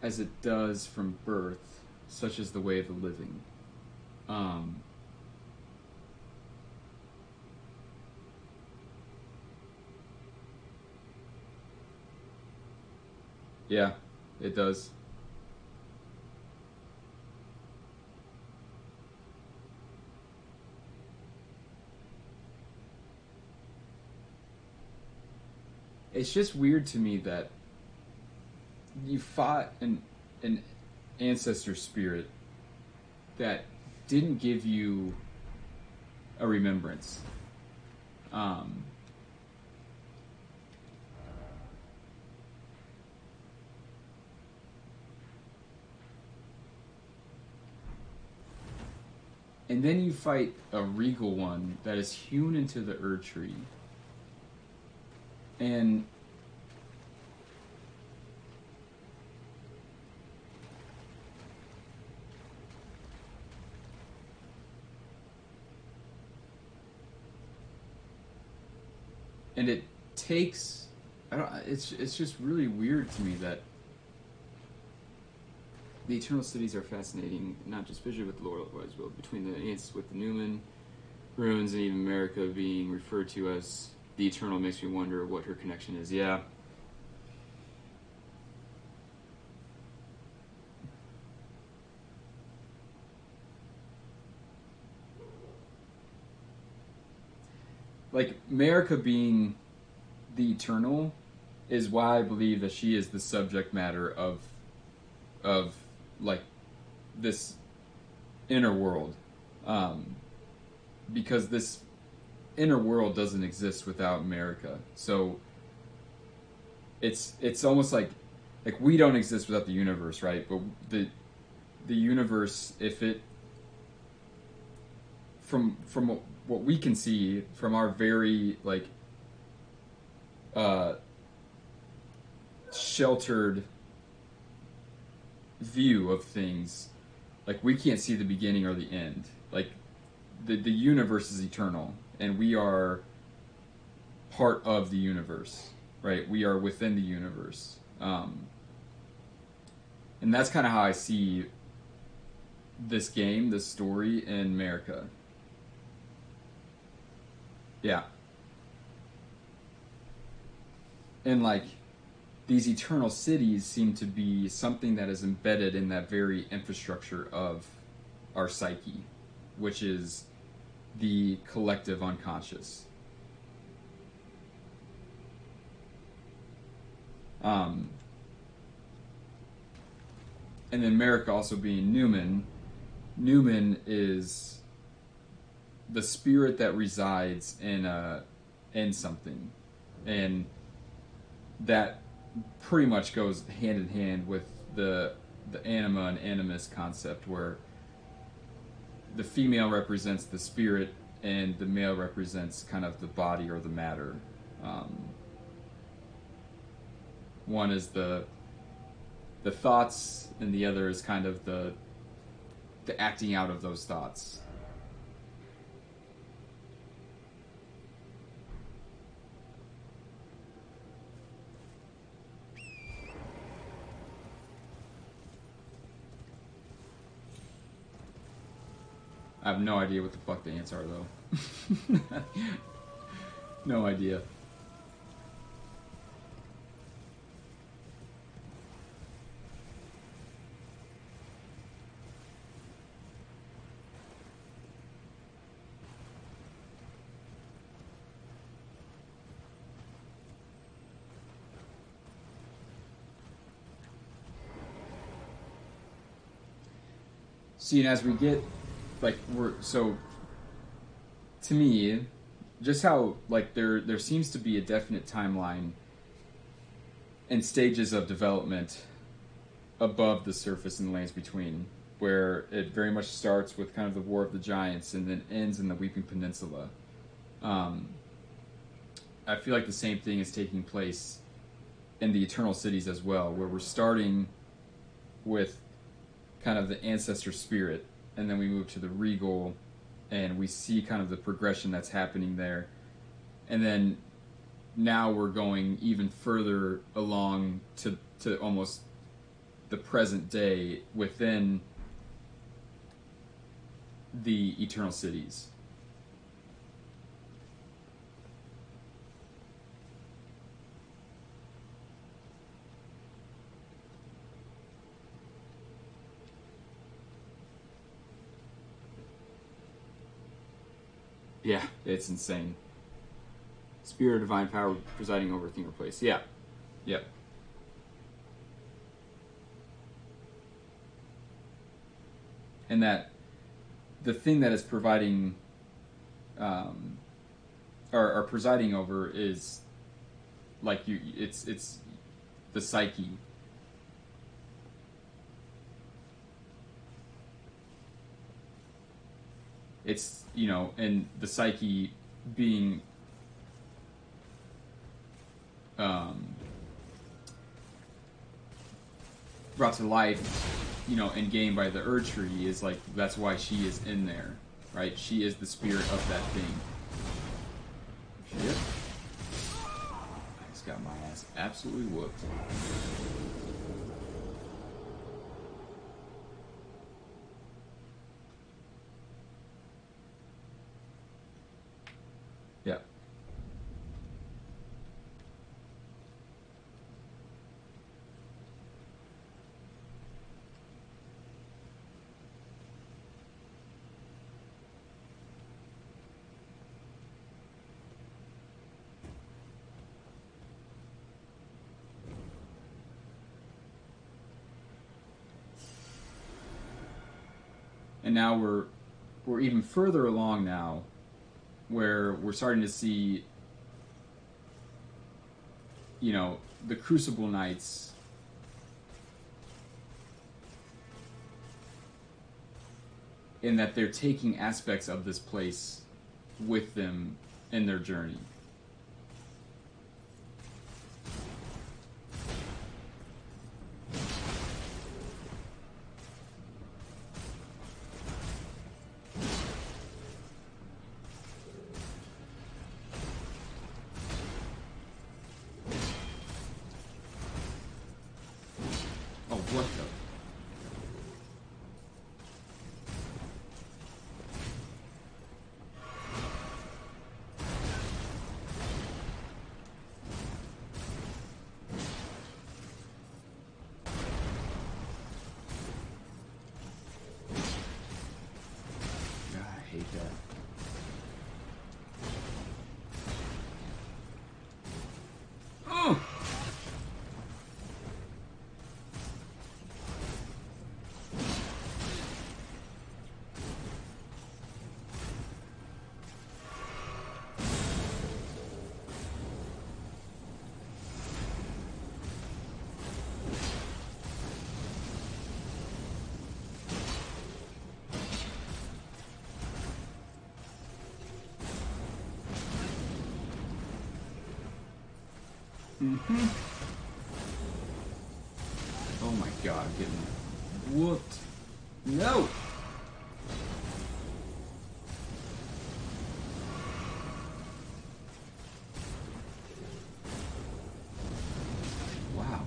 A: as it does from birth, such as the way of the living. Yeah, it does. It's just weird to me that you fought an ancestor spirit that didn't give you a remembrance. And then you fight a regal one that is hewn into the Erd Tree. And it takes it's just really weird to me that the Eternal Cities are fascinating, not just visually with the lore as well, between the Ants with the Newman ruins and even America being referred to as the Eternal makes me wonder what her connection is. Yeah. Like, America being the Eternal is why I believe that she is the subject matter of like this inner world, because this inner world doesn't exist without America. So it's almost like we don't exist without the universe, right? But the universe, if it from what we can see from our very like sheltered view of things, like we can't see the beginning or the end. Like the universe is eternal and we are part of the universe, right? We are within the universe, and that's kind of how I see this game, this story in America. Yeah. And like these eternal cities seem to be something that is embedded in that very infrastructure of our psyche, which is the collective unconscious. And then America also being Newman. Newman is the spirit that resides in something, and that pretty much goes hand in hand with the anima and animus concept, where the female represents the spirit and the male represents kind of the body or the matter. One is the thoughts, and the other is kind of the acting out of those thoughts. I have no idea what the fuck the ants are, though. No idea. See, and as we get, like, to me, just how, like, there seems to be a definite timeline and stages of development above the surface and the lands between, where it very much starts with kind of the War of the Giants and then ends in the Weeping Peninsula. I feel like the same thing is taking place in the Eternal Cities as well, where we're starting with kind of the ancestor spirit, and then we move to the regal, and we see kind of the progression that's happening there. And then now we're going even further along to almost the present day within the Eternal Cities.
B: Yeah.
A: It's insane.
B: Spirit of divine power presiding over thing or place. Yeah.
A: Yep. And that the thing that is providing or presiding over is like it's the psyche. It's, you know, and the psyche being brought to life, you know, and gained by the Erd Tree is like, that's why she is in there, right? She is the spirit of that thing. Shit. I just got my ass absolutely whooped. Yeah. And now we're even further along now, where we're starting to see, you know, the Crucible Knights in that they're taking aspects of this place with them in their journey. Oh, what the? God, I hate that. Oh! Mm-hmm. Oh my god, I'm getting whooped. No! Wow.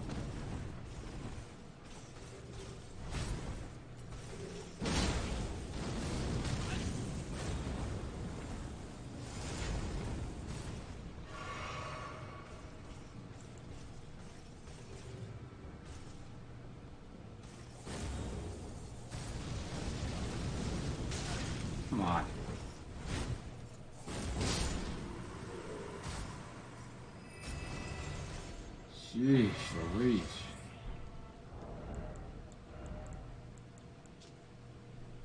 A: Come on. Sheesh, Louise.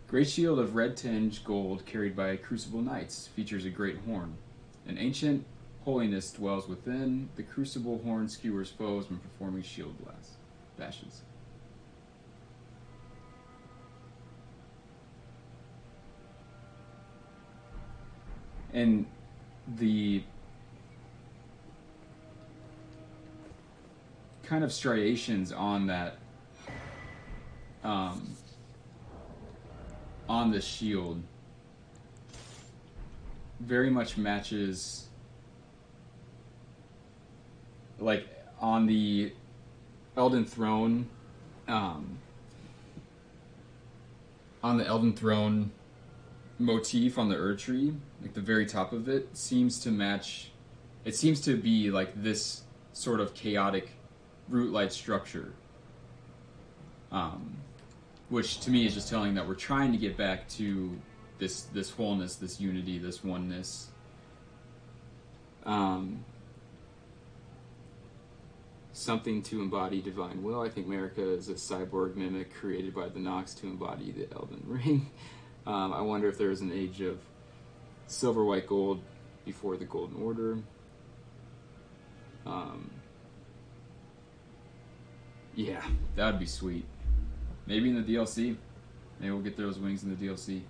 A: Great shield of red tinged gold carried by crucible knights features a great horn. An ancient holiness dwells within. The crucible horn skewers foes when performing shield bashes. And the kind of striations on that on the shield very much matches, like on the Elden Throne, on the Elden Throne motif on the Erdtree, like the very top of it seems to match. It seems to be like this sort of chaotic root-light structure, which to me is just telling that we're trying to get back to this wholeness, this unity, this oneness.
B: Something to embody divine will. I think Marika is a cyborg mimic created by the Nox to embody the Elden Ring. I wonder if there was an age of silver, white, gold before the Golden Order.
A: Yeah, that would be sweet. Maybe in the DLC. Maybe we'll get those wings in the DLC.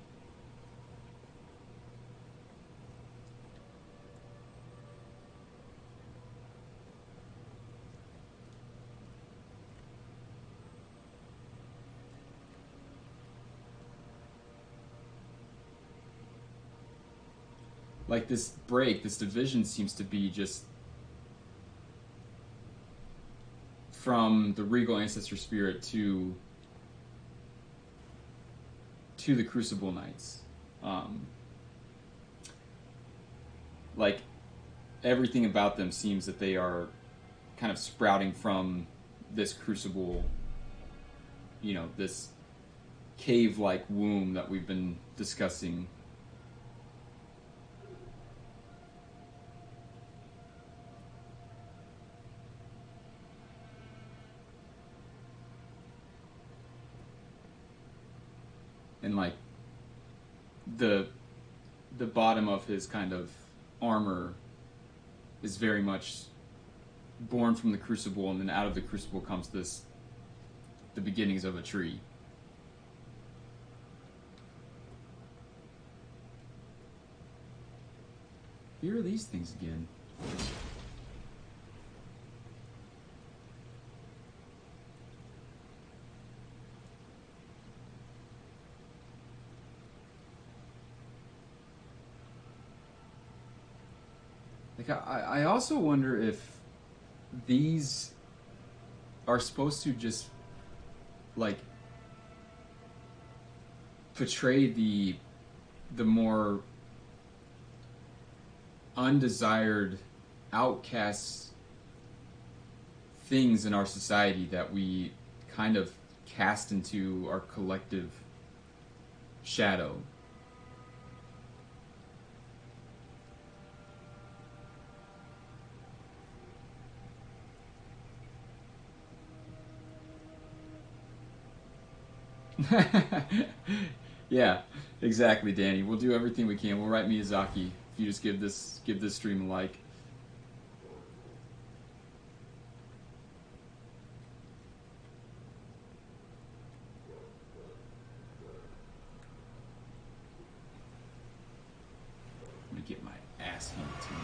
A: Like this break, this division seems to be just from the regal ancestor spirit to the Crucible Knights. Like everything about them seems that they are kind of sprouting from this crucible, you know, this cave-like womb that we've been discussing. And like the bottom of his kind of armor is very much born from the crucible, and then out of the crucible comes the beginnings of a tree. Here are these things again. Like I also wonder if these are supposed to just like portray the more undesired outcasts things in our society that we kind of cast into our collective shadow. Yeah, exactly, Danny. We'll do everything we can. We'll write Miyazaki if you just give this stream a like. Let me get my ass handed to me.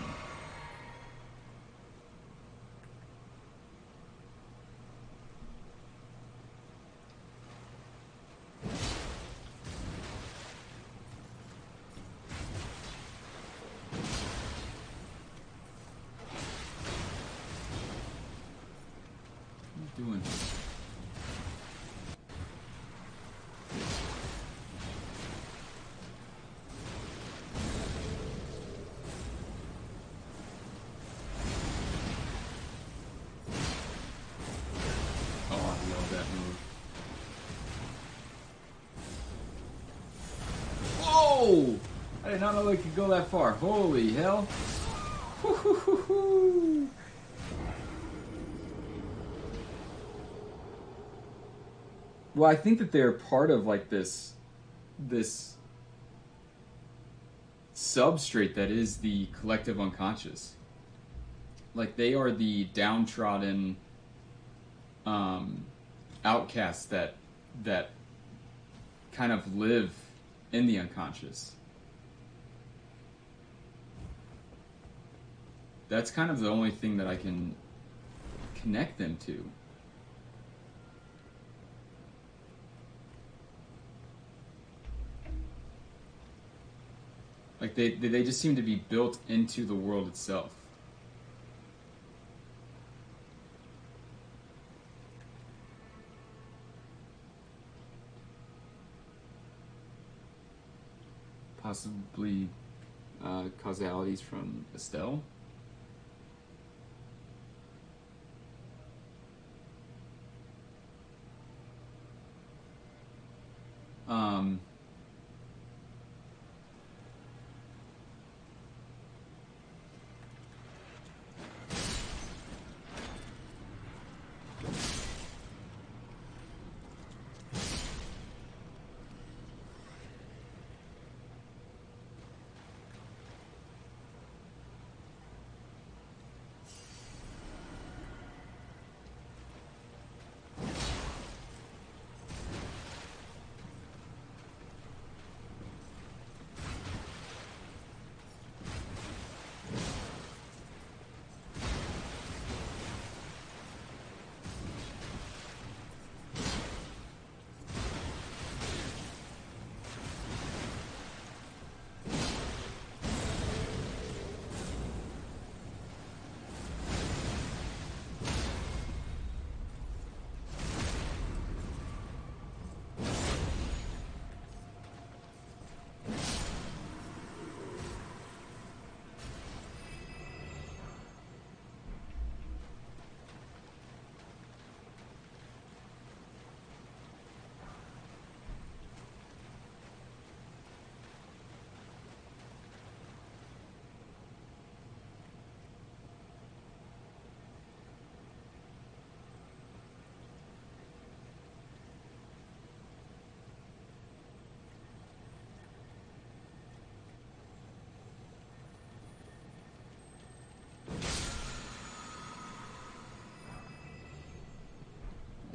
A: Doing? Oh, I love that move. Whoa! I did not know it could go that far. Holy hell! Woo-hoo-hoo-hoo. Well, I think that they're part of like this this substrate that is the collective unconscious. Like, they are the downtrodden outcasts that kind of live in the unconscious. That's kind of the only thing that I can connect them to. Like, they just seem to be built into the world itself. Possibly causalities from Estelle.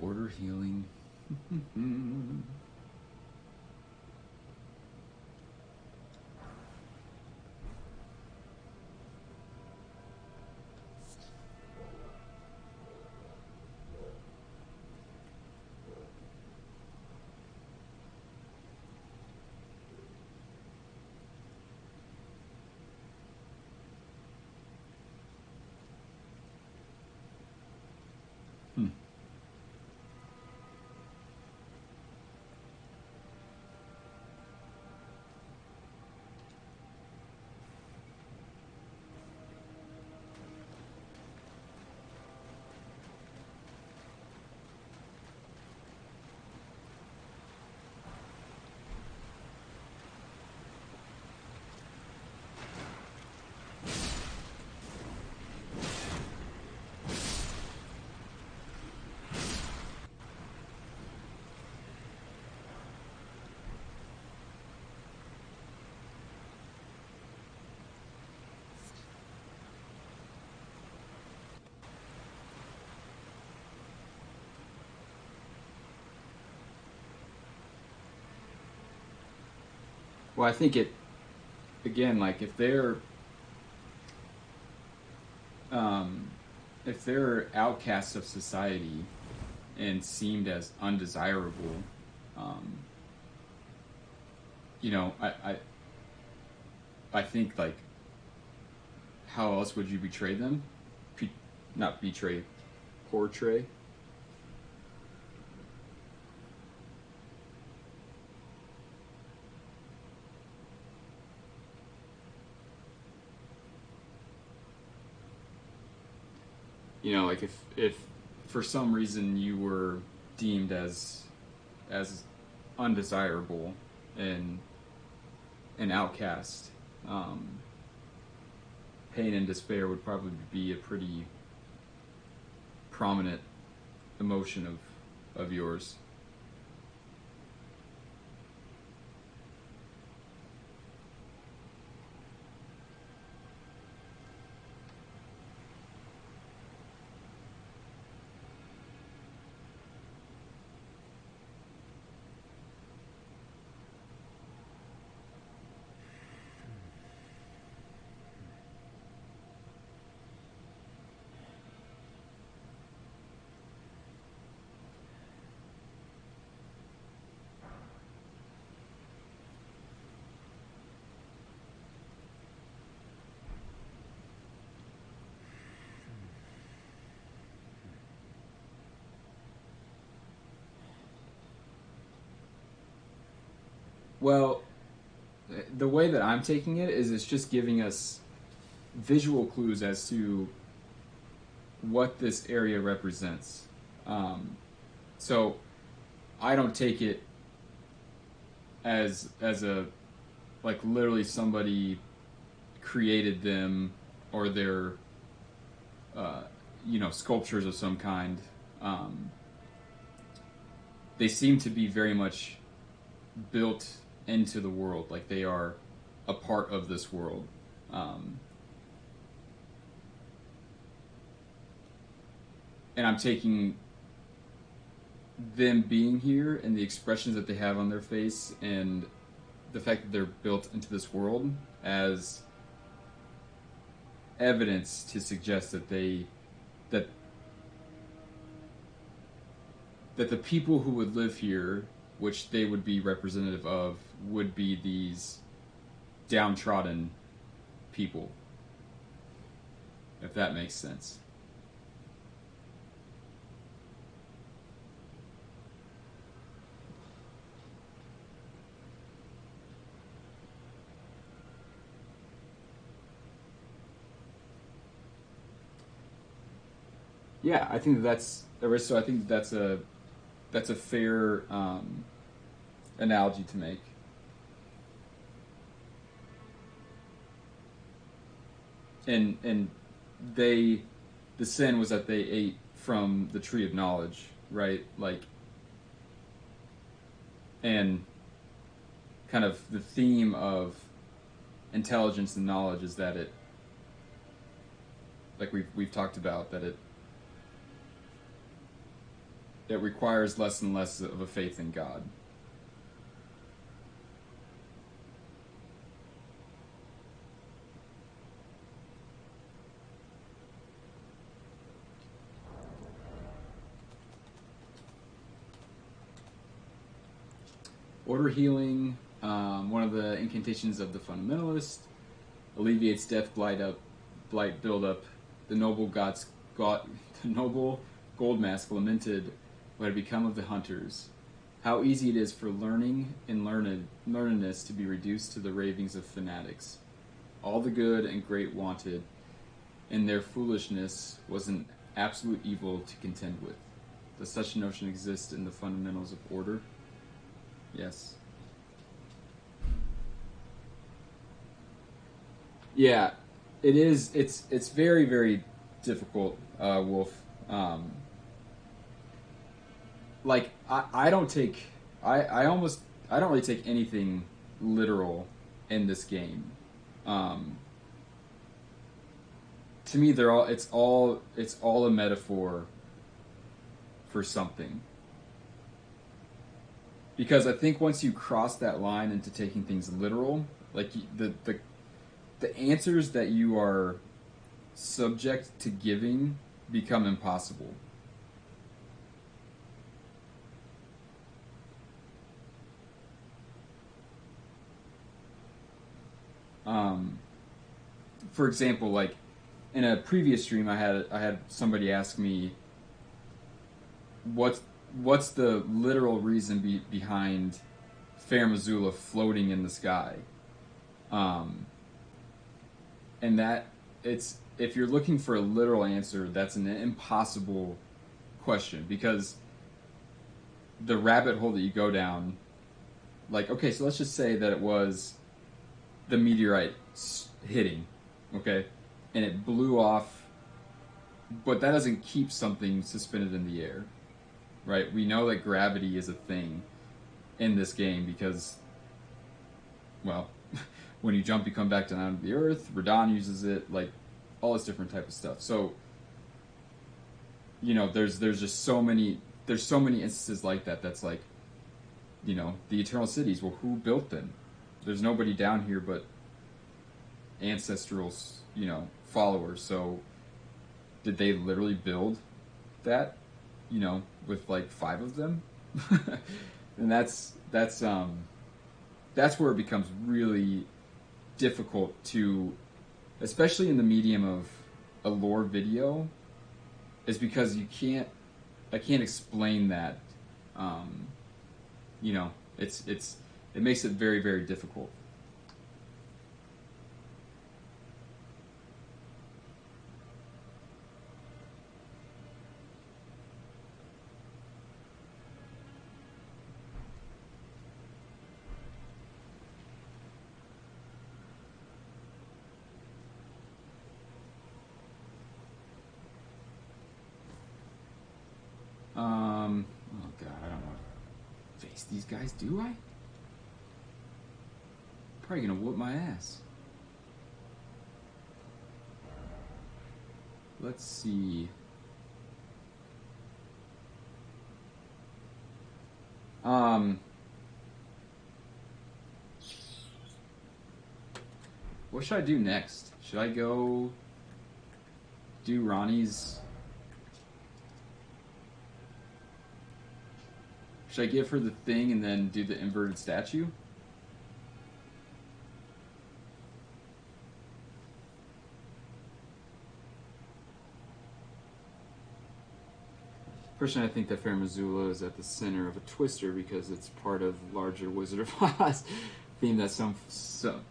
A: Order healing. Well, I think it, again, like, if they're outcasts of society and seemed as undesirable, you know, I think, like, how else would you betray them? Not betray, portray. You know, like, if for some reason you were deemed as undesirable and an outcast, pain and despair would probably be a pretty prominent emotion of yours. Well, the way that I'm taking it is it's just giving us visual clues as to what this area represents. So I don't take it as a like literally somebody created them or they're sculptures of some kind. They seem to be very much built into the world, like they are a part of this world. And I'm taking them being here and the expressions that they have on their face and the fact that they're built into this world as evidence to suggest that that the people who would live here, which they would be representative of, would be these downtrodden people, if that makes sense. Yeah, I think that's Aristo. I think that's a fair analogy to make. And the sin was that they ate from the tree of knowledge, right? Like, and kind of the theme of intelligence and knowledge is that it, like we've talked about, that it requires less and less of a faith in God. Order healing, one of the incantations of the fundamentalist, alleviates death, blight buildup. The noble gold mask lamented what had become of the hunters. How easy it is for learning and learnedness to be reduced to the ravings of fanatics. All the good and great wanted, and their foolishness was an absolute evil to contend with. Does such a notion exist in the fundamentals of order? Yes. Yeah, it is. It's very, very difficult, Wolf. Like I don't really take anything literal in this game. To me, it's all a metaphor for something. Because I think once you cross that line into taking things literal, like the answers that you are subject to giving become impossible. For example, like in a previous stream, I had somebody ask me, what's the literal reason behind Fair Missoula floating in the sky? And that if you're looking for a literal answer, that's an impossible question, because the rabbit hole that you go down, like, okay, so let's just say that it was the meteorite hitting, okay, and it blew off, but that doesn't keep something suspended in the air, right? We know that gravity is a thing in this game because, well, when you jump, you come back down to the earth. Radon uses it, like all this different type of stuff. So, there's just so many instances like that. That's like, the Eternal Cities. Well, who built them? There's nobody down here but ancestral, followers. So, did they literally build that? With like 5 of them, and that's where it becomes really difficult to, especially in the medium of a lore video, is because I can't explain that. It's It makes it very, very difficult. Oh god, I don't want to face these guys, do I? Probably gonna whoop my ass. Let's see. What should I do next? Should I go do Ranni's? Should I give her the thing and then do the inverted statue?
B: Personally, I think that Fair Missoula is at the center of a twister because it's part of larger Wizard of Oz theme that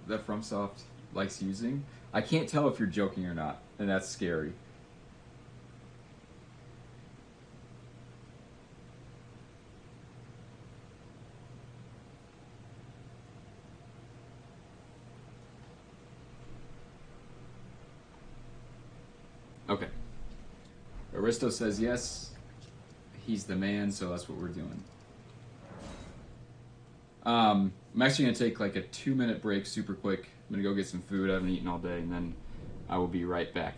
A: that FromSoft likes using. I can't tell if you're joking or not, and that's scary. Okay. Aristo says yes. He's the man, so that's what we're doing. I'm actually going to take like a 2-minute break super quick. I'm going to go get some food. I haven't eaten all day, and then I will be right back.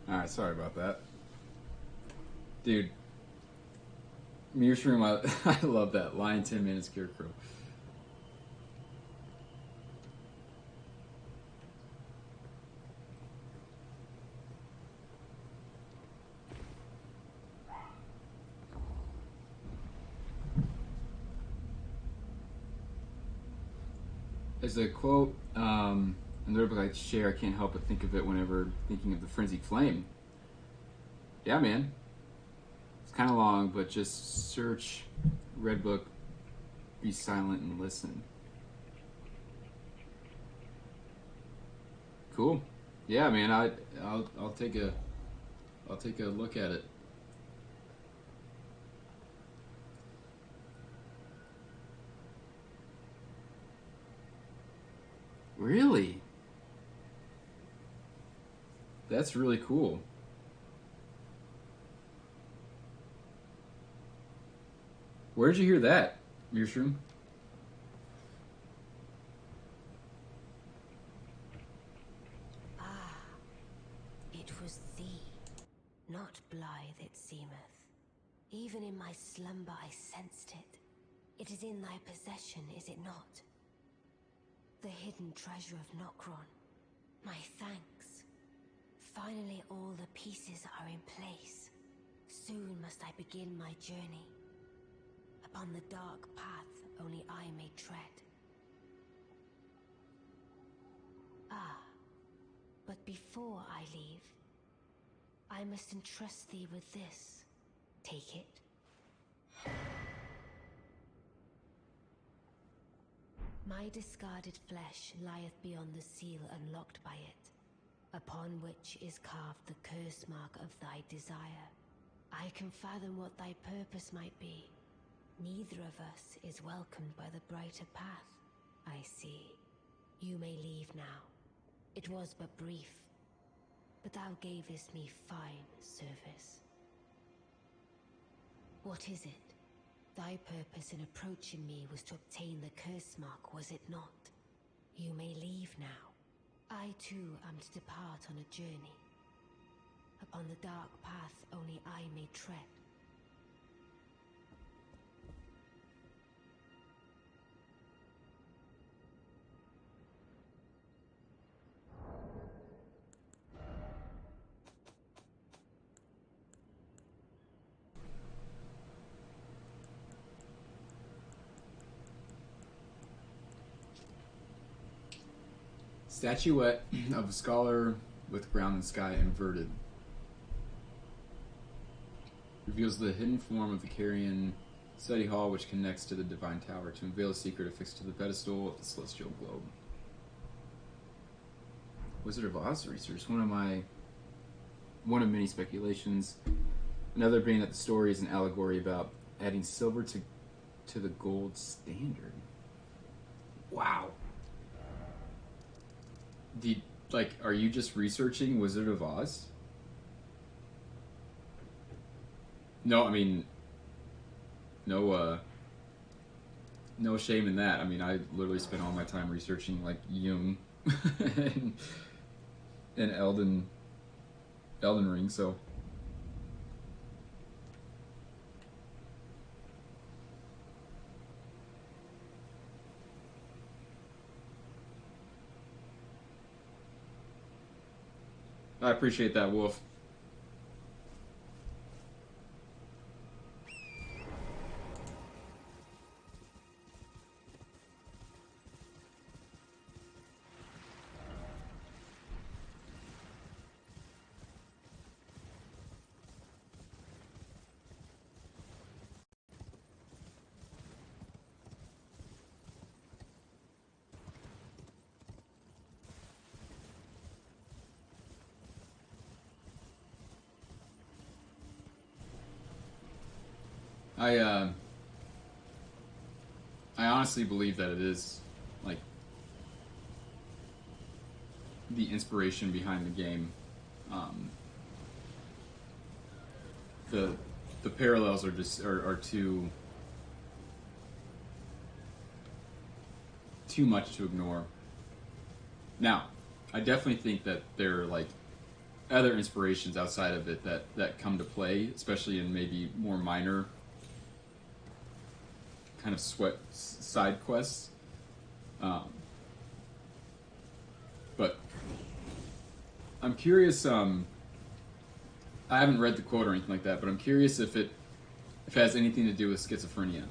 A: Alright, sorry about that. Dude. Mushroom, I love that. Lion, Tin Man, and Scarecrow. There's a quote in the book I share. I can't help but think of it whenever thinking of the Frenzied Flame. Yeah, man. It's kind of long, but just search Red Book, be silent, and listen. Cool. Yeah, man. I'll take a look at it. Really? That's really cool. Where'd you hear that, Mushroom?
E: Ah, it was thee, not blithe it seemeth. Even in my slumber I sensed it. It is in thy possession, is it not? The hidden treasure of Nokron. My thanks. Finally all the pieces are in place. Soon must I begin my journey. Upon the dark path only I may tread. Ah, but before I leave, I must entrust thee with this. Take it. My discarded flesh lieth beyond the seal unlocked by it, upon which is carved the curse mark of thy desire. I can fathom what thy purpose might be. Neither of us is welcomed by the brighter path. I see. You may leave now. It was but brief, but thou gavest me fine service. What is it? Thy purpose in approaching me was to obtain the curse mark, was it not? You may leave now. I too am to depart on a journey. Upon the dark path only I may tread.
A: Statuette of a scholar with ground and sky inverted. Reveals the hidden form of the Carrion study hall which connects to the divine tower to unveil a secret affixed to the pedestal of the celestial globe. Wizard of Oz research. One of many speculations. Another being that the story is an allegory about adding silver to the gold standard. Wow. Are you just researching Wizard of Oz? No, I mean, no shame in that. I mean, I literally spent all my time researching like Jung and Elden Ring. So I appreciate that, Wolf. I honestly believe that it is like the inspiration behind the game. The parallels are just are too much to ignore. Now, I definitely think that they're like other inspirations outside of it that come to play, especially in maybe more minor kind of side quests. But I'm curious. I haven't read the quote or anything like that, but I'm curious if it has anything to do with schizophrenia.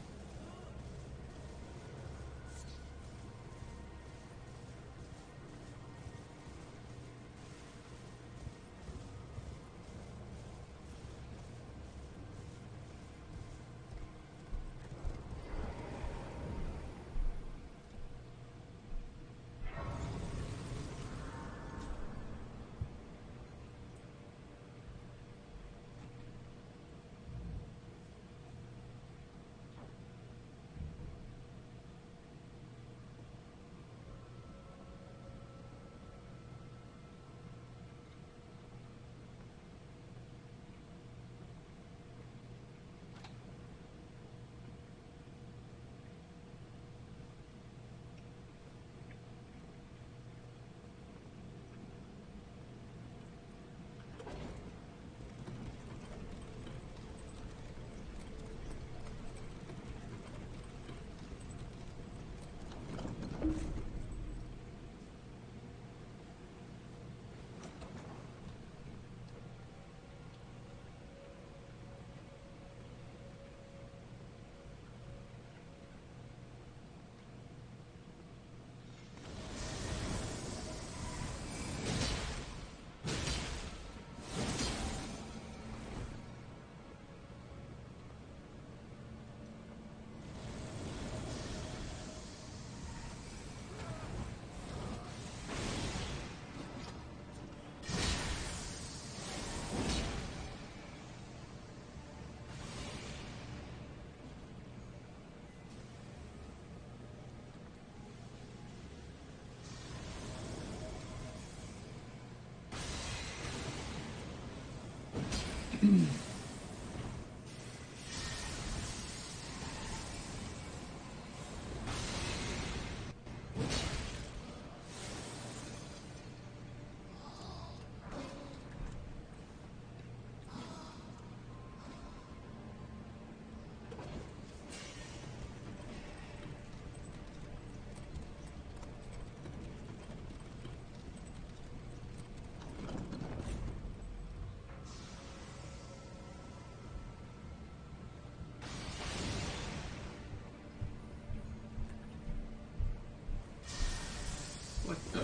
A: What the?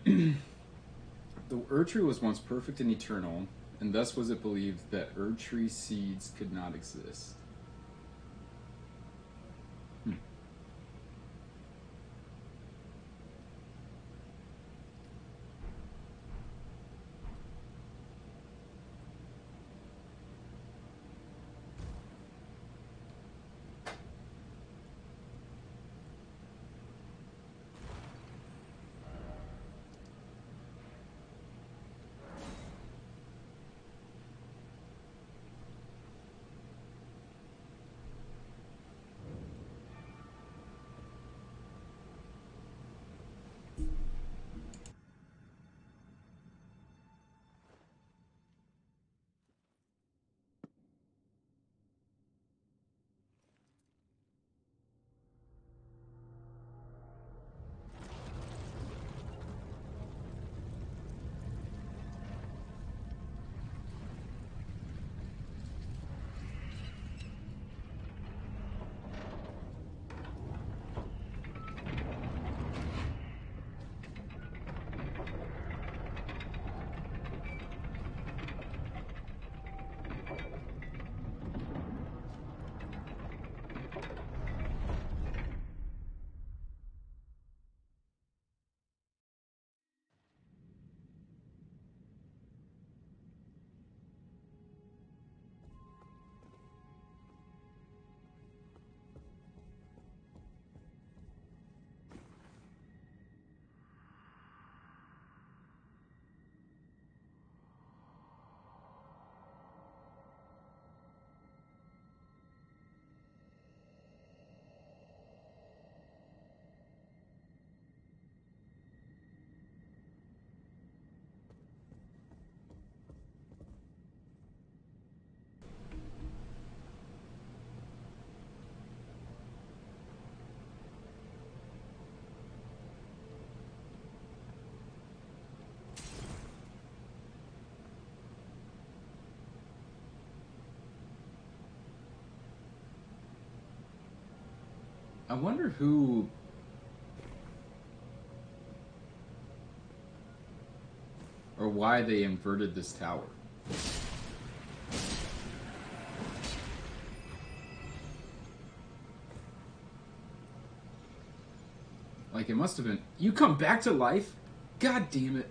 A: The Erdtree was once perfect and eternal, and thus was it believed that Erdtree seeds could not exist. I wonder who... or why they inverted this tower. Like, it must have been... You come back to life? God damn it.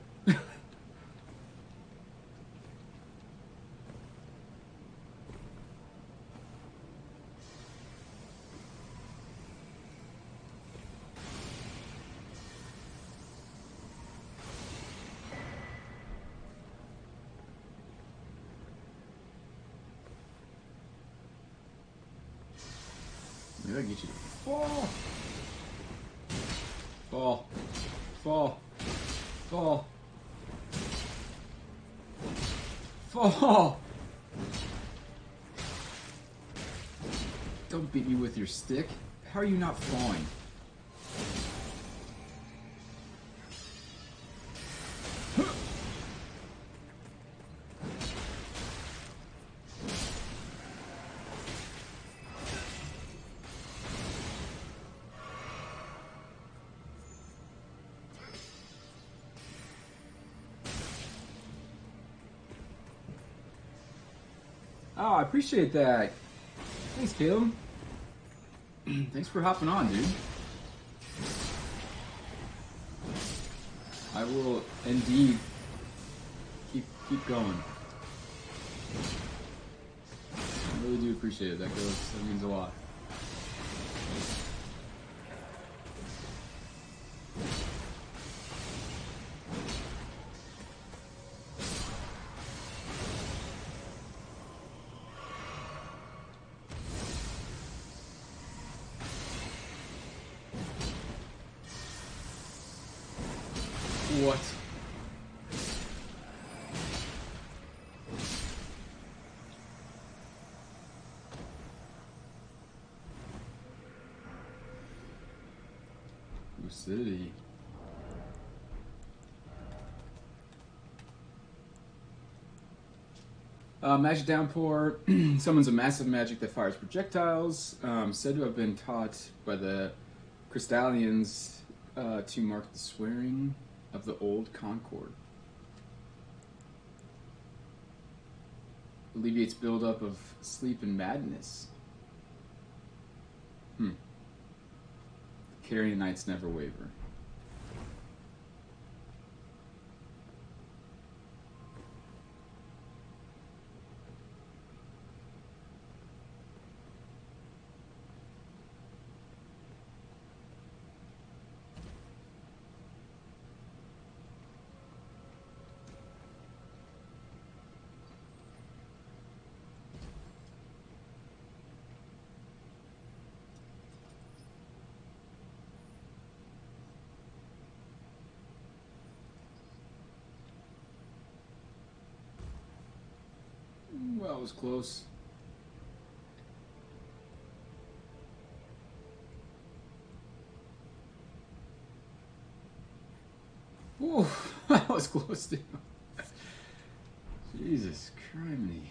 A: Maybe I can get you to fall. Fall. Fall. Fall. Fall. Don't beat me with your stick. How are you not falling? Oh, I appreciate that. Thanks, Caleb. Thanks for hopping on, dude. I will indeed keep going. I really do appreciate it. That means a lot. What? Lucidity. Magic Downpour summons a massive magic that fires projectiles, said to have been taught by the Crystallians to mark the swearing. of the Old Concord. Alleviates buildup of sleep and madness. Carrion Knights never waver. Well, it was close. Ooh, that was close too. Jesus criminy.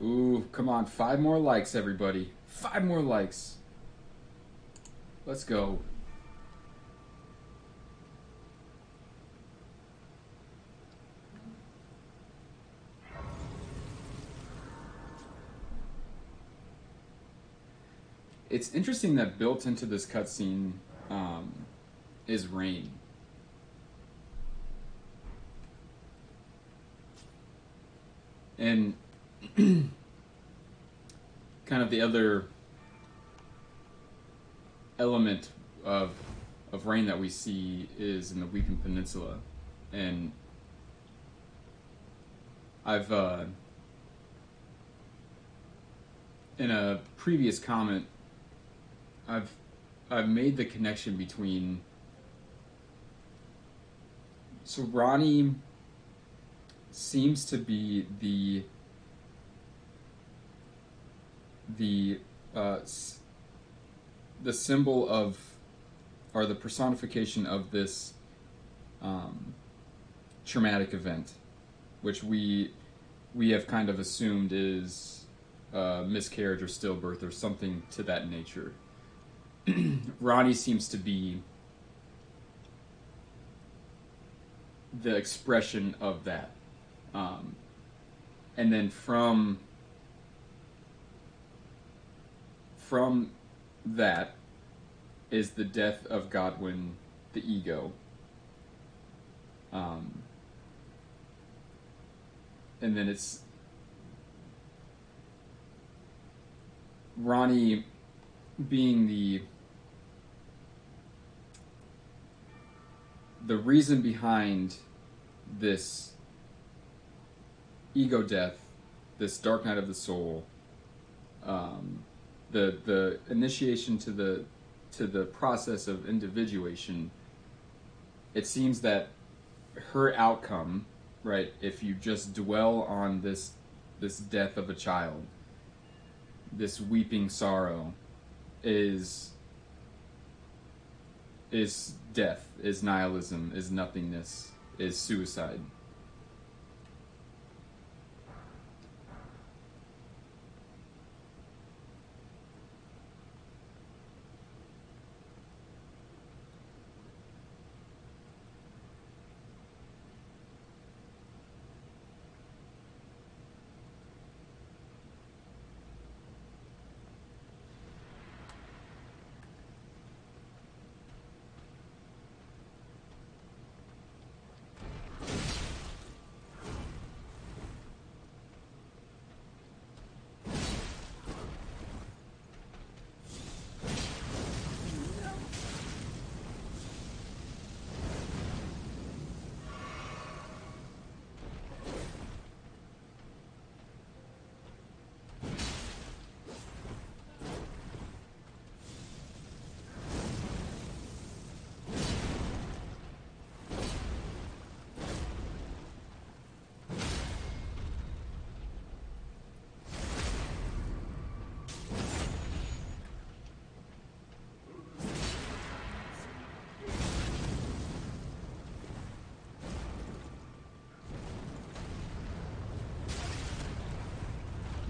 A: Ooh, come on. 5 more likes, everybody. 5 more likes. Let's go. It's interesting that built into this cutscene is rain. And kind of the other element of rain that we see is in the Weeping Peninsula. And I've in a previous comment I've made the connection between, so Ranni seems to be the symbol of, or the personification of this traumatic event, which we have kind of assumed is miscarriage or stillbirth or something to that nature. Ranni seems to be the expression of that. And then from that is the death of Godwyn, the ego. And then it's Ranni being the reason behind this ego death, this dark night of the soul, the initiation to the process of individuation. It seems that her outcome, right, if you just dwell on this death of a child, this weeping sorrow, is death, is nihilism, is nothingness, is suicide.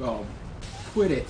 A: Oh, quit it.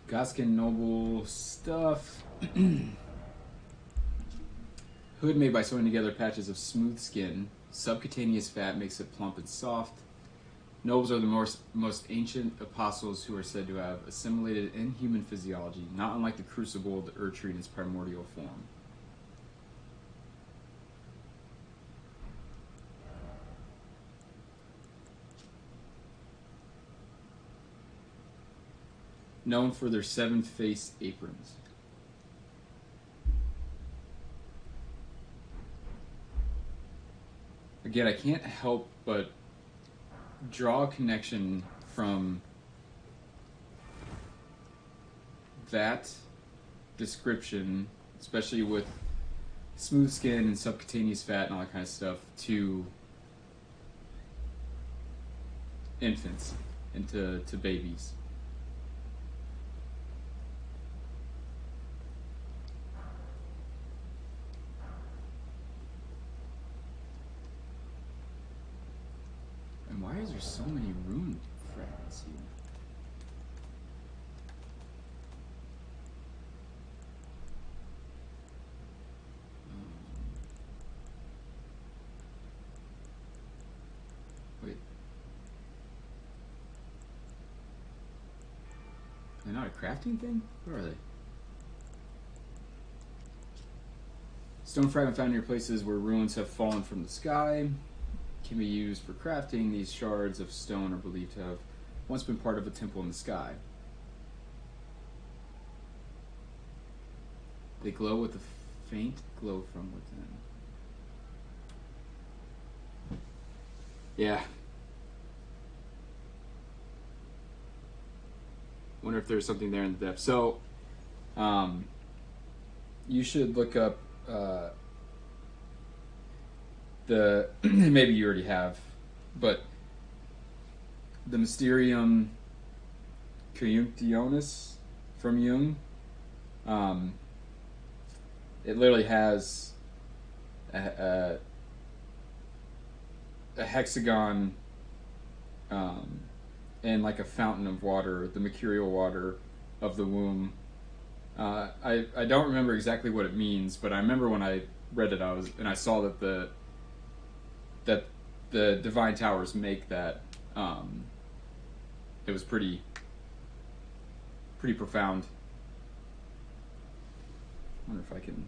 A: Godskin Noble stuff. Hood made by sewing together patches of smooth skin. Subcutaneous fat makes it plump and soft. Nobles are the most ancient apostles who are said to have assimilated inhuman physiology, not unlike the crucible of the Erdtree in its primordial form. Known for their 7-faced aprons. Again, I can't help but draw a connection from that description, especially with smooth skin and subcutaneous fat and all that kind of stuff, to infants and to babies. Why is there so many rune fragments here? Wait. They're not a crafting thing? Where are they? Stone fragment found near places where ruins have fallen from the sky. Can be used for crafting. These shards of stone are believed to have once been part of a temple in the sky. They glow with a faint glow from within. Yeah. Wonder if there's something there in the depths. So, you should look up the maybe you already have, but the Mysterium Conjunctionis from Jung. It literally has a hexagon and like a fountain of water, the mercurial water of the womb. I don't remember exactly what it means, but I remember when I read it, I saw that the divine towers make that. It was pretty profound. I wonder if I can.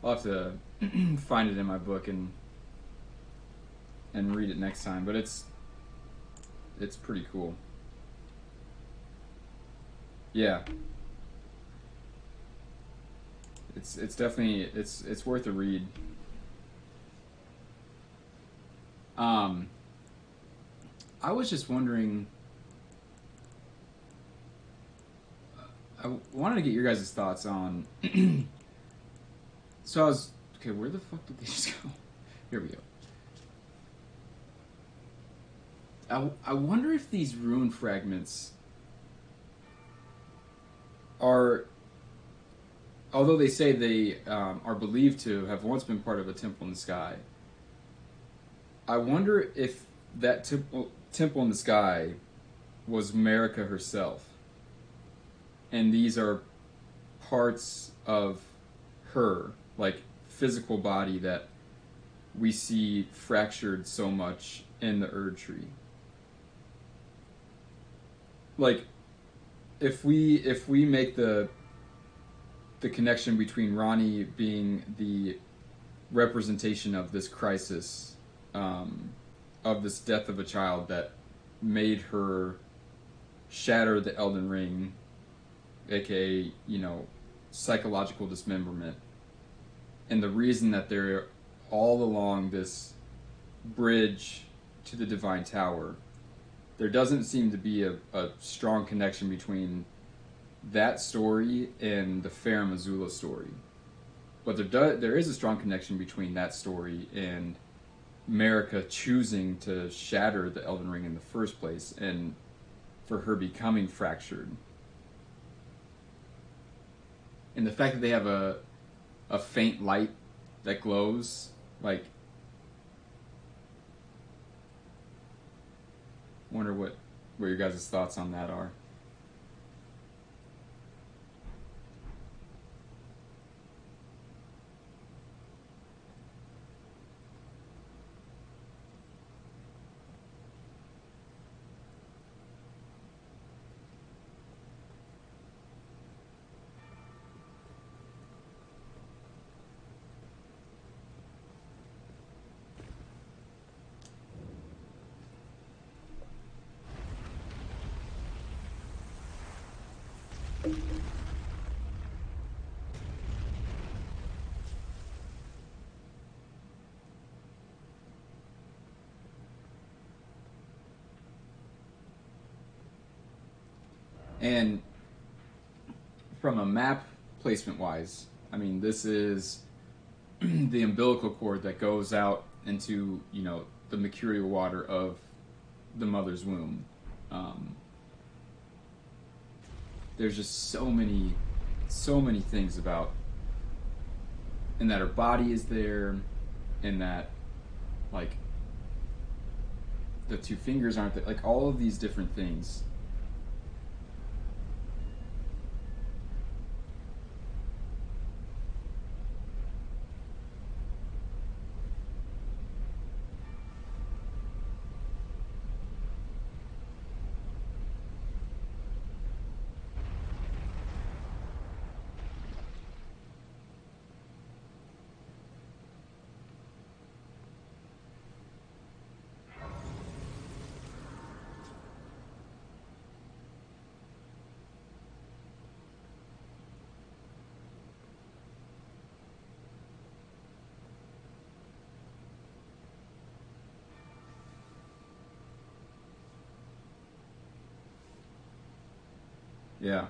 A: I'll have to find it in my book and read it next time, but it's pretty cool. Yeah. It's definitely it's worth a read. I was just wondering wanted to get your guys' thoughts on. So I was okay. Where the fuck did they just go? Here we go. I wonder if these rune fragments are, although they say they are believed to have once been part of a temple in the sky. I wonder if that temple in the sky was Marika herself, and these are parts of her, like physical body that we see fractured so much in the Erd Tree. Like, if we make the connection between Ranni being the representation of this crisis, of this death of a child that made her shatter the Elden Ring, aka, psychological dismemberment, and the reason that they're all along this bridge to the Divine Tower, there doesn't seem to be a strong connection between that story and the Farum Azula story. But there is a strong connection between that story and Marika choosing to shatter the Elden Ring in the first place, and for her becoming fractured. And the fact that they have a faint light that glows, like, wonder what your guys' thoughts on that are. And from a map placement wise, I mean, this is the umbilical cord that goes out into, the mercurial water of the mother's womb. There's just so many things about, and that her body is there, and that, like, the two fingers aren't there, like, all of these different things. Yeah.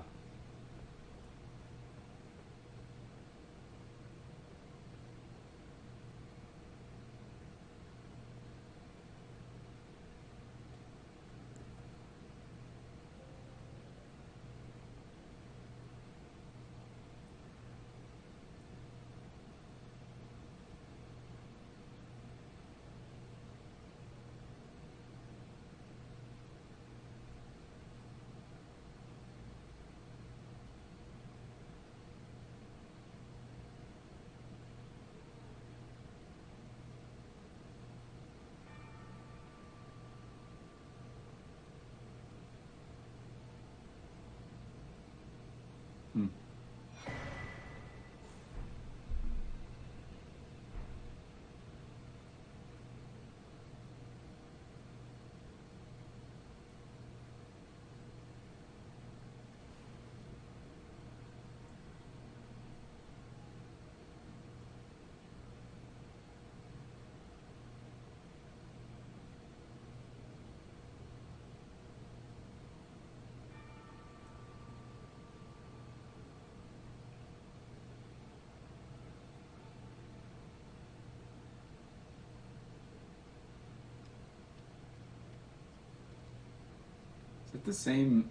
A: it the same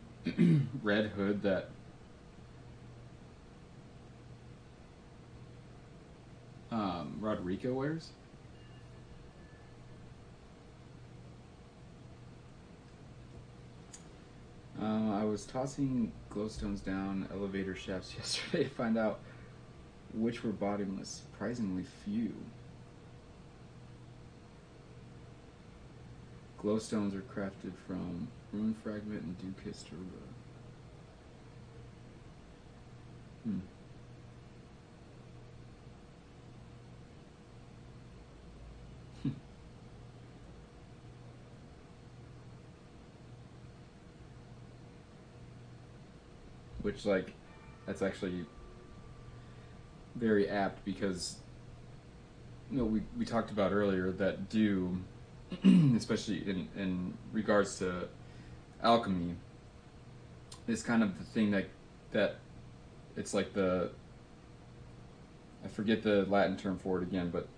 A: red hood that Rodrigo wears? I was tossing glowstones down elevator shafts yesterday to find out which were bottomless. Surprisingly few. Glowstones are crafted from rune fragment and dew-kissed herba. Which, like, that's actually very apt because, you know, we talked about earlier that dew, especially in regards to alchemy, is kind of the thing that it's like the, I forget the Latin term for it again, but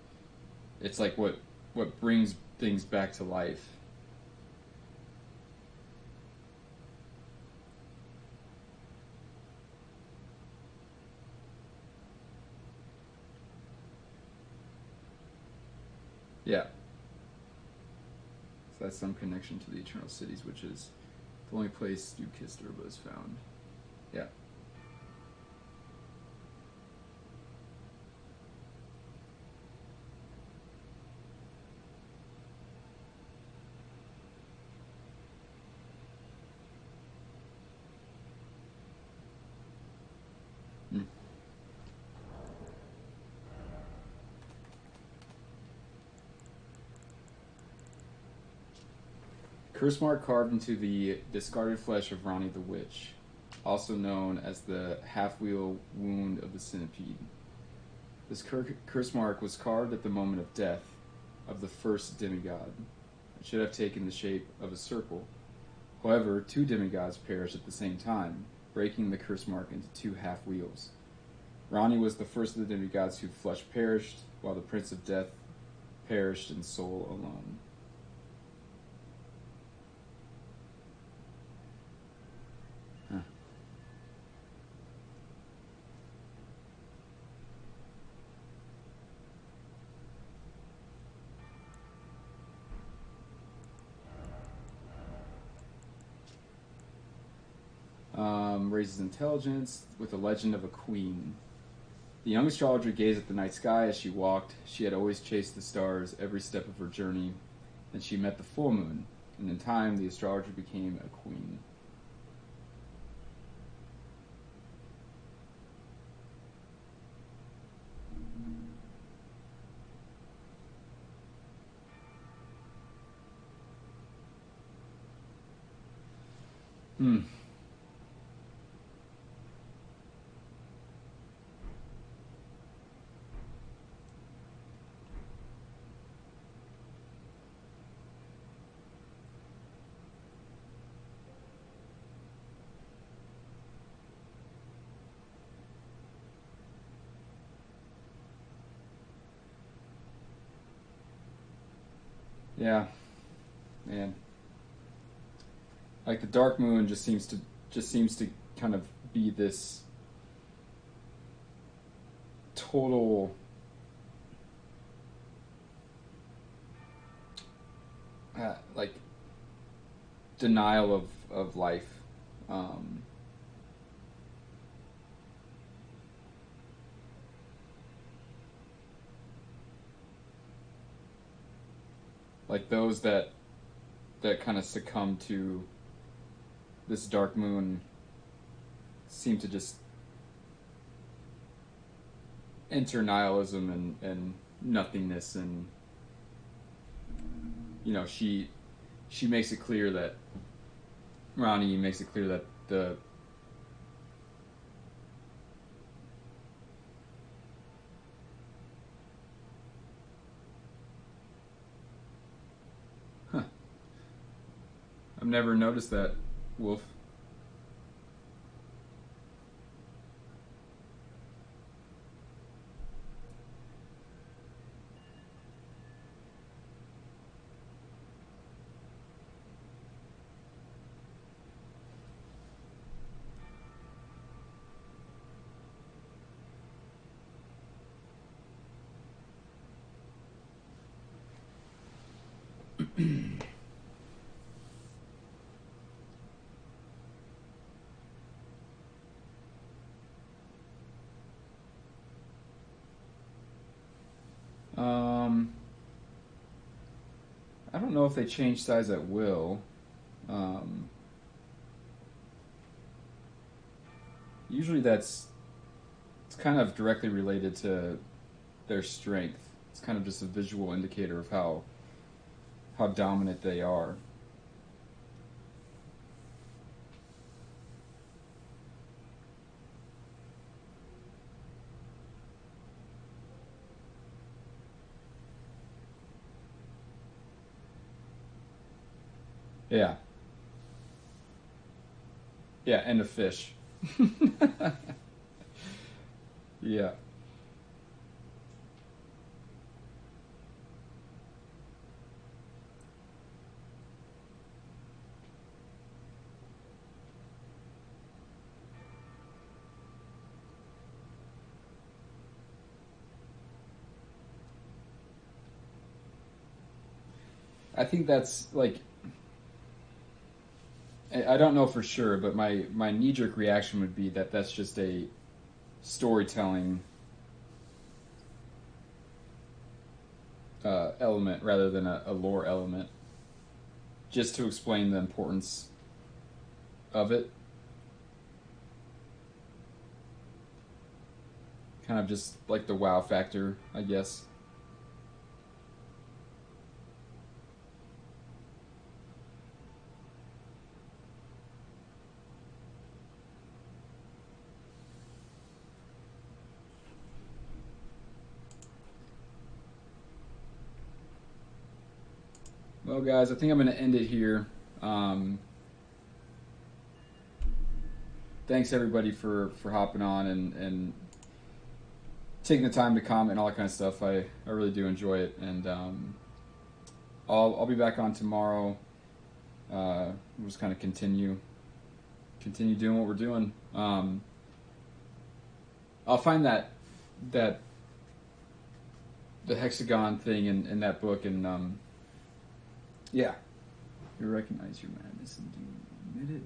A: it's like what brings things back to life. Yeah. So that's some connection to the Eternal Cities, which is the only place dew-kissed herba is found. Yeah. Curse mark carved into the discarded flesh of Ranni the Witch, also known as the half-wheel wound of the centipede. This curse mark was carved at the moment of death of the first demigod. It should have taken the shape of a circle. However, 2 demigods perished at the same time, breaking the curse mark into 2 half-wheels. Ranni was the first of the demigods whose flesh perished, while the Prince of Death perished in soul alone. Raises intelligence with a legend of a queen. The young astrologer gazed at the night sky as she walked. She had always chased the stars every step of her journey. Then she met the full moon, and in time the astrologer became a queen. Yeah, man. Like the dark moon just seems to kind of be this total like denial of life. Like those that kind of succumb to this dark moon seem to just enter nihilism and nothingness, and you know, she makes it clear that Ranni makes it clear that the I've never noticed that, Wolf. I don't know if they change size at will. Usually it's kind of directly related to their strength. It's kind of just a visual indicator of how dominant they are. Yeah. Yeah, and a fish. Yeah. I think that's like, I don't know for sure, but my knee-jerk reaction would be that that's just a storytelling element rather than a lore element, just to explain the importance of it. Kind of just like the wow factor, I guess. Well, guys, I think I'm going to end it here. Thanks, everybody, for hopping on and taking the time to comment and all that kind of stuff. I really do enjoy it. And I'll be back on tomorrow. We'll just kind of continue doing what we're doing. I'll find that the hexagon thing in that book, and yeah. You recognize your madness and do you admit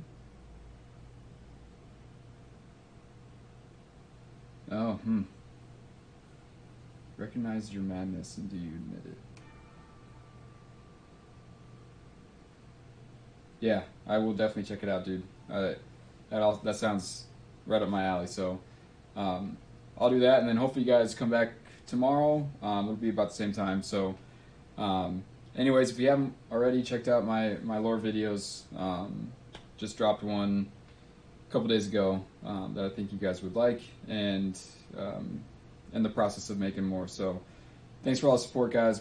A: it? Oh, Recognize your madness and do you admit it? Yeah, I will definitely check it out, dude. That sounds right up my alley, so I'll do that, and then hopefully you guys come back tomorrow. It'll be about the same time, so anyways, if you haven't already checked out my lore videos, just dropped one a couple days ago that I think you guys would like, and in the process of making more. So thanks for all the support, guys.